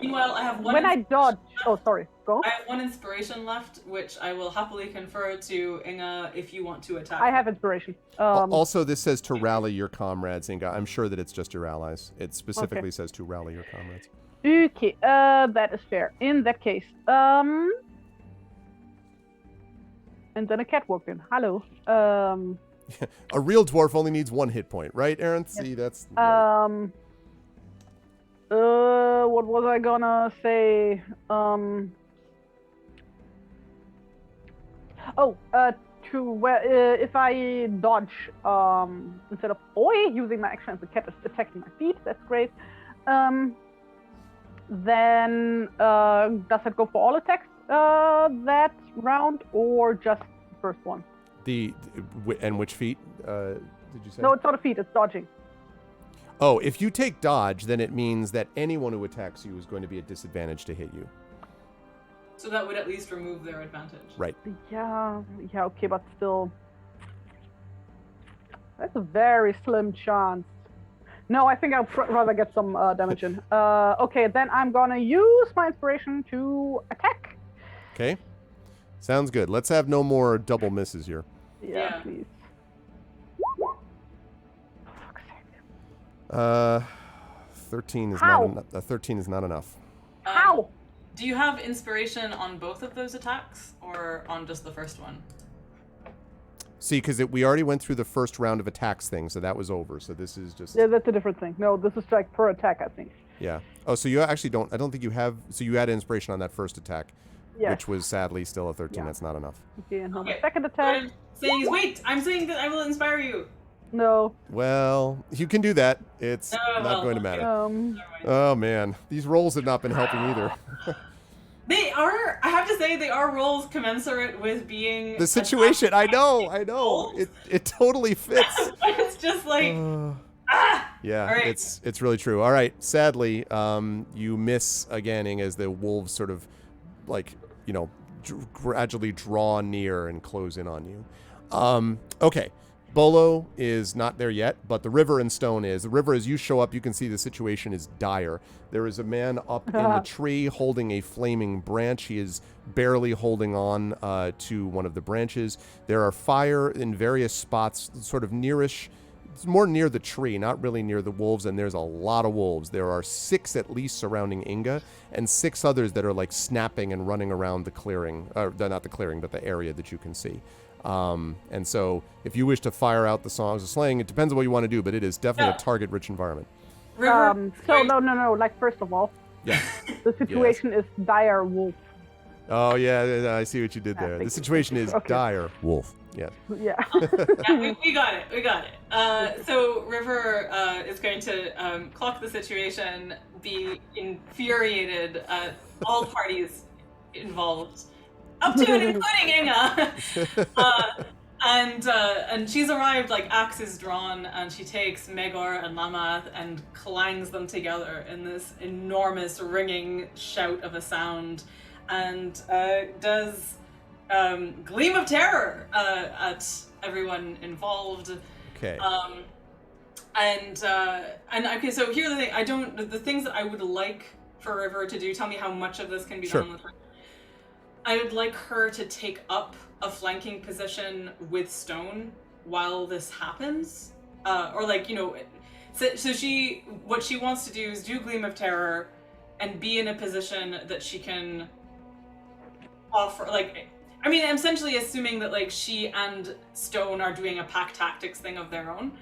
Meanwhile, I have one. When I dodge, oh sorry, go. I have one inspiration left, which I will happily confer to Inga if you want to attack. I have inspiration. Also, this says to rally your comrades, Inga. I'm sure that it's just your allies. It specifically says to rally your comrades. Okay, that is fair. In that case, and then a cat walked in. Hello. A real dwarf only needs 1 hit point, right, Aaron? Yes. See, that's. What was I gonna say? If I dodge, instead of using my action as the cat is attacking my feet, that's great. Then does it go for all attacks that round, or just the first one? And which feat did you say? No, it's not a feat, it's dodging. Oh, if you take dodge, then it means that anyone who attacks you is going to be at disadvantage to hit you. So that would at least remove their advantage. Right. Yeah, okay, but still. That's a very slim chance. No, I think I'll rather get some damage in. Okay, then I'm gonna use my inspiration to attack. Okay. Sounds good. Let's have no more double misses here. Yeah. Please. 13 is How? not 13 is not enough. How? Do you have inspiration on both of those attacks, or on just the first one? See, because we already went through the first round of attacks thing, so that was over. So this is just... Yeah, that's a different thing. No, this is like per attack, I think. Yeah. Oh, so you actually don't... I don't think you have... So you had inspiration on that first attack, which was sadly still a 13. Yeah. That's not enough. Okay, and on the second attack... What I'm saying is, wait! I'm saying that I will inspire you! No. Well, you can do that. It's not going to matter. Oh, man. These rolls have not been helping either. They are, I have to say, they are rolls commensurate with being... The situation, I know. It totally fits. It's just like... Yeah, All right. it's really true. All right, sadly, you miss again as the wolves sort of, like, gradually draw near and close in on you. Okay. Bolo is not there yet, but the river and Stone is. The river, as you show up, you can see the situation is dire. There is a man up in the tree holding a flaming branch. He is barely holding on to one of the branches. There are fire in various spots, sort of nearish. It's more near the tree, not really near the wolves, and there's a lot of wolves. There are 6 at least surrounding Inga, and 6 others that are like snapping and running around the clearing. Not the clearing, but the area that you can see. And so if you wish to fire out the songs of slaying, it depends on what you want to do, but it is definitely a target-rich environment. No. Like, first of all, Yeah. the situation is dire wolf. Oh, yeah, I see what you did there. The situation is dire wolf. Yeah. Yeah. Yeah, we got it. So River is going to clock the situation, be infuriated at all parties involved, up to and including Inga. And she's arrived, like, axe is drawn, and she takes Megor and Lamath and clangs them together in this enormous ringing shout of a sound, and does Gleam of Terror at everyone involved. Okay. And okay, so here's the thing. The things that I would like for River to do, tell me how much of this can be done with her. I would like her to take up a flanking position with Stone while this happens. Or like, so what she wants to do is do Gleam of Terror and be in a position that she can offer, like, I mean, I'm essentially assuming that, like, she and Stone are doing a pack tactics thing of their own,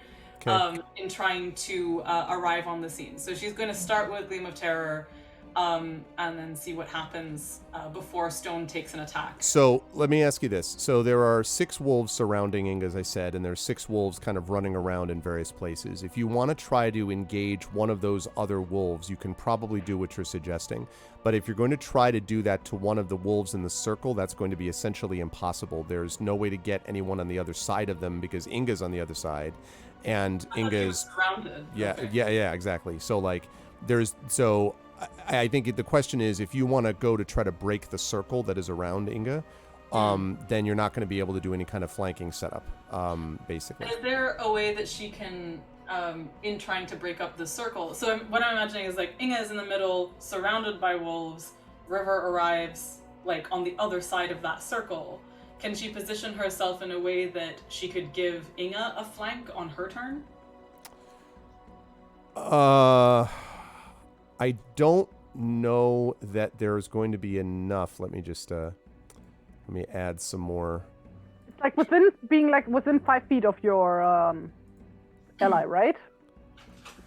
in trying to arrive on the scene. So she's going to start with Gleam of Terror, and then see what happens before Stone takes an attack. So let me ask you this. So there are 6 wolves surrounding Inga, as I said, and there's 6 wolves kind of running around in various places. If you want to try to engage one of those other wolves, you can probably do what you're suggesting. But if you're going to try to do that to one of the wolves in the circle, that's going to be essentially impossible. There's no way to get anyone on the other side of them because Inga's on the other side. And Inga's surrounded. Yeah, okay. yeah, exactly. So like I think the question is, if you want to go to try to break the circle that is around Inga, then you're not going to be able to do any kind of flanking setup, basically. Is there a way that she can in trying to break up the circle. So what I'm imagining is like Inga is in the middle, surrounded by wolves. River arrives like on the other side of that circle. Can she position herself in a way that she could give Inga a flank on her turn? I don't know that there's going to be enough. Let me just let me add some more. It's like within 5 feet of your ally, right?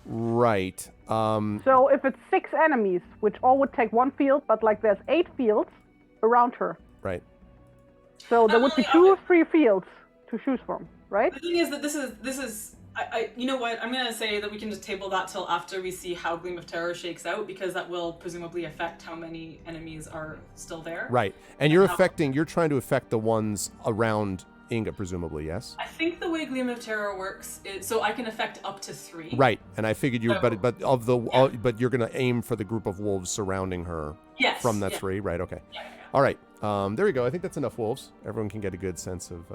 Right. So if it's 6 enemies, which all would take 1 field, but like there's 8 fields around her. Right. So there would be 2 or 3 fields to choose from, right? The thing is that this is you know what, I'm gonna say that we can just table that till after we see how Gleam of Terror shakes out, because that will presumably affect how many enemies are still there. Right. And you're trying to affect the ones around Inga, presumably, yes? I think the way Gleam of Terror works is so I can affect up to 3. Right. And I figured but you're gonna aim for the group of wolves surrounding her. Yes. From that 3, right? Okay. Yeah. All right. There we go. I think that's enough wolves. Everyone can get a good sense of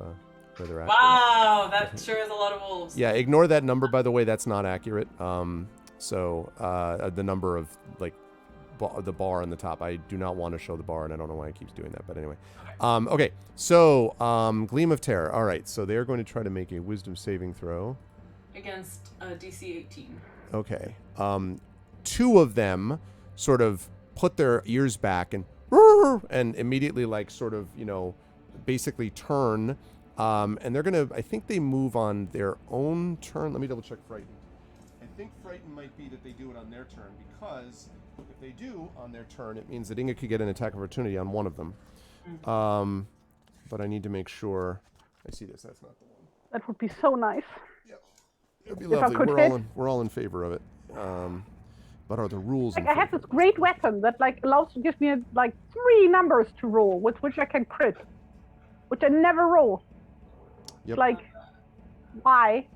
where they're at. Wow, that sure is a lot of wolves. Yeah, ignore that number, by the way. That's not accurate. So the number of, like, the bar on the top. I do not want to show the bar, and I don't know why it keeps doing that. But anyway. Okay, so Gleam of Terror. All right, so they're going to try to make a Wisdom saving throw. Against DC 18. Okay. 2 of them sort of put their ears back and immediately, like, sort of, basically turn. And they're going to, I think they move on their own turn. Let me double check Frighten. I think Frighten might be that they do it on their turn, because if they do on their turn, it means that Inga could get an attack opportunity on one of them. But I need to make sure. I see this. That's not the one. That would be so nice. Yep. It would be If I lovely. could We're all in favor of it. But are the rules? Like I have this great weapon that gives me like 3 numbers to roll, with which I can crit, which I never roll. Yep. Like, why?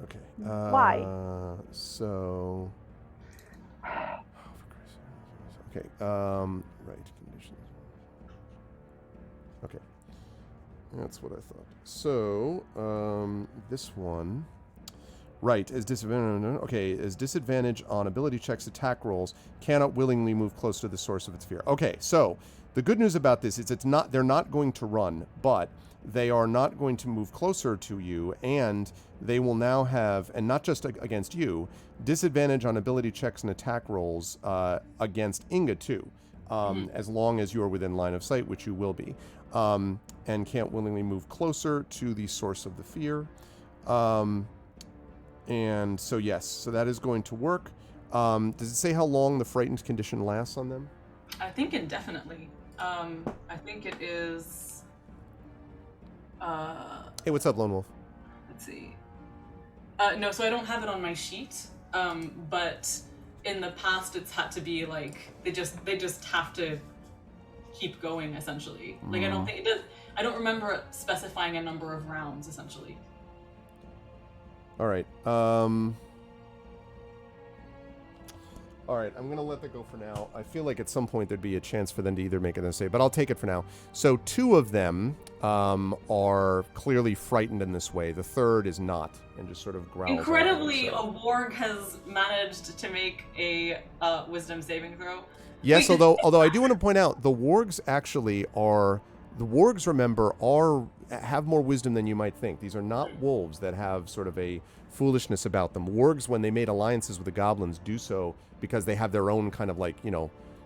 Okay. Why? So. Okay. Right. Conditions. Okay. That's what I thought. So, this one. Right, as disadvantage. Okay, as disadvantage on ability checks, attack rolls, cannot willingly move close to the source of its fear. Okay, so the good news about this is they're not going to run, but they are not going to move closer to you, and they will now have, and not just against you, disadvantage on ability checks and attack rolls against Inga too, as long as you are within line of sight, which you will be, and can't willingly move closer to the source of the fear. And so, yes, so that is going to work. Does it say how long the frightened condition lasts on them? I think indefinitely. I think it is... Hey, what's up, Lone Wolf? Let's see. No, so I don't have it on my sheet, but in the past it's had to be like, they just have to keep going, essentially. Like, I don't think it does... I don't remember it specifying a number of rounds, essentially. All right. All right, I'm going to let that go for now. I feel like at some point there'd be a chance for them to either make an essay, but I'll take it for now. So 2 of them are clearly frightened in this way. The third is not, and just sort of growls. Incredibly, a warg has managed to make a wisdom saving throw. Yes, although I do want to point out, the wargs actually are... The wargs, remember, have more wisdom than you might think. These are not wolves that have sort of a foolishness about them. Wargs, when they made alliances with the goblins, do so because they have their own kind of like,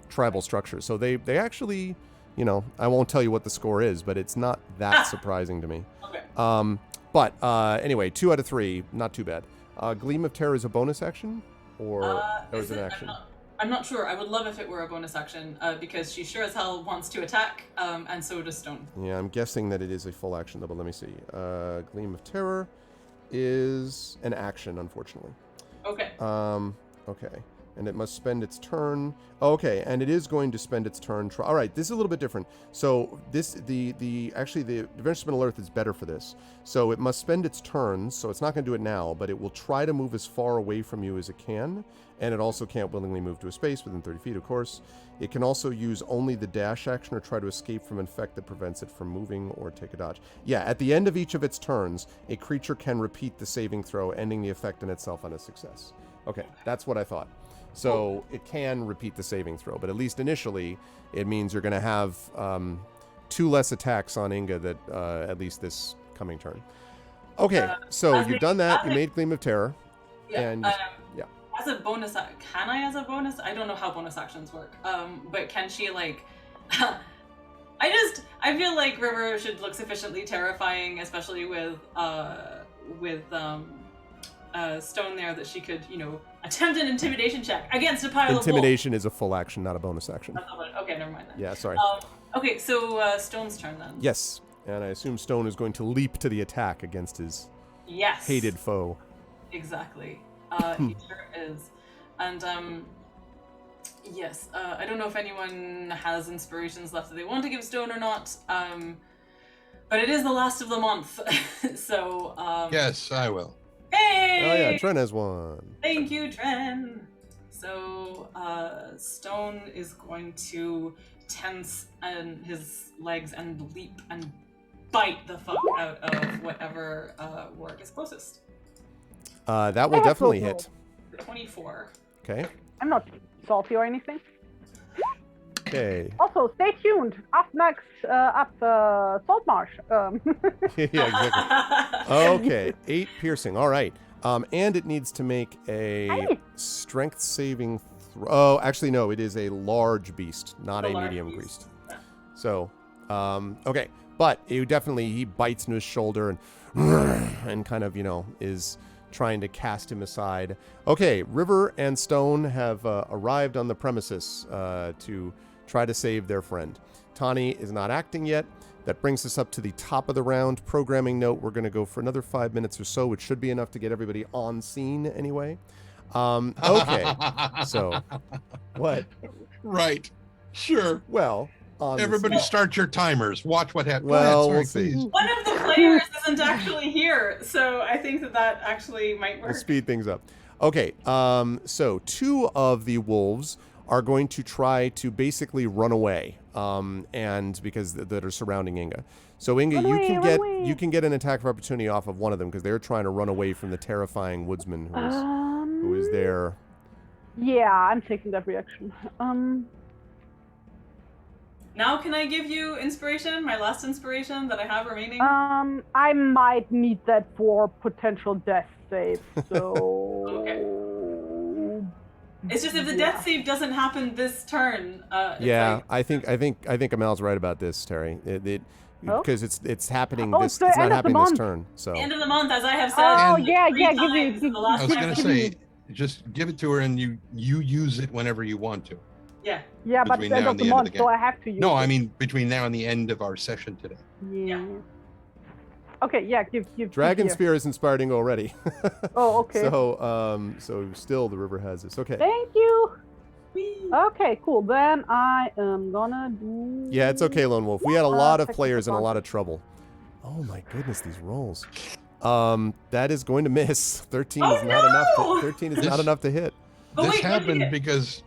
tribal structure. So they actually, I won't tell you what the score is, but it's not that surprising to me. Okay. But anyway, 2 out of 3, not too bad. Gleam of Terror is a bonus action, or is it an action? I'm not sure. I would love if it were a bonus action, because she sure as hell wants to attack, and so does Stone. Yeah, I'm guessing that it is a full action, though, but let me see. Gleam of Terror is an action, unfortunately. Okay. Okay. and it must spend its turn. Okay, and it is going to spend its turn. All right, this is a little bit different. So the Adventure Earth is better for this. So it must spend its turns. So it's not going to do it now, but it will try to move as far away from you as it can, and it also can't willingly move to a space within 30 feet, of course. It can also use only the dash action or try to escape from an effect that prevents it from moving or take a dodge. Yeah, at the end of each of its turns, a creature can repeat the saving throw, ending the effect in itself on a success. Okay, that's what I thought. So it can repeat the saving throw, but at least initially, it means you're going to have 2 less attacks on Inga that at least this coming turn. Okay, so you've done that. You made Gleam of Terror. Yeah. And yeah. As a bonus, can I as a bonus? I don't know how bonus actions work. But can she like? I feel like River should look sufficiently terrifying, especially with Stone there, that she could, attempt an intimidation check against a pile of wolves. Intimidation is a full action, not a bonus action. Okay, never mind then. Yeah, sorry. Okay, so Stone's turn then. Yes, and I assume Stone is going to leap to the attack against his hated foe. Exactly. He sure is. And yes, I don't know if anyone has inspirations left that they want to give Stone or not. But it is the last of the month, so Yes, I will. hey! Oh yeah, Tren has one. Thank you, Tren. So Stone is going to tense his legs and leap and bite the fuck out of whatever work is closest. That will definitely hit. 24. Okay. I'm not salty or anything. Okay. Also, stay tuned. Up next, Salt Marsh. Yeah, exactly. Okay, 8 piercing. All right. And it needs to make a strength saving throw. Oh, actually, no. It is a large beast, not a medium beast. Yeah. So, okay. But he bites into his shoulder and kind of, is trying to cast him aside. Okay, River and Stone have arrived on the premises to try to save their friend. Tani is not acting yet. That brings us up to the top of the round. Programming note, we're going to go for another 5 minutes or so, which should be enough to get everybody on scene anyway. Okay, so what? Right. Sure. Well, Everybody start your timers. Watch what happens. Well, Go ahead, we'll sorry, see. please. One of the players isn't actually here, so I think that actually might work. We'll speed things up. Okay, so 2 of the wolves are going to try to basically run away, and because that are surrounding Inga. So Inga, you can get an attack of opportunity off of one of them because they're trying to run away from the terrifying woodsman who is there. Yeah, I'm taking that reaction. Now can I give you inspiration, my last inspiration that I have remaining? I might need that for potential death save. So. Okay. It's just if the death save doesn't happen this turn. Yeah, I think Amal's right about this, Terry. Because it's happening Oh, this. it's the It's not end of the happening this month. turn. So End of the month, as I have said. Oh, And- yeah, three give times me. in the last I was few going to episodes. say, just give it to her and you use it whenever you want to. Yeah. Yeah, but between it's the end now of and the the end of month, the so game. I have to use No, it. I mean between now and the end of our session today. Yeah. Okay, yeah, give. Dragon here. Spear is inspired Inga already. Oh, okay. So still the river has this. Okay. Thank you. Whee! Okay, cool. Then I am gonna do. Yeah, it's okay, Lone Wolf. We had a lot of technical players in a fun. lot of trouble. Oh my goodness, these rolls. That is going to miss. 13 Oh, is not enough. no! 13 is This- not enough to hit. But This wait, what do you happened get? because.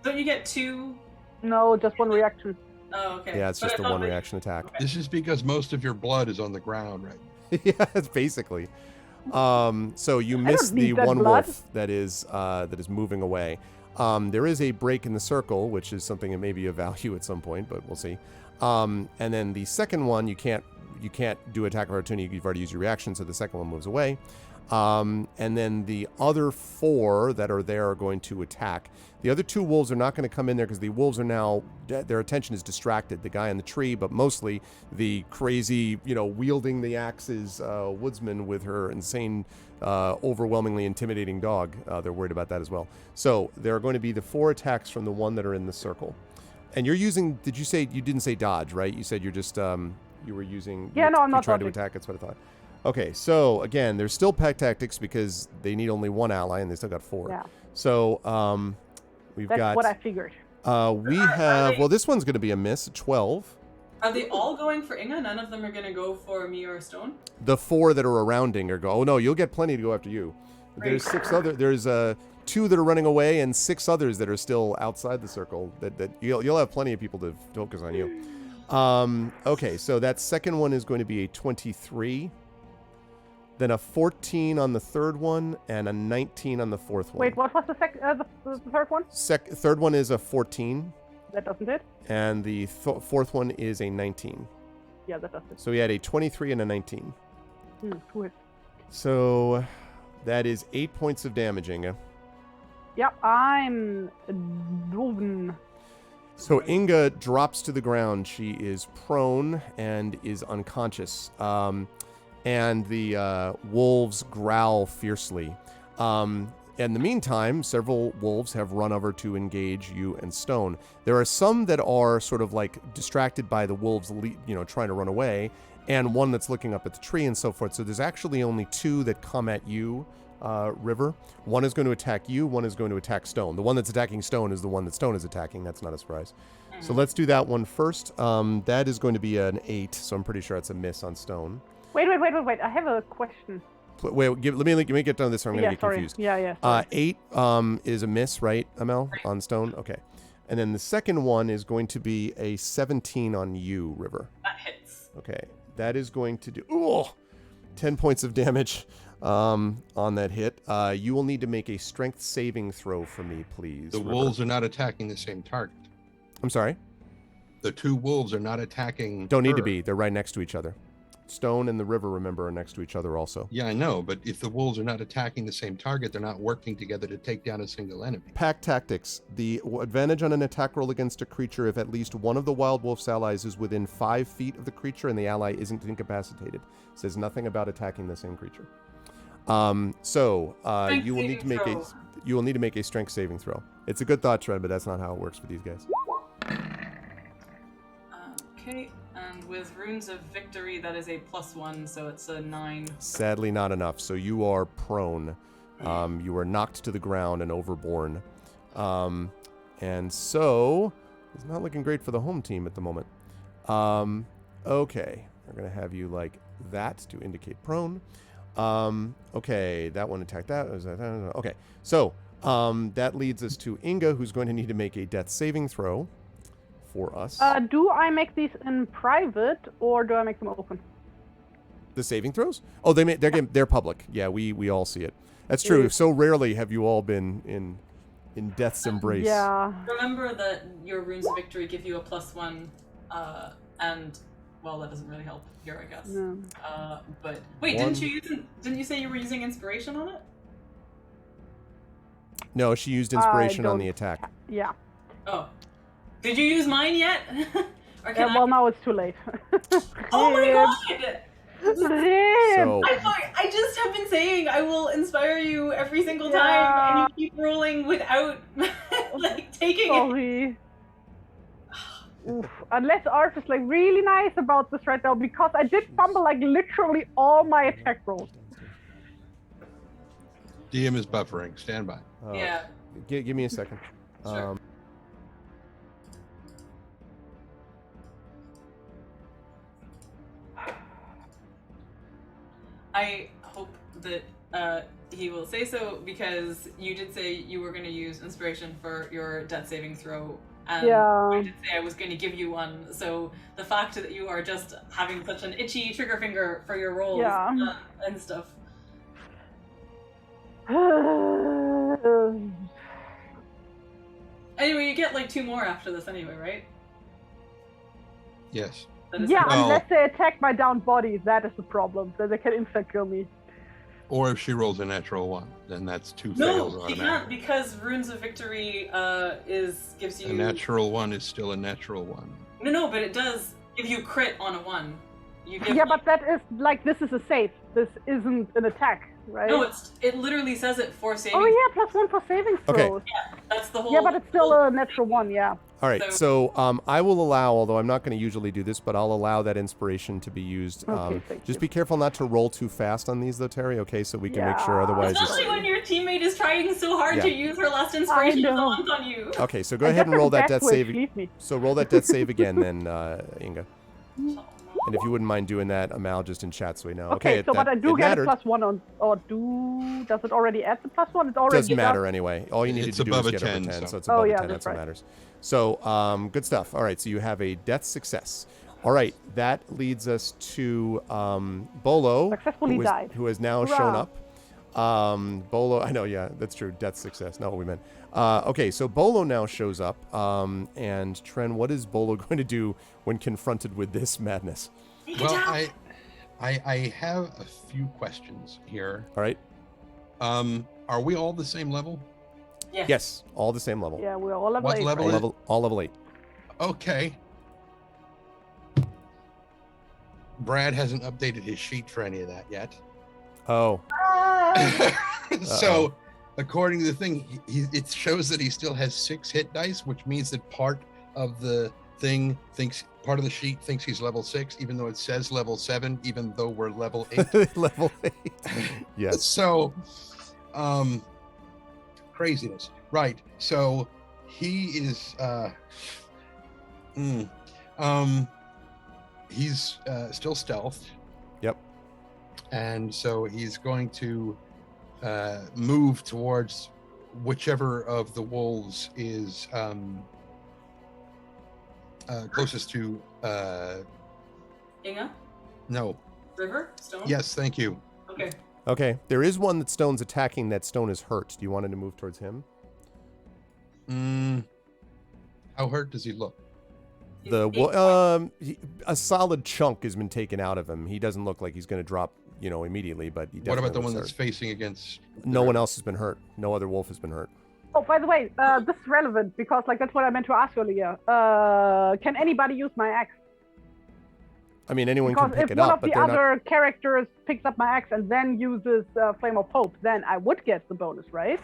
Don't you get 2? No, just one reaction. Oh, okay. Yeah, it's But just I a thought one that- reaction attack. Okay. This is because most of your blood is on the ground right Yeah, it's basically. So you I miss don't the need that one blood. wolf that is moving away. There is a break in the circle, which is something that may be of value at some point, but we'll see. And then the second one, you can't do attack of opportunity. You've already used your reaction, so the second one moves away. And then the other 4 that are there are going to attack. The other 2 wolves are not going to come in there because the wolves are now, their attention is distracted. The guy in the tree, but mostly the crazy, wielding the axes woodsman with her insane, overwhelmingly intimidating dog. They're worried about that as well. So there are going to be the 4 attacks from the one that are in the circle. And you're using, did you say, you didn't say dodge, right? You said you're just, you were using, Yeah, no, I'm not trying to dodging. attack. That's what I thought. Okay, so again, there's still pack tactics because they need only 1 ally and they still got 4. Yeah. So we've That's got. what I figured. We have. Well, this one's going to be a miss. 12. Are they all going for Inga? None of them are going to go for me or Stone? The 4 that are around Inga go. Oh no, you'll get plenty to go after you. There's Great. 6 other. There's 2 that are running away and 6 others that are still outside the circle. That you'll have plenty of people to focus on you. Okay, so that second one is going to be a 23. Then a 14 on the third one and a 19 on the fourth one. Wait, what was the third one? Third one is a 14. That doesn't hit. And the fourth one is a 19. Yeah, that does hit. So we had a 23 and a 19. 2 hits. So that is 8 points of damage, Inga. Yep, I'm driven. So Inga drops to the ground. She is prone and is unconscious. And the wolves growl fiercely. In the meantime, several wolves have run over to engage you and Stone. There are some that are sort of like distracted by the wolves, trying to run away, and one that's looking up at the tree and so forth. So there's actually only 2 that come at you, River. One is going to attack you, one is going to attack Stone. The one that's attacking Stone is the one that Stone is attacking. That's not a surprise. So let's do that one first. That is going to be an 8, so I'm pretty sure it's a miss on Stone. Wait. I have a question. Wait, let me get done with this, or I'm going to get confused. Yeah. Sorry. 8 is a miss, right, Amel, on Stone? Okay. And then the second one is going to be a 17 on you, River. That hits. Okay. That is going to do 10 points of damage on that hit. You will need to make a strength saving throw for me, please. The River. wolves are not attacking the same target. I'm sorry? The 2 wolves are not attacking. Don't need to her. be. They're right next to each other. Stone and the river, remember, are next to each other also. Yeah, I know, but if the wolves are not attacking the same target, they're not working together to take down a single enemy. Pack tactics. The advantage on an attack roll against a creature if at least one of the wild wolf's allies is within 5 feet of the creature and the ally isn't incapacitated. Says nothing about attacking the same creature. You will need to make a strength saving throw. It's a good thought, Trent, but that's not how it works for these guys. Okay, and with Runes of Victory, that is a +1, so it's a 9. Sadly, not enough. So you are prone. You are knocked to the ground and overborne. And so it's not looking great for the home team at the moment. Okay, we're going to have you like that to indicate prone. Okay, that one attacked that. Okay, so that leads us to Inga, who's going to need to make a death saving throw for us. Do I make these in private or do I make them open? The saving throws? Oh, they're public. Yeah, we all see it. That's true. So rarely have you all been in death's embrace. Yeah. Remember that your Runes of Victory give you a +1, and well, that doesn't really help here, I guess. No. But wait, didn't you say you were using inspiration on it? No, she used inspiration on the attack. Yeah. Oh. Did you use mine yet? Or can Well, now it's too late. Oh my god! So I just have been saying I will inspire you every single time, and you keep rolling without like taking it. Sorry. Oof. Unless Art is like really nice about this right now, because I did fumble like literally all my attack rolls. DM is buffering. Stand by. Yeah. Give me a second. Sure. I hope that he will say so, because you did say you were going to use inspiration for your death saving throw, and I did say I was going to give you one. So the fact that you are just having such an itchy trigger finger for your rolls and stuff. Anyway, you get like 2 more after this anyway, right? Yes. Yeah, unless they attack my downed body, that is the problem. Then they can insta-kill me. Or if she rolls a natural 1, then that's 2 fails No, automatically. she can't, because Runes of Victory gives you... A natural 1 is still a natural 1. No, but it does give you crit on a 1. You give but that is like, this is a save. This isn't an attack, right? No, it literally says it for saving. Oh yeah, +1 for saving throws. Okay. Yeah, that's the whole... Yeah, but it's still a natural 1, yeah. All right, so I will allow, although I'm not going to usually do this, but I'll allow that inspiration to be used. Okay, thank Just you. be careful not to roll too fast on these, though, Terry, okay? So we can make sure otherwise it's... Especially when your teammate is trying so hard Yeah. to use her last inspiration to know. launch on you. Okay, so go ahead and roll that death save. Leave me. So roll that death save again then, Inga. Oh, no. And if you wouldn't mind doing that, Amal, just in chat so we know. Okay, so that, but I do it get mattered. a +1 on, does it already add the +1? It's already Doesn't matter anyway. All you needed It's to do is above get a over 10, 10, so so- it's above yeah, a 10. that's That's what right. matters. So, good stuff. All right, so you have a death success. All right, that leads us to Bolo, Successfully died. who has now Hurrah. shown up. Bolo, I know, yeah, that's true. Death success, not what we meant. Okay, so Bolo now shows up. And Tren, what is Bolo going to do when confronted with this madness? Well, I have a few questions here. All right. Are we all the same level? Yeah. Yes, all the same level. Yeah, we're all level What 8. level right? is- All level 8. Okay. Brad hasn't updated his sheet for any of that yet. Oh, So, according to the thing, it shows that he still has 6 hit dice, which means that part of the thing part of the sheet thinks he's level 6, even though it says level 7, even though we're level 8. level 8. Yes. So, craziness. Right. So he is, he's still stealthed. Yep. And so he's going to move towards whichever of the wolves is closest to Inga? no. River? Stone? Yes, thank you. Okay. Okay, there is one that Stone's attacking. That Stone is hurt. Do you want him to move towards him? How hurt does he look? He's 8 points. A solid chunk has been taken out of him. He doesn't look like he's going to drop, immediately. But he What about the definitely one looks that's hurt. facing against? No one else has been hurt. No other wolf has been hurt. Oh, by the way, this is relevant because that's what I meant to ask earlier. Can anybody use my axe? I mean, anyone Because can pick if it one up, of but the they're not. other characters picks up my axe and then uses Flame of Hope, then I would get the bonus, right?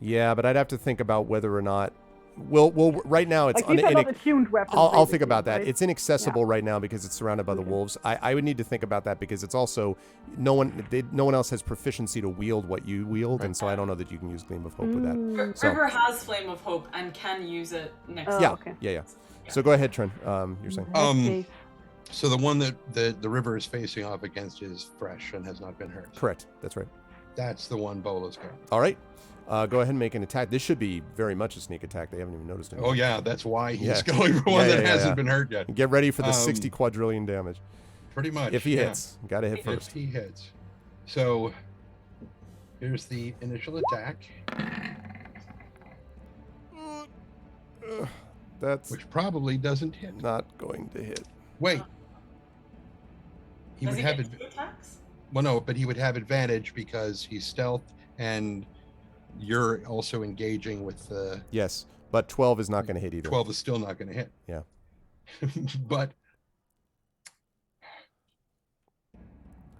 Yeah, but I'd have to think about whether or not. Well, right now it's Like these are not attuned weapons. I'll think basically, about that. right? It's inaccessible right now because it's surrounded by the Okay. wolves. I would need to think about that because it's also no one else has proficiency to wield what you wield, and so I don't know that you can use Gleam of Hope with that. Mm. So- River has Flame of Hope and can use it next Oh, Yeah, okay. yeah. So go ahead, Trent. You're saying. Okay. So the one that the river is facing off against is fresh and has not been hurt. Correct. That's right. That's the one Bola's got. All right. Go ahead and make an attack. This should be very much a sneak attack. They haven't even noticed it. Oh yeah, that's why he's Yeah. going for one Yeah, that yeah, hasn't yeah. been hurt yet. Get ready for the Um, 60 quadrillion damage. Pretty much. If he yeah. hits, gotta hit If first. he hits. So here's the initial attack, That's which probably doesn't hit. not going to hit. Wait. He Does would he have get it. 2 attacks? Well, no, but he would have advantage because he's stealth and you're also engaging with the Yes, but 12 is not going to hit either. 12 is still not going to hit. Yeah. But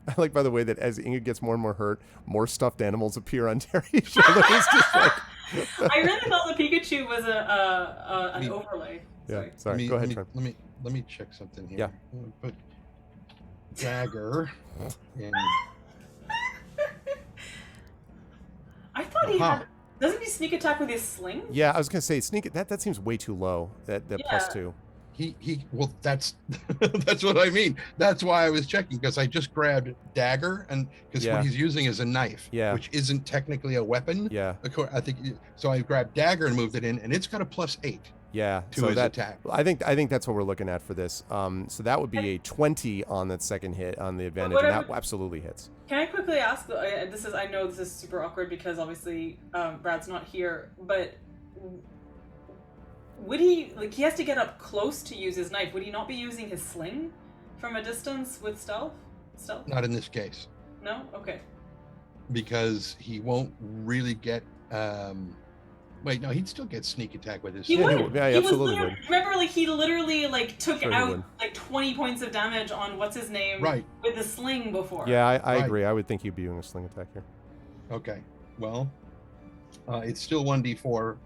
I like, by the way, that as Inga gets more and more hurt, more stuffed animals appear on Terry's shoulders. Just like, I really thought the Pikachu was an overlay. yeah, Sorry. sorry. Go ahead, Trent. let me check something here. Yeah. I'm gonna put dagger in. I thought he Huh. had. Doesn't he sneak attack with his sling? Yeah, I was going to say, sneak. That seems way too low, that Yeah. +2. He well, that's that's what I mean. That's why I was checking, because I just grabbed dagger, and because Yeah. what he's using is a knife, Yeah. which isn't technically a weapon. Yeah, I think so. I grabbed dagger and moved it in, and it's got a +8 yeah. to So his that, attack. I think that's what we're looking at for this. So that would be a 20 on that second hit on the advantage, and that absolutely hits. Can I quickly ask? I know this is super awkward because obviously Brad's not here, but would he he has to get up close to use his knife? Would he not be using his sling from a distance with stealth? Stealth? Not in this case, No. Okay. because he won't really get. Wait, no, he'd still get sneak attack with his. He sword. would. Yeah, he He was absolutely literally- would. Remember, he literally took Sure he out would. 20 points of damage on what's his name Right. with the sling before. Yeah, I Right. agree. I would think he'd be doing a sling attack here. Okay. Well, it's still 1d4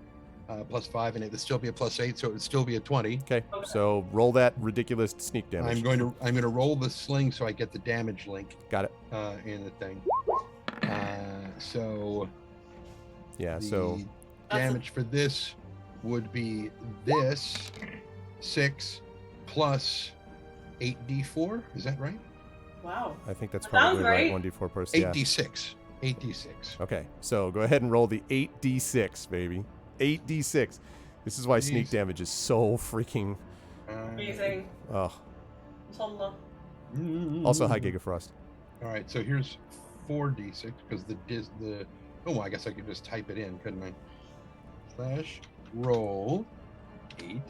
+5, and it would still be a +8, so it would still be a 20. Okay, so roll that ridiculous sneak damage. I'm going to roll the sling so I get the damage link. Got it. In the thing. So Yeah, the so damage for this would be this 6 plus 8d4. Is that right? Wow. I think that's Sounds probably right. right. 1d4 per. Yeah. 8d6. 8d6. Okay, so go ahead and roll the 8d6, baby. 8d6. This is why sneak Jeez. damage is so freaking. Amazing. Oh. Inshallah. Also, high Gigafrost. All right, so here's 4d6 because the oh, I guess I could just type it in, couldn't I? / roll 8d6.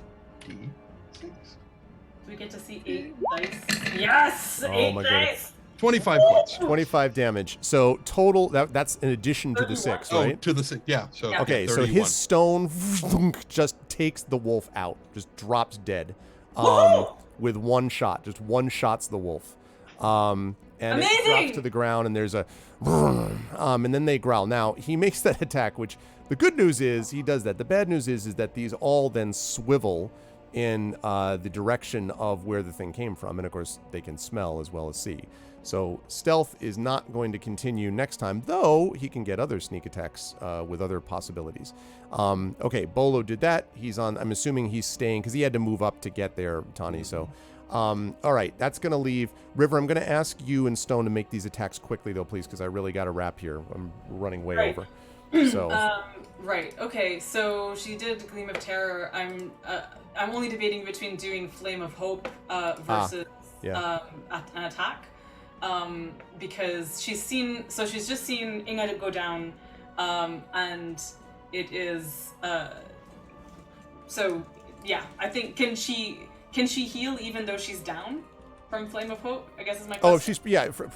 Do we get to see 8 dice? Yes! Oh 8 my dice! goodness. 25 points. 25 damage. So total, that's in addition to the 6, Oh, right? to the 6. Yeah. So Yeah. Okay, so 31. his stone just takes the wolf out, just drops dead, with one shot. Just one shot's the wolf, and it drops Amazing! to the ground, and there's a, and then they growl. Now he makes that attack, which the good news is he does that. The bad news is that these all then swivel in the direction of where the thing came from, and of course they can smell as well as see. So stealth is not going to continue next time, though he can get other sneak attacks with other possibilities. Okay, Bolo did that. He's on. I'm assuming he's staying because he had to move up to get there, Tani. So, all right, that's going to leave. River, I'm going to ask you and Stone to make these attacks quickly, though, please, because I really got to wrap here. I'm running way Right. over. So, Right. Okay. So she did Gleam of Terror. I'm only debating between doing Flame of Hope versus yeah. an attack. Because she's just seen Inga go down, and it is so yeah. I think can she heal even though she's down from Flame of Hope? I guess is my question. if she's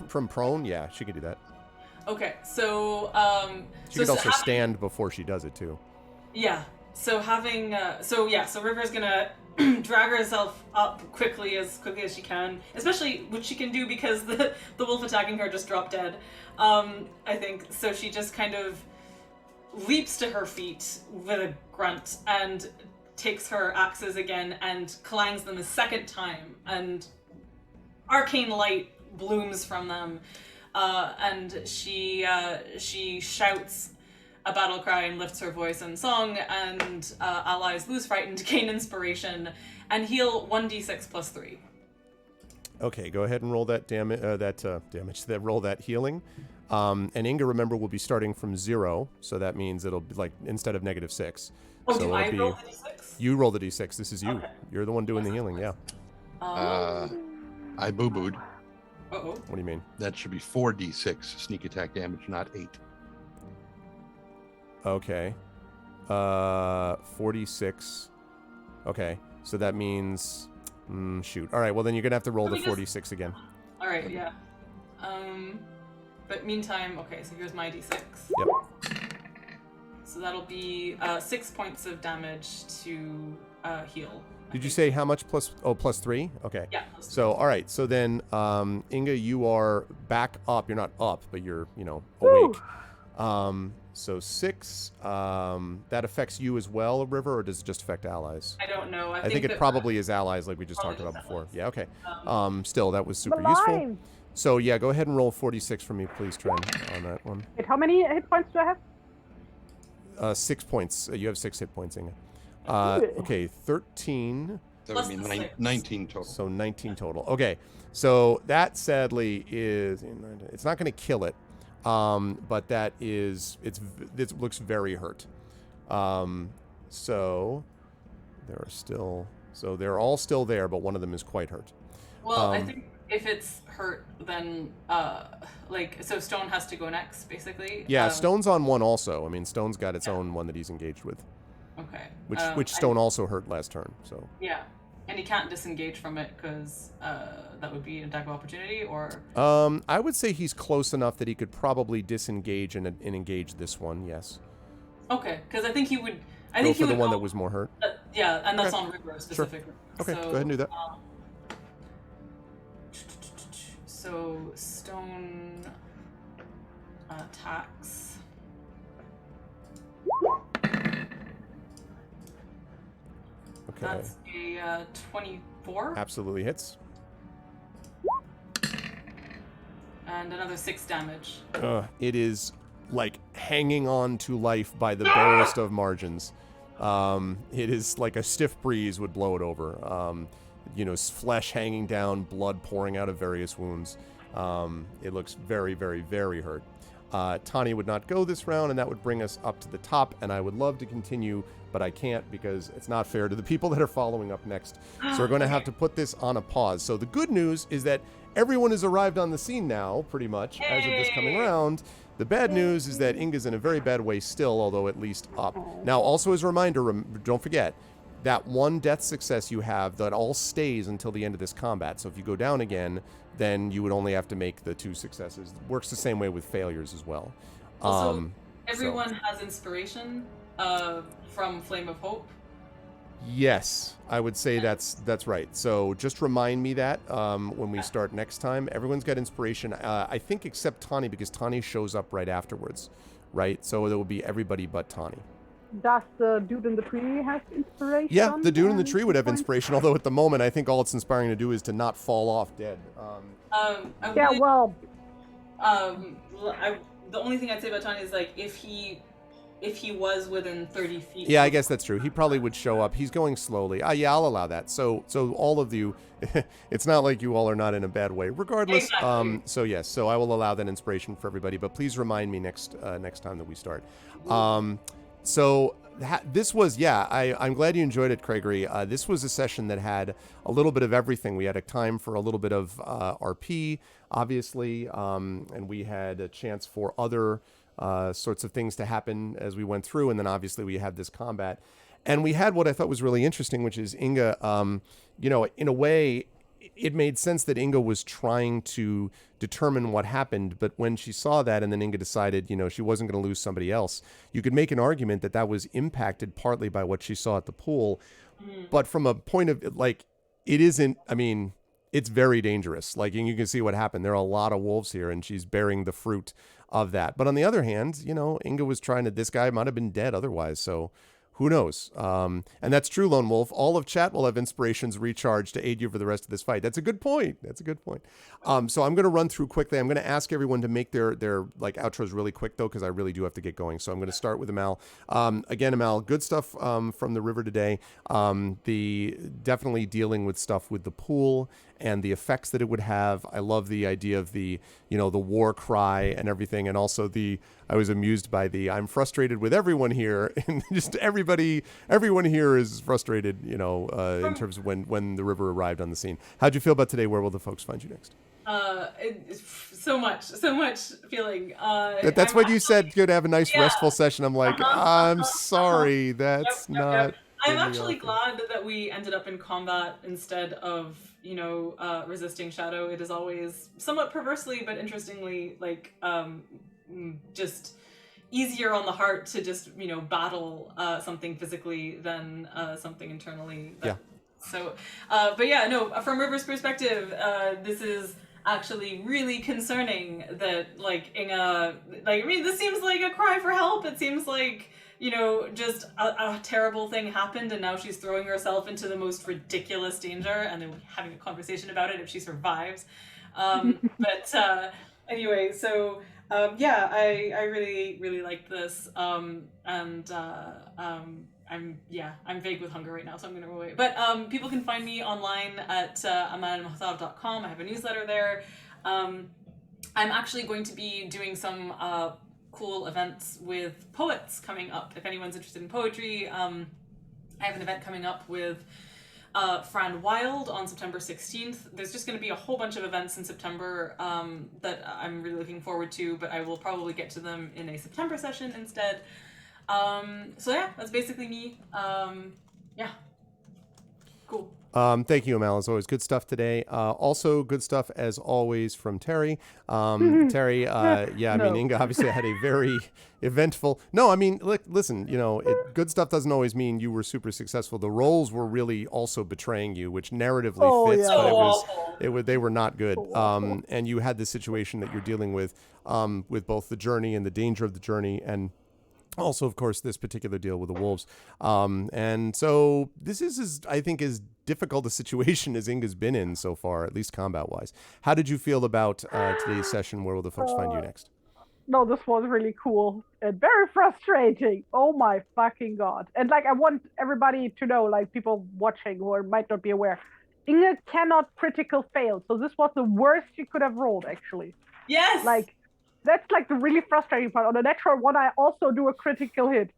from prone, yeah, she could do that. Okay, so She could also stand before she does it too. Yeah. So having so River's gonna drag herself up as quickly as she can, especially which she can do because the wolf attacking her just dropped dead. I think so. She just kind of leaps to her feet with a grunt and takes her axes again and clangs them a second time, and arcane light blooms from them, and she shouts a battle cry and lifts her voice in song, and allies lose frightened, gain inspiration, and heal 1d6 plus 3. Okay, go ahead and roll that damage. Roll that healing. And Inga, remember, will be starting from 0, so that means it'll be like instead of -6. Oh, so do it'll I be, roll the d6? You roll the d6. This is you. Okay. You're the one doing the healing. Yeah. I boo-booed. Uh-oh. What do you mean? That should be 4d6 sneak attack damage, not 8. Okay. 46. Okay, so that means shoot. All right. Well, then you're gonna have to roll Let the me just- 46 again. All right, yeah. But meantime, okay, so here's my d6. Yep. So that'll be 6 points of damage to heal. Did you say how much plus? Oh, plus 3. Okay. Yeah. So, all right. So then, Inga, you are back up. You're not up, but you're, awake. So 6. That affects you as well, River, or does it just affect allies? I don't know. I think it that- probably is allies, like we just talked Probably about just before. allies. Yeah. Okay. Um, Still, that was super Maligned. useful. So yeah, go ahead and roll 46 for me, please, Tren, on that one. Wait, how many hit points do I have? 6 points. You have 6 hit points, Inga. Good. Okay, 13. That Plus would the be 6. 19 total. So 19 total. Okay, so that sadly is, it's not going to kill it, but that is, it looks very hurt. So they're all still there, but one of them is quite hurt. Well, I think if it's hurt, then so Stone has to go next, basically. Yeah, Stone's on one also. I mean, Stone's got its own one that he's engaged with, Okay. which Stone also hurt last turn. So Yeah, and he can't disengage from it because that would be an attack of opportunity, or. I would say he's close enough that he could probably disengage and engage this one. Yes. Okay, because I think he would. I Go think for he the would one go- that was more hurt. Yeah, and that's Okay. on River specifically. Okay, So, go ahead and do that. So Stone attacks. Okay. That's a 24. Absolutely hits. And another 6 damage. It is like hanging on to life by the barest of margins. It is like a stiff breeze would blow it over. Flesh hanging down, blood pouring out of various wounds. It looks very, very, very hurt. Tani would not go this round, and that would bring us up to the top, and I would love to continue, but I can't because it's not fair to the people that are following up next. So we're going to have to put this on a pause. So the good news is that everyone has arrived on the scene now, pretty much, as of this coming round. The bad news is that Inga's in a very bad way still, although at least up. Now, also as a reminder, don't forget, that one death success you have, that all stays until the end of this combat. So if you go down again, then you would only have to make the 2 successes. It works the same way with failures as well. Also, everyone has inspiration from Flame of Hope. Yes, I would say that's right. So just remind me that when we start next time. Everyone's got inspiration, I think, except Tani, because Tani shows up right afterwards, right? So there will be everybody but Tani. Does the dude in the tree have inspiration? Yeah, the dude in the tree would have inspiration, although at the moment I think all it's inspiring to do is to not fall off dead. Well... the only thing I'd say about Tani is, like, if he was within 30 feet. Yeah, I guess that's true. He probably would show up. He's going slowly. Yeah, I'll allow that. So all of you, it's not like you all are not in a bad way. Regardless, Exactly. So I will allow that inspiration for everybody. But please remind me next time that we start. This was, I'm glad you enjoyed it, Gregory. This was a session that had a little bit of everything. We had a time for a little bit of RP, obviously, and we had a chance for other sorts of things to happen as we went through, and then obviously we had this combat. And we had what I thought was really interesting, which is Inga, in a way, it made sense that Inga was trying to determine what happened, but when she saw that and then Inga decided, she wasn't going to lose somebody else, you could make an argument that was impacted partly by what she saw at the pool. But from a point of, like, it isn't, it's very dangerous. Like, and you can see what happened. There are a lot of wolves here, and she's bearing the fruit of that. But on the other hand, Inga was this guy might have been dead otherwise, so who knows? And that's true, Lone Wolf. All of chat will have inspirations recharged to aid you for the rest of this fight. That's a good point. So I'm going to run through quickly. I'm going to ask everyone to make their like outros really quick, though, because I really do have to get going. So I'm going to start with Amal. Again, Amal, good stuff from the river today. The definitely dealing with stuff with the pool and the effects that it would have. I love the idea of the war cry and everything. And also I was amused by I'm frustrated with everyone here, and just everyone here is frustrated, in terms of when the river arrived on the scene. How'd you feel about today? Where will the folks find you next? So much feeling. That's what you said. Good, have a nice restful session. I'm like, I'm sorry, that's not. I'm actually glad that we ended up in combat instead of, resisting shadow. It is always somewhat perversely, but interestingly, like, just easier on the heart to just, battle something physically than something internally. So, from River's perspective, this is actually really concerning that, like, Inga, this seems like a cry for help. It seems like, just a terrible thing happened, and now she's throwing herself into the most ridiculous danger, and then having a conversation about it if she survives. Anyway, so I really, really liked this, I'm vague with hunger right now, so I'm gonna go away. But people can find me online at amanmahtab.com. I have a newsletter there. I'm actually going to be doing some cool events with poets coming up. If anyone's interested in poetry, I have an event coming up with Fran Wild on September 16th. There's just going to be a whole bunch of events in September that I'm really looking forward to, but I will probably get to them in a September session instead. That's basically me. Cool. Thank you, Amal. As always, good stuff today. Also, good stuff as always from Terry. Terry, Inga obviously had a very eventful. No, listen, good stuff doesn't always mean you were super successful. The roles were really also betraying you, which narratively fits, but they were not good. And you had the situation that you're dealing with both the journey and the danger of the journey, and Also, of course, this particular deal with the wolves. And so this is, I think, as difficult a situation as Inga's been in so far, at least combat-wise. How did you feel about today's session? Where will the folks find you next? No, this was really cool and very frustrating. Oh my fucking god. And like, I want everybody to know, like people watching who might not be aware, Inga cannot critical fail. So this was the worst she could have rolled, actually. Yes. Like, that's like the really frustrating part. On the natural one, I also do a critical hit.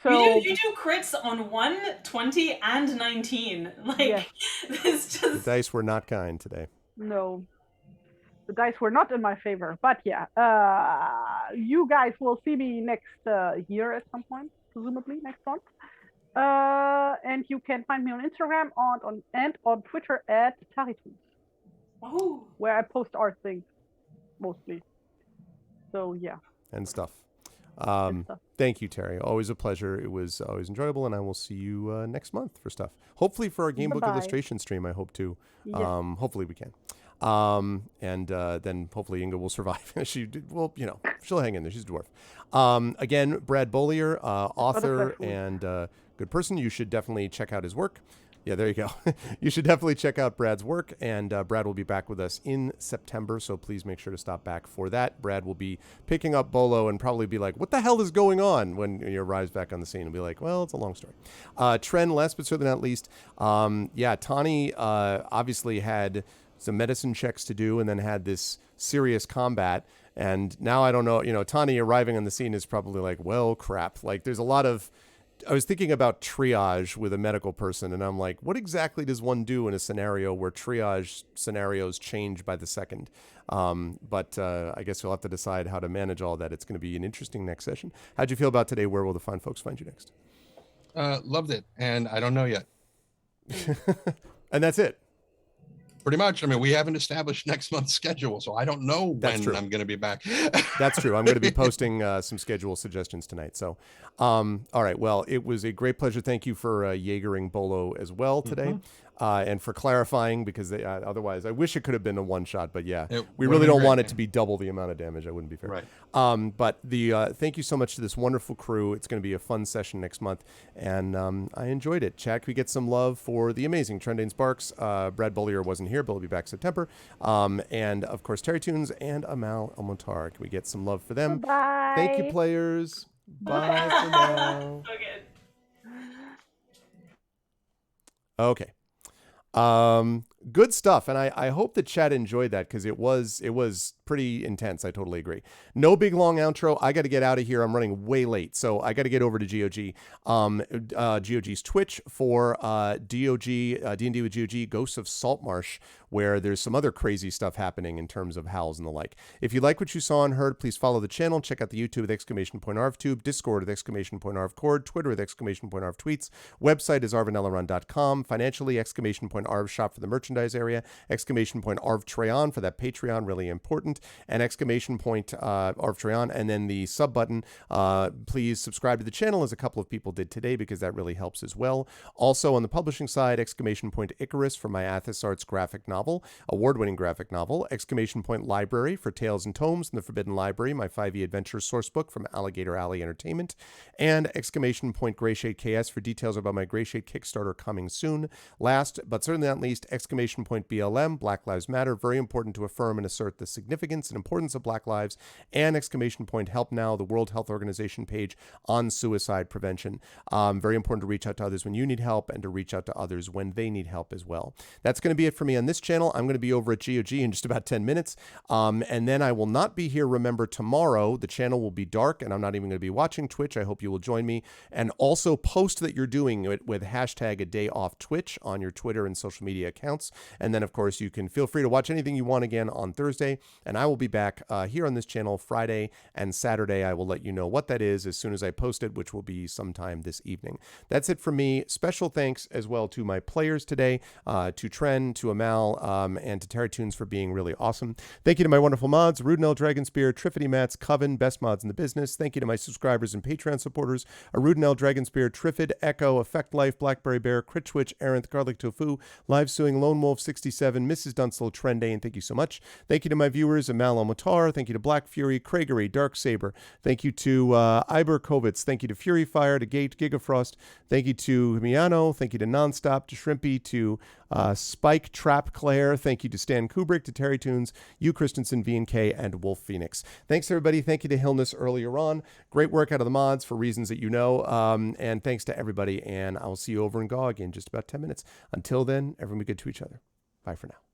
So you do crits on 1, 20, and 19. Like, it's just... The dice were not kind today. No. The dice were not in my favor. But yeah, you guys will see me next year at some point, presumably next month. And you can find me on Instagram and on Twitter at Taritunes. Oh. Where I post art things, mostly. So yeah. And stuff. Thank you, Terry. Always a pleasure. It was always enjoyable, and I will see you next month for stuff. Hopefully for our Gamebook illustration stream, I hope to. Yes. Hopefully we can. And then hopefully Inga will survive. She'll hang in there. She's a dwarf. Again, Brad Bollier, author and good person. You should definitely check out his work. Yeah, there you go. You should definitely check out Brad's work, and Brad will be back with us in September, so please make sure to stop back for that. Brad will be picking up Bolo and probably be like, what the hell is going on when he arrives back on the scene? And be like, well, it's a long story. Tren, last but certainly not least, Tani obviously had some medicine checks to do and then had this serious combat, and now I don't know, Tani arriving on the scene is probably like, well, crap. Like, there's a lot of... I was thinking about triage with a medical person, and I'm like, what exactly does one do in a scenario where triage scenarios change by the second? But I guess you'll have to decide how to manage all that. It's going to be an interesting next session. How'd you feel about today? Where will the fine folks find you next? Loved it, and I don't know yet. And that's it. Pretty much. I mean, we haven't established next month's schedule, so I don't know when I'm going to be back. That's true. I'm going to be posting some schedule suggestions tonight. So, all right. Well, it was a great pleasure. Thank you for Jaegering Bolo as well today. And for clarifying, because otherwise I wish it could have been a one shot, but we really don't want it to be double the amount of damage. That wouldn't be fair. Right. But thank you so much to this wonderful crew. It's going to be a fun session next month, and I enjoyed it. Chat, can we get some love for the amazing Dnd Sparks? Brad Bollier wasn't here, but he'll be back September. And of course, Terry Tunes and Amal Almontar. Can we get some love for them? Bye. Thank you, players. Bye for now. So good. Okay. Good stuff, and I hope the chat enjoyed that, because it was pretty intense. I totally agree. No big long outro. I got to get out of here. I'm running way late, so I got to get over to GOG. GOG's Twitch for DOG D&D with GOG Ghosts of Saltmarsh, where there's some other crazy stuff happening in terms of howls and the like. If you like what you saw and heard, please follow the channel. Check out the YouTube with !ArvTube, Discord with !ArvCord, Twitter with !ArvTweets. Website is arvanelaron.com. Financially, !Arv shop for the merchandise area, !ArvTreon for that Patreon, really important, and !ArvTreon, and then the sub button. Please subscribe to the channel, as a couple of people did today, because that really helps as well. Also on the publishing side, !Icarus for my Athos Arts graphic novel, award-winning graphic novel, Library for Tales and Tomes in the Forbidden Library, my 5e adventure sourcebook from Alligator Alley Entertainment, and Grayshade KS for details about my Grayshade Kickstarter coming soon. Last but certainly not least, BLM, Black Lives Matter, very important to affirm and assert the significance and importance of Black lives, and Help Now, the World Health Organization page on suicide prevention. Very important to reach out to others when you need help, and to reach out to others when they need help as well. That's going to be it for me on this channel. I'm going to be over at GOG in just about 10 minutes. And then I will not be here, remember, tomorrow. The channel will be dark, and I'm not even going to be watching Twitch. I hope you will join me. And also post that you're doing it with hashtag a day off Twitch on your Twitter and social media accounts. And then, of course, you can feel free to watch anything you want again on Thursday. And I will be back here on this channel Friday and Saturday. I will let you know what that is as soon as I post it, which will be sometime this evening. That's it for me. Special thanks as well to my players today, to Tren, to Amal, and to Terry Tunes for being really awesome. Thank you to my wonderful mods, Arudinel, Dragonspear, Triffity Mats, Coven, best mods in the business. Thank you to my subscribers and Patreon supporters, Arudinel, Dragonspear, Triffid, Echo, Effect Life, Blackberry Bear, Critchwitch, Aranth, Garlic Tofu, Live Suing, Lone LoneWolf67, Mrs. Dunslow, Trendane, thank you so much. Thank you to my viewers, Amal Almatar. Thank you to Black Fury, Craigery, Darksaber. Thank you to Iber Kovitz. Thank you to Fury Fire, to Gate, Gigafrost. Thank you to Miano. Thank you to Nonstop, to Shrimpy, to Spike Trap Claire. Thank you to Stan Kubrick, to Terry Tunes, you Christensen, V&K, and Wolf Phoenix. Thanks, everybody. Thank you to Hillness earlier on. Great work out of the mods for reasons that you know. And thanks to everybody. And I will see you over in GOG in just about 10 minutes. Until then, everyone be good to each other. Bye for now.